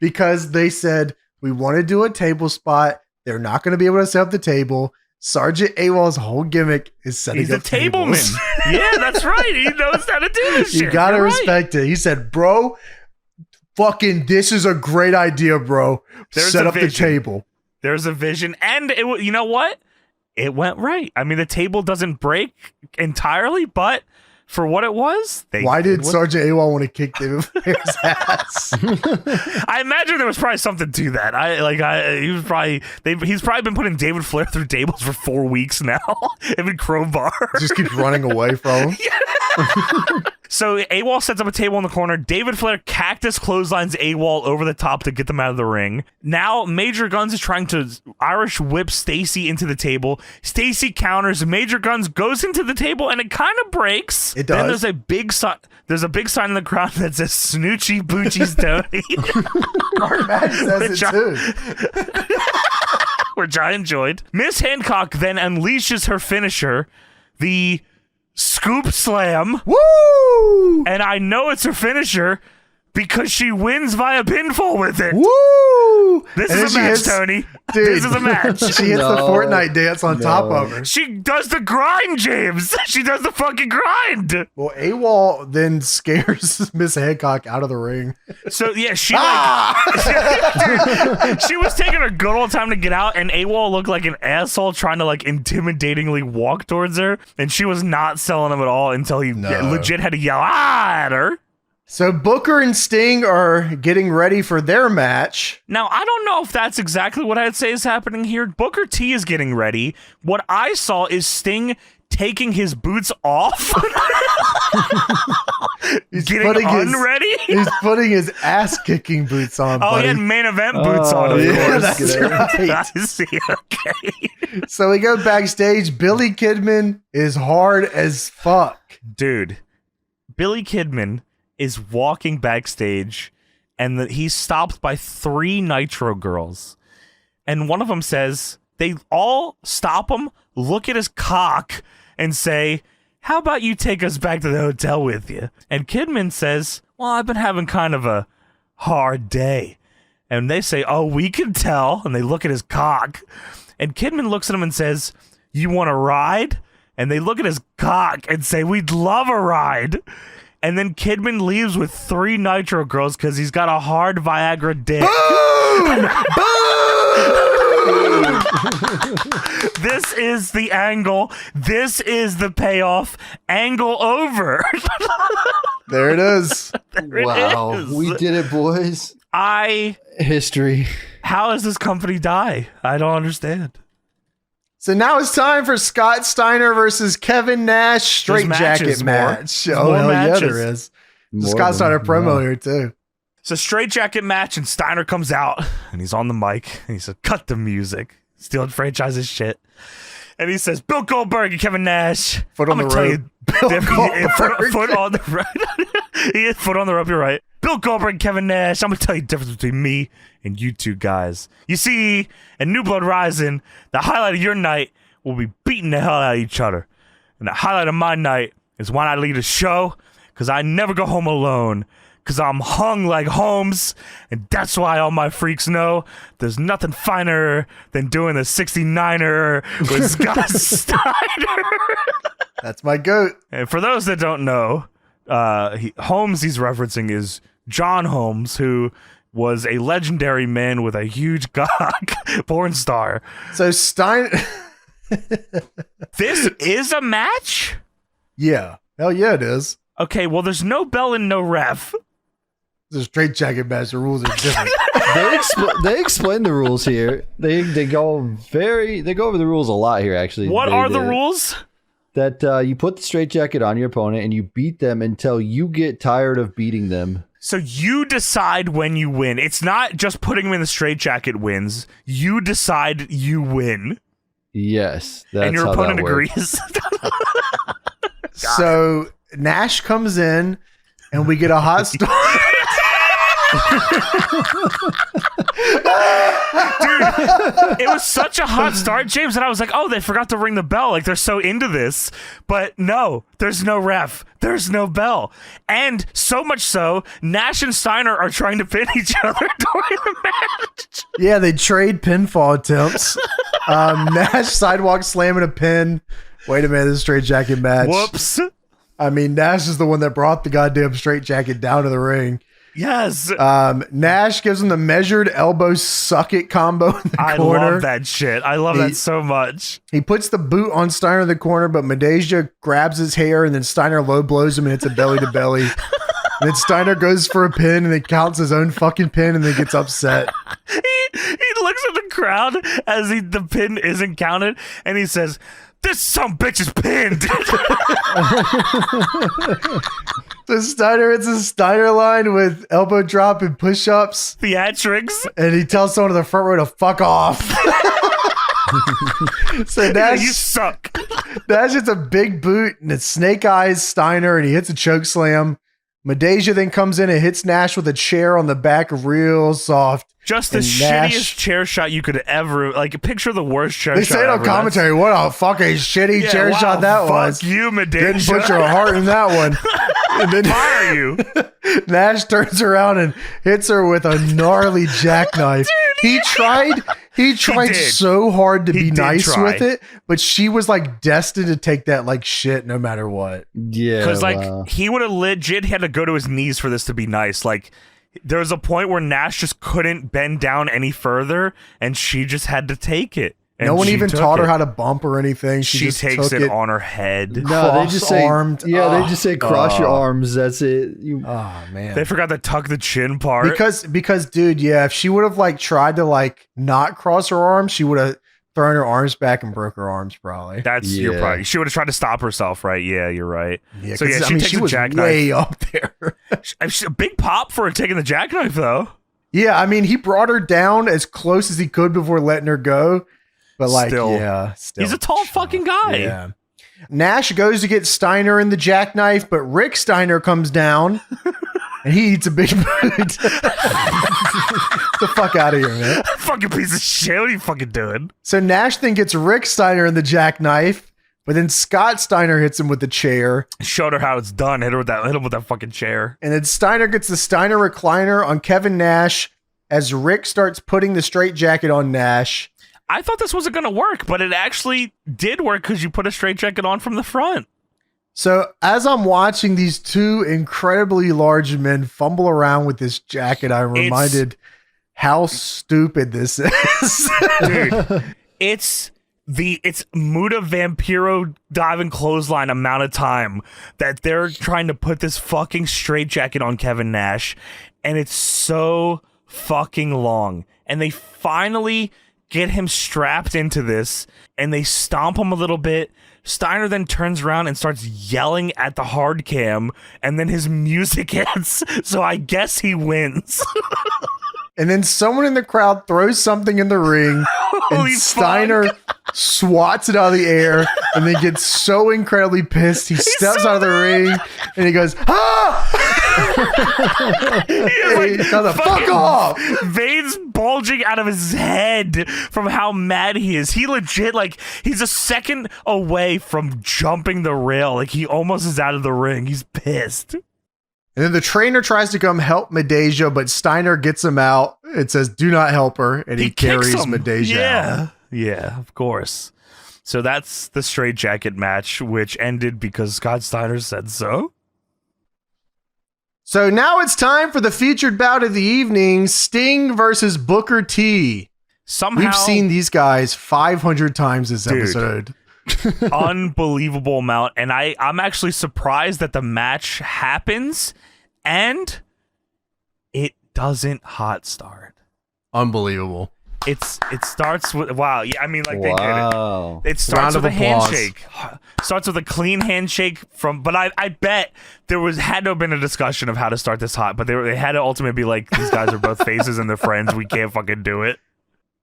because they said, we want to do a table spot. They're not going to be able to set up the table. Sergeant AWOL's whole gimmick is setting He's up a tableman. Yeah, that's right. He knows how to do this shit. You got to respect it. He said, bro, fucking this is a great idea, bro. Set up the table. There's a vision. And you know what? It went right. I mean, the table doesn't break entirely, but for what it was, why did Sergeant AWOL want to kick David Flair's ass? I imagine there was probably something to that. He's probably been putting David Flair through tables for 4 weeks now. Him and Crowbar just keeps running away from him. So AWOL sets up a table in the corner. David Flair cactus clotheslines AWOL over the top to get them out of the ring. Now Major Guns is trying to Irish whip Stacy into the table. Stacy counters. Major Guns goes into the table and it kind of breaks. It does. Then there's a big sign. There's a big sign in the crowd that says "Snoochie Boochie's Tony." Our match says it too. Which I enjoyed. Miss Hancock then unleashes her finisher, the Scoop Slam. Woo! And I know it's her finisher because she wins via pinfall with it. Woo! This is a match, Tony. Dude, this is a match. She hits the Fortnite dance on top of her. She does the grind, James. She does the fucking grind. Well, AWOL then scares Miss Hancock out of the ring. So, yeah, she she was taking her good old time to get out, and AWOL looked like an asshole trying to, like, intimidatingly walk towards her, and she was not selling him at all until he legit had to yell at her. So Booker and Sting are getting ready for their match. Now, I don't know if that's exactly what I'd say is happening here. Booker T is getting ready. What I saw is Sting taking his boots off. He's getting unready. He's putting his ass-kicking boots on, buddy. He had main event boots on, of course. That's right. I see, okay. So we go backstage. Billy Kidman is hard as fuck. Dude, Billy Kidman is walking backstage, and he's stopped by 3 Nitro girls. And one of them says, they all stop him, look at his cock, and say, how about you take us back to the hotel with you? And Kidman says, well, I've been having kind of a hard day. And they say, oh, we can tell. And they look at his cock. And Kidman looks at him and says, you want a ride? And they look at his cock and say, we'd love a ride. And then Kidman leaves with 3 Nitro girls because he's got a hard Viagra dick. Boom! Boom! This is the angle. This is the payoff. Angle over. There it is. Wow. We did it, boys. History. How does this company die? I don't understand. So now it's time for Scott Steiner versus Kevin Nash straight jacket match. Oh, hell yeah, there is. Scott Steiner promo here, too. It's a straight jacket match, and Steiner comes out, and he's on the mic, and he said, cut the music. Stealing franchise's shit. And he says, Bill Goldberg and Kevin Nash. Foot on the rope. Foot on the rope. He is foot on the rope, you're right. Bill Goldberg and Kevin Nash. I'm going to tell you the difference between me and you two guys. You see, in New Blood Rising, the highlight of your night will be beating the hell out of each other. And the highlight of my night is when I lead a show, because I never go home alone, because I'm hung like Holmes, and that's why all my freaks know there's nothing finer than doing the 69er with Scott Steiner. That's my goat. And for those that don't know, Holmes he's referencing is John Holmes, who was a legendary man with a huge cock, porn star. So Steiner... This is a match? Yeah. Hell yeah, it is. Okay, well, there's no bell and no ref. It's a straight jacket match. The rules are different. They explain the rules here. They go over the rules a lot here, actually. What are the rules? That you put the straight jacket on your opponent and you beat them until you get tired of beating them. So you decide when you win. It's not just putting them in the straight jacket wins. You decide you win. Yes. And your opponent agrees. So Nash comes in and we get a hot start. Dude, it was such a hot start, James, and I was like, oh, they forgot to ring the bell. Like, they're so into this. But no, there's no ref. There's no bell. And so much so, Nash and Steiner are trying to pin each other during the match. Yeah, they trade pinfall attempts. Nash sidewalk slamming a pin. Wait a minute, this is a straight jacket match. Whoops. I mean, Nash is the one that brought the goddamn straight jacket down to the ring. Yes. Nash gives him the measured elbow suck it combo in the corner. I love that shit. I love that so much. He puts the boot on Steiner in the corner, but Medeja grabs his hair and then Steiner low blows him and hits a belly to belly. And then Steiner goes for a pin and then counts his own fucking pin and then gets upset. He looks at the crowd as the pin isn't counted and he says, "This some bitch is pinned." So Steiner hits a Steiner line with elbow drop and push-ups. Theatrics. And he tells someone in the front row to fuck off. So Nash, you suck. Nash hits a big boot and it snake eyes Steiner and he hits a choke slam. Medeja then comes in and hits Nash with a chair on the back real soft. Just the shittiest chair shot you could ever, like, picture the worst chair they shot say no ever. commentary. What a fucking shitty chair shot that was. Fuck you, Medeja. Didn't put your heart in that one. And then fire you. Nash turns around and hits her with a gnarly jackknife. He tried so hard to be nice with it, but she was like destined to take that like shit no matter what. Yeah. Because like he would have legit had to go to his knees for this to be nice. Like there was a point where Nash just couldn't bend down any further and she just had to take it. And no one even taught her how to bump or anything. She just takes it on her head. No, they just say, they just say cross your arms. That's it. Oh man, they forgot to tuck the chin part. Because dude, yeah, if she would have like tried to like not cross her arms, she would have thrown her arms back and broke her arms probably. You're probably. She would have tried to stop herself, right? Yeah, you're right. Yeah, so yeah, she was way up there. A big pop for taking the jackknife though. Yeah, I mean he brought her down as close as he could before letting her go. But like, still, he's a tall fucking guy. Yeah. Nash goes to get Steiner in the jackknife, but Rick Steiner comes down and he eats a big boot. Get the fuck out of here, man. Fucking piece of shit. What are you fucking doing? So Nash then gets Rick Steiner in the jackknife, but then Scott Steiner hits him with the chair. Showed her how it's done. Hit him with that fucking chair. And then Steiner gets the Steiner recliner on Kevin Nash as Rick starts putting the straitjacket on Nash. I thought this wasn't going to work, but it actually did work because you put a straitjacket on from the front. So as I'm watching these two incredibly large men fumble around with this jacket, I'm reminded how stupid this is. Dude, it's Muta Vampiro diving clothesline amount of time that they're trying to put this fucking straitjacket on Kevin Nash, and it's so fucking long. And they finally get him strapped into this, and they stomp him a little bit. Steiner then turns around and starts yelling at the hard cam, and then his music hits, so I guess he wins. And then someone in the crowd throws something in the ring, and Steiner swats it out of the air, and then gets so incredibly pissed, he steps out of the ring, and he goes, ah! Fuck off! Veins bulging out of his head from how mad he is. He legit, like, he's a second away from jumping the rail. Like, he almost is out of the ring. He's pissed. And then the trainer tries to come help Medeja, but Steiner gets him out. It says, do not help her. And he carries Medeja out. Yeah, of course. So that's the straitjacket match, which ended because Scott Steiner said so. So now it's time for the featured bout of the evening, Sting versus Booker T. Somehow we've seen these guys 500 times this episode. Unbelievable amount. And I'm actually surprised that the match happens and it doesn't hot start. Unbelievable. It starts with wow. Yeah, I mean, like they did it. It starts with a handshake. Starts with a clean handshake but I bet there had to have been a discussion of how to start this hot, but they had to ultimately be like, these guys are both faces and they're friends. We can't fucking do it.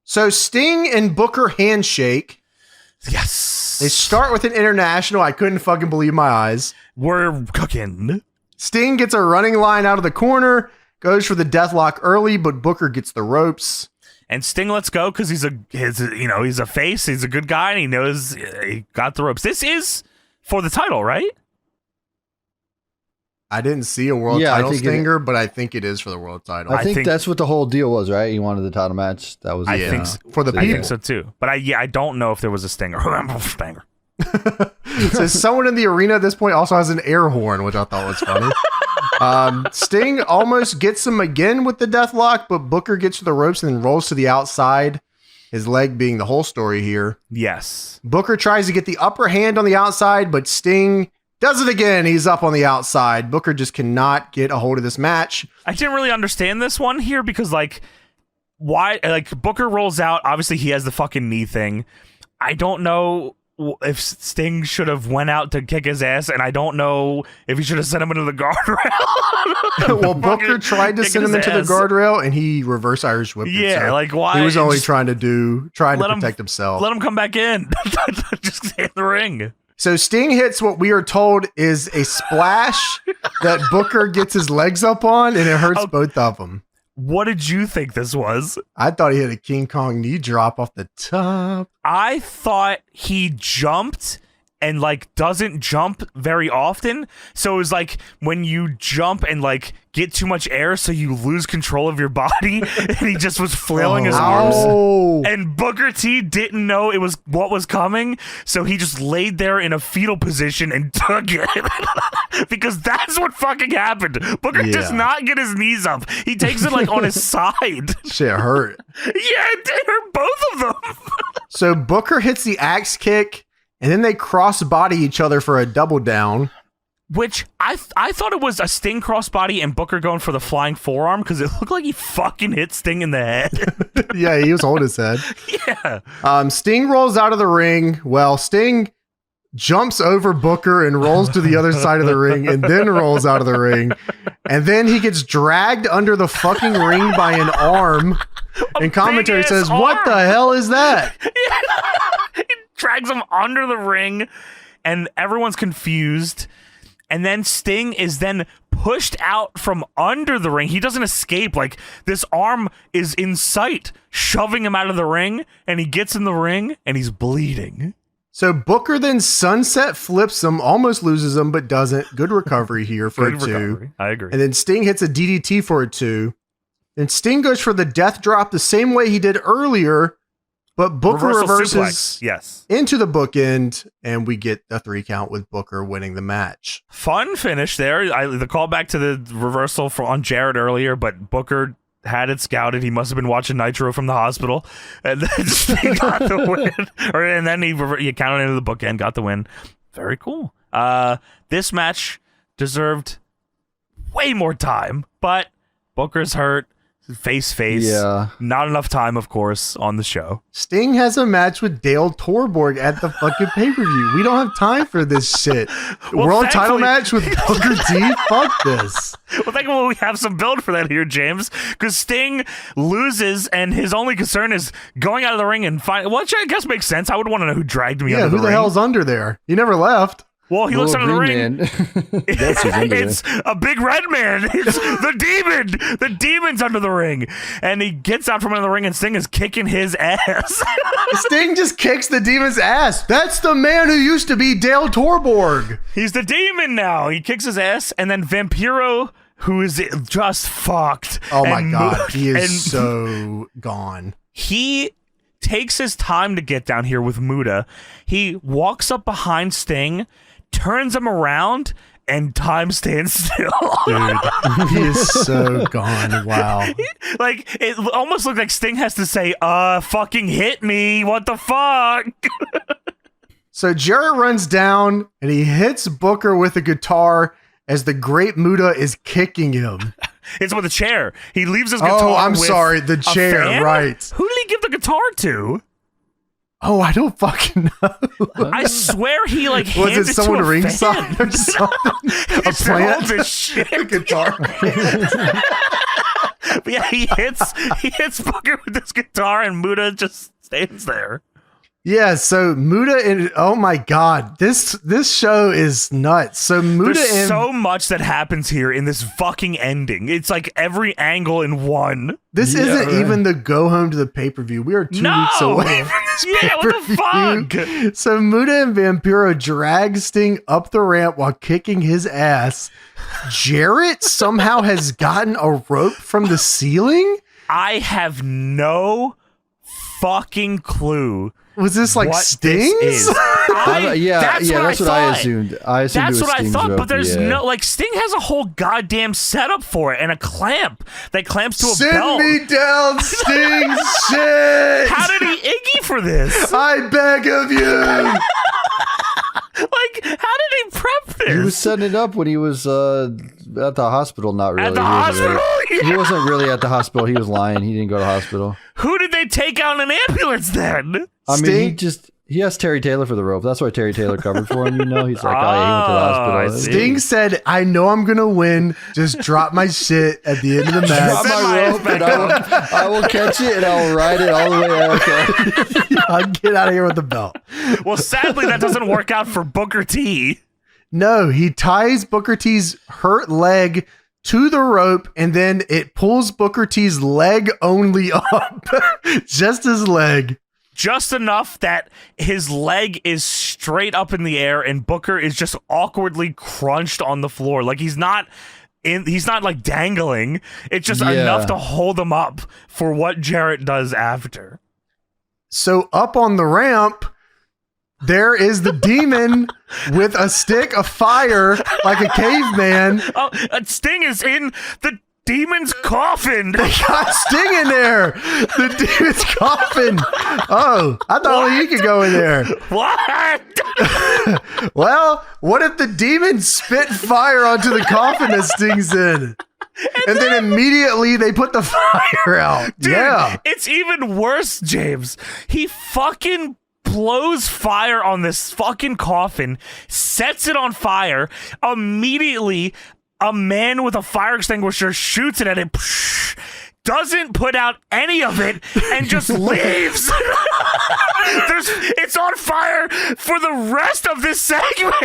So Sting and Booker handshake. Yes. They start with an international. I couldn't fucking believe my eyes. We're cooking. Sting gets a running line out of the corner, goes for the deathlock early, but Booker gets the ropes. And Sting lets go because he's a face. He's a good guy, and he knows he got the ropes. This is for the title, right? I didn't see a world title stinger, but I think it is for the world title. I think that's what the whole deal was, right? He wanted the title match. That was I think so. For the people. I think so too. But I don't know if there was a stinger. Stinger. So someone in the arena at this point also has an air horn, which I thought was funny. Sting almost gets him again with the deathlock, but Booker gets to the ropes and then rolls to the outside. His leg being the whole story here. Yes. Booker tries to get the upper hand on the outside, but Sting does it again. He's up on the outside. Booker just cannot get a hold of this match. I didn't really understand this one here because, why? Booker rolls out. Obviously, he has the fucking knee thing. I don't know if Sting should have went out to kick his ass, and I don't know if he should have sent him into the guardrail. Well, Booker tried to send him into the guardrail, and he reverse Irish whipped it. Yeah, why? He was only trying to protect himself. Let him come back in. Just stay in the ring. So Sting hits what we are told is a splash that Booker gets his legs up on, and it hurts both of them. What did you think this was? I thought he had a King Kong knee drop off the top. I thought he jumped and doesn't jump very often. So it was when you jump and get too much air, so you lose control of your body. And he just was flailing his arms. And Booker T didn't know it was what was coming, so he just laid there in a fetal position and took it. Because that's what fucking happened. Booker does not get his knees up. He takes it on his side. Shit hurt. Yeah, it hurt both of them. So Booker hits the axe kick, and then they cross-body each other for a double down. Which I thought it was a Sting crossbody and Booker going for the flying forearm because it looked like he fucking hit Sting in the head. Yeah, he was holding his head. Yeah. Sting rolls out of the ring. Well, Sting jumps over Booker and rolls to the other side of the ring and then rolls out of the ring. And then he gets dragged under the fucking ring by an arm. And commentary says, what the hell is that? He drags him under the ring and everyone's confused. And then Sting is then pushed out from under the ring. He doesn't escape. This arm is in sight, shoving him out of the ring. And he gets in the ring and he's bleeding. So Booker then sunset flips him, almost loses him, but doesn't. Good recovery here for a 2. I agree. And then Sting hits a DDT for a 2. Then Sting goes for the death drop the same way he did earlier, but Booker reverses into the bookend, and we get a 3 count with Booker winning the match. Fun finish there. The callback to the reversal on Jarrett earlier, but Booker had it scouted. He must have been watching Nitro from the hospital, and then he got the win. And then he counted into the bookend, got the win. Very cool. This match deserved way more time, but Booker's hurt. Face. Yeah. Not enough time, of course, on the show. Sting has a match with Dale Torborg at the fucking pay-per-view. We don't have time for this shit. World title match with Booker T? Fuck this. Well, thankfully we have some build for that here, James, because Sting loses and his only concern is going out of the ring and find, which I guess makes sense. I would want to know who dragged me out of the ring. Yeah, who the hell's under there? He never left. Well, he looks under the ring. It's a big red man. It's the demon. The demon's under the ring. And he gets out from under the ring and Sting is kicking his ass. Sting just kicks the demon's ass. That's the man who used to be Dale Torborg. He's the demon now. He kicks his ass. And then Vampiro, who is just fucked. Oh my God. He is so gone. He takes his time to get down here with Muta. He walks up behind Sting, turns him around, and time stands still. Dude, he is so gone. Wow. It almost looked like Sting has to say, fucking hit me. What the fuck? So Jarrett runs down and he hits Booker with a guitar as the Great Muta is kicking him. It's with a chair. He leaves his guitar. Oh, I'm sorry. The chair, right. Who did he give the guitar to? Oh, I don't fucking know. I swear he was it someone ringside or something? A plant? A guitar. But yeah, he hits Booker with this guitar and Muta just stands there. Yeah, so Muta and oh my god, this show is nuts. So Muta There's so much that happens here in this fucking ending. It's like every angle in one. This isn't even the go home to the pay-per-view. We are 2 weeks away from this pay-per-view. What the fuck? So Muta and Vampiro drag Sting up the ramp while kicking his ass. Jarrett somehow has gotten a rope from the ceiling? I have no fucking clue. Was this like Sting's? That's what I assumed. That's what I thought, rope, but there's no, like, Sting has a whole goddamn setup for it and a clamp that clamps to a belt. Send me down, Sting's shit! How did he Iggy for this? I beg of you! Like, how did he prep this? He was setting it up when he was at the hospital. Not really. At the hospital? He wasn't really at the hospital. He was lying. He didn't go to the hospital. Who did they take out in an ambulance then? I mean, he asked Terry Taylor for the rope. That's why Terry Taylor covered for him. He's like, he went to the hospital. Sting said, I know I'm going to win. Just drop my shit at the end of the match. Drop my rope and I will catch it and I will ride it all the way out. I'll get out of here with the belt. Well, sadly, that doesn't work out for Booker T. No, he ties Booker T's hurt leg to the rope, and then it pulls Booker T's leg only up. Just his leg. Just enough that his leg is straight up in the air and Booker is just awkwardly crunched on the floor. Like he's not like dangling. It's just enough to hold him up for what Jarrett does after. So up on the ramp, there is the demon with a stick of fire like a caveman. Oh, Sting is in the demon's coffin. They got Sting in there. The demon's coffin. Oh, I thought only he could go in there. What? Well, what if the demon spit fire onto the coffin that Sting's in? And then immediately they put the fire out. Dude, yeah. It's even worse, James. He fucking blows fire on this fucking coffin, sets it on fire. Immediately, a man with a fire extinguisher shoots it at it, doesn't put out any of it, and just leaves. It's on fire for the rest of this segment.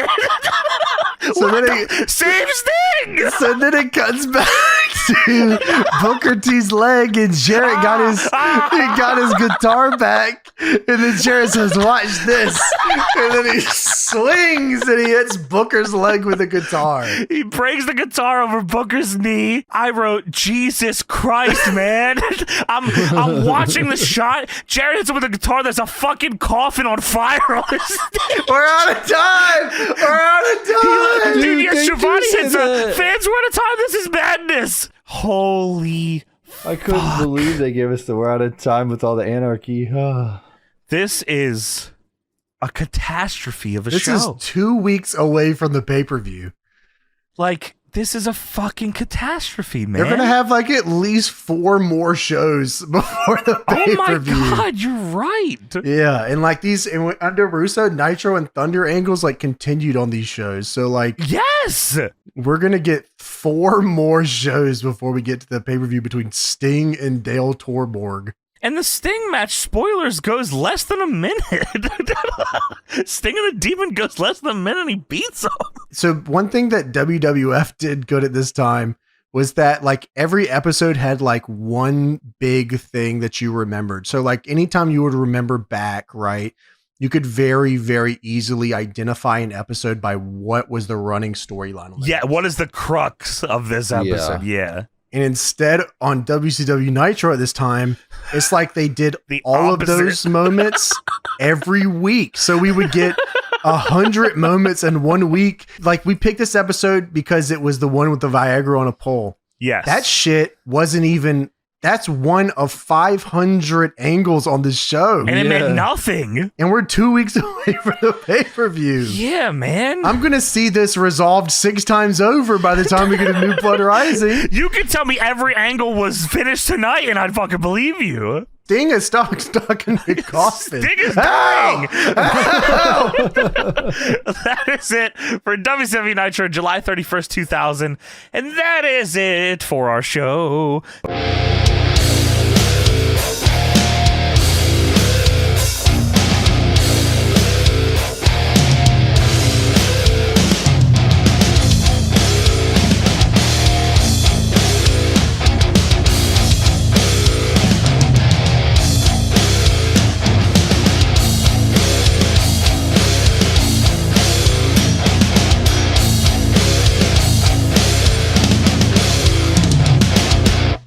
Save Sting! So then it cuts back to Booker T's leg, and Jarrett got his guitar back, and then Jarrett says, "Watch this," and then he swings and he hits Booker's leg with a guitar. He breaks the guitar over Booker's knee. I wrote, Jesus Christ, man. I'm watching the shot. Jarrett hits him with a guitar. There's a fucking coffin on fire on his We're out of time. Dude, yes, Giovanni hits fans. We're out of time. This is madness. Holy I couldn't believe they gave us the we're out of time with all the anarchy. This is a catastrophe of a show. This is 2 weeks away from the pay-per-view. Like, this is a fucking catastrophe, man. They're going to have like at least 4 more shows before the pay-per-view. Oh my God, you're right. Yeah, and like these, under Russo, Nitro and Thunder angles like continued on these shows. So like, yes, we're going to get 4 more shows before we get to the pay-per-view between Sting and Dale Torborg. And the Sting match, spoilers, goes less than a minute. Sting and the Demon goes less than a minute and he beats him. So one thing that WWF did good at this time was that like every episode had like one big thing that you remembered. So like anytime you would remember back, right, you could very, very easily identify an episode by what was the running storyline. Yeah, what is the crux of this episode? Yeah. And instead on WCW Nitro at this time, it's like they did all of those moments every week. So we would get 100 moments in 1 week. Like we picked this episode because it was the one with the Viagra on a pole. Yes. That shit wasn't even, that's one of 500 angles on this show. And it meant nothing. And we're 2 weeks away from the pay-per-view. Yeah, man. I'm going to see this resolved 6 times over by the time we get a New Blood Rising. You could tell me every angle was finished tonight and I'd fucking believe you. Sting is stuck in the coffin. Sting is dying. That is it for WCW Nitro, July 31st, 2000. And that is it for our show.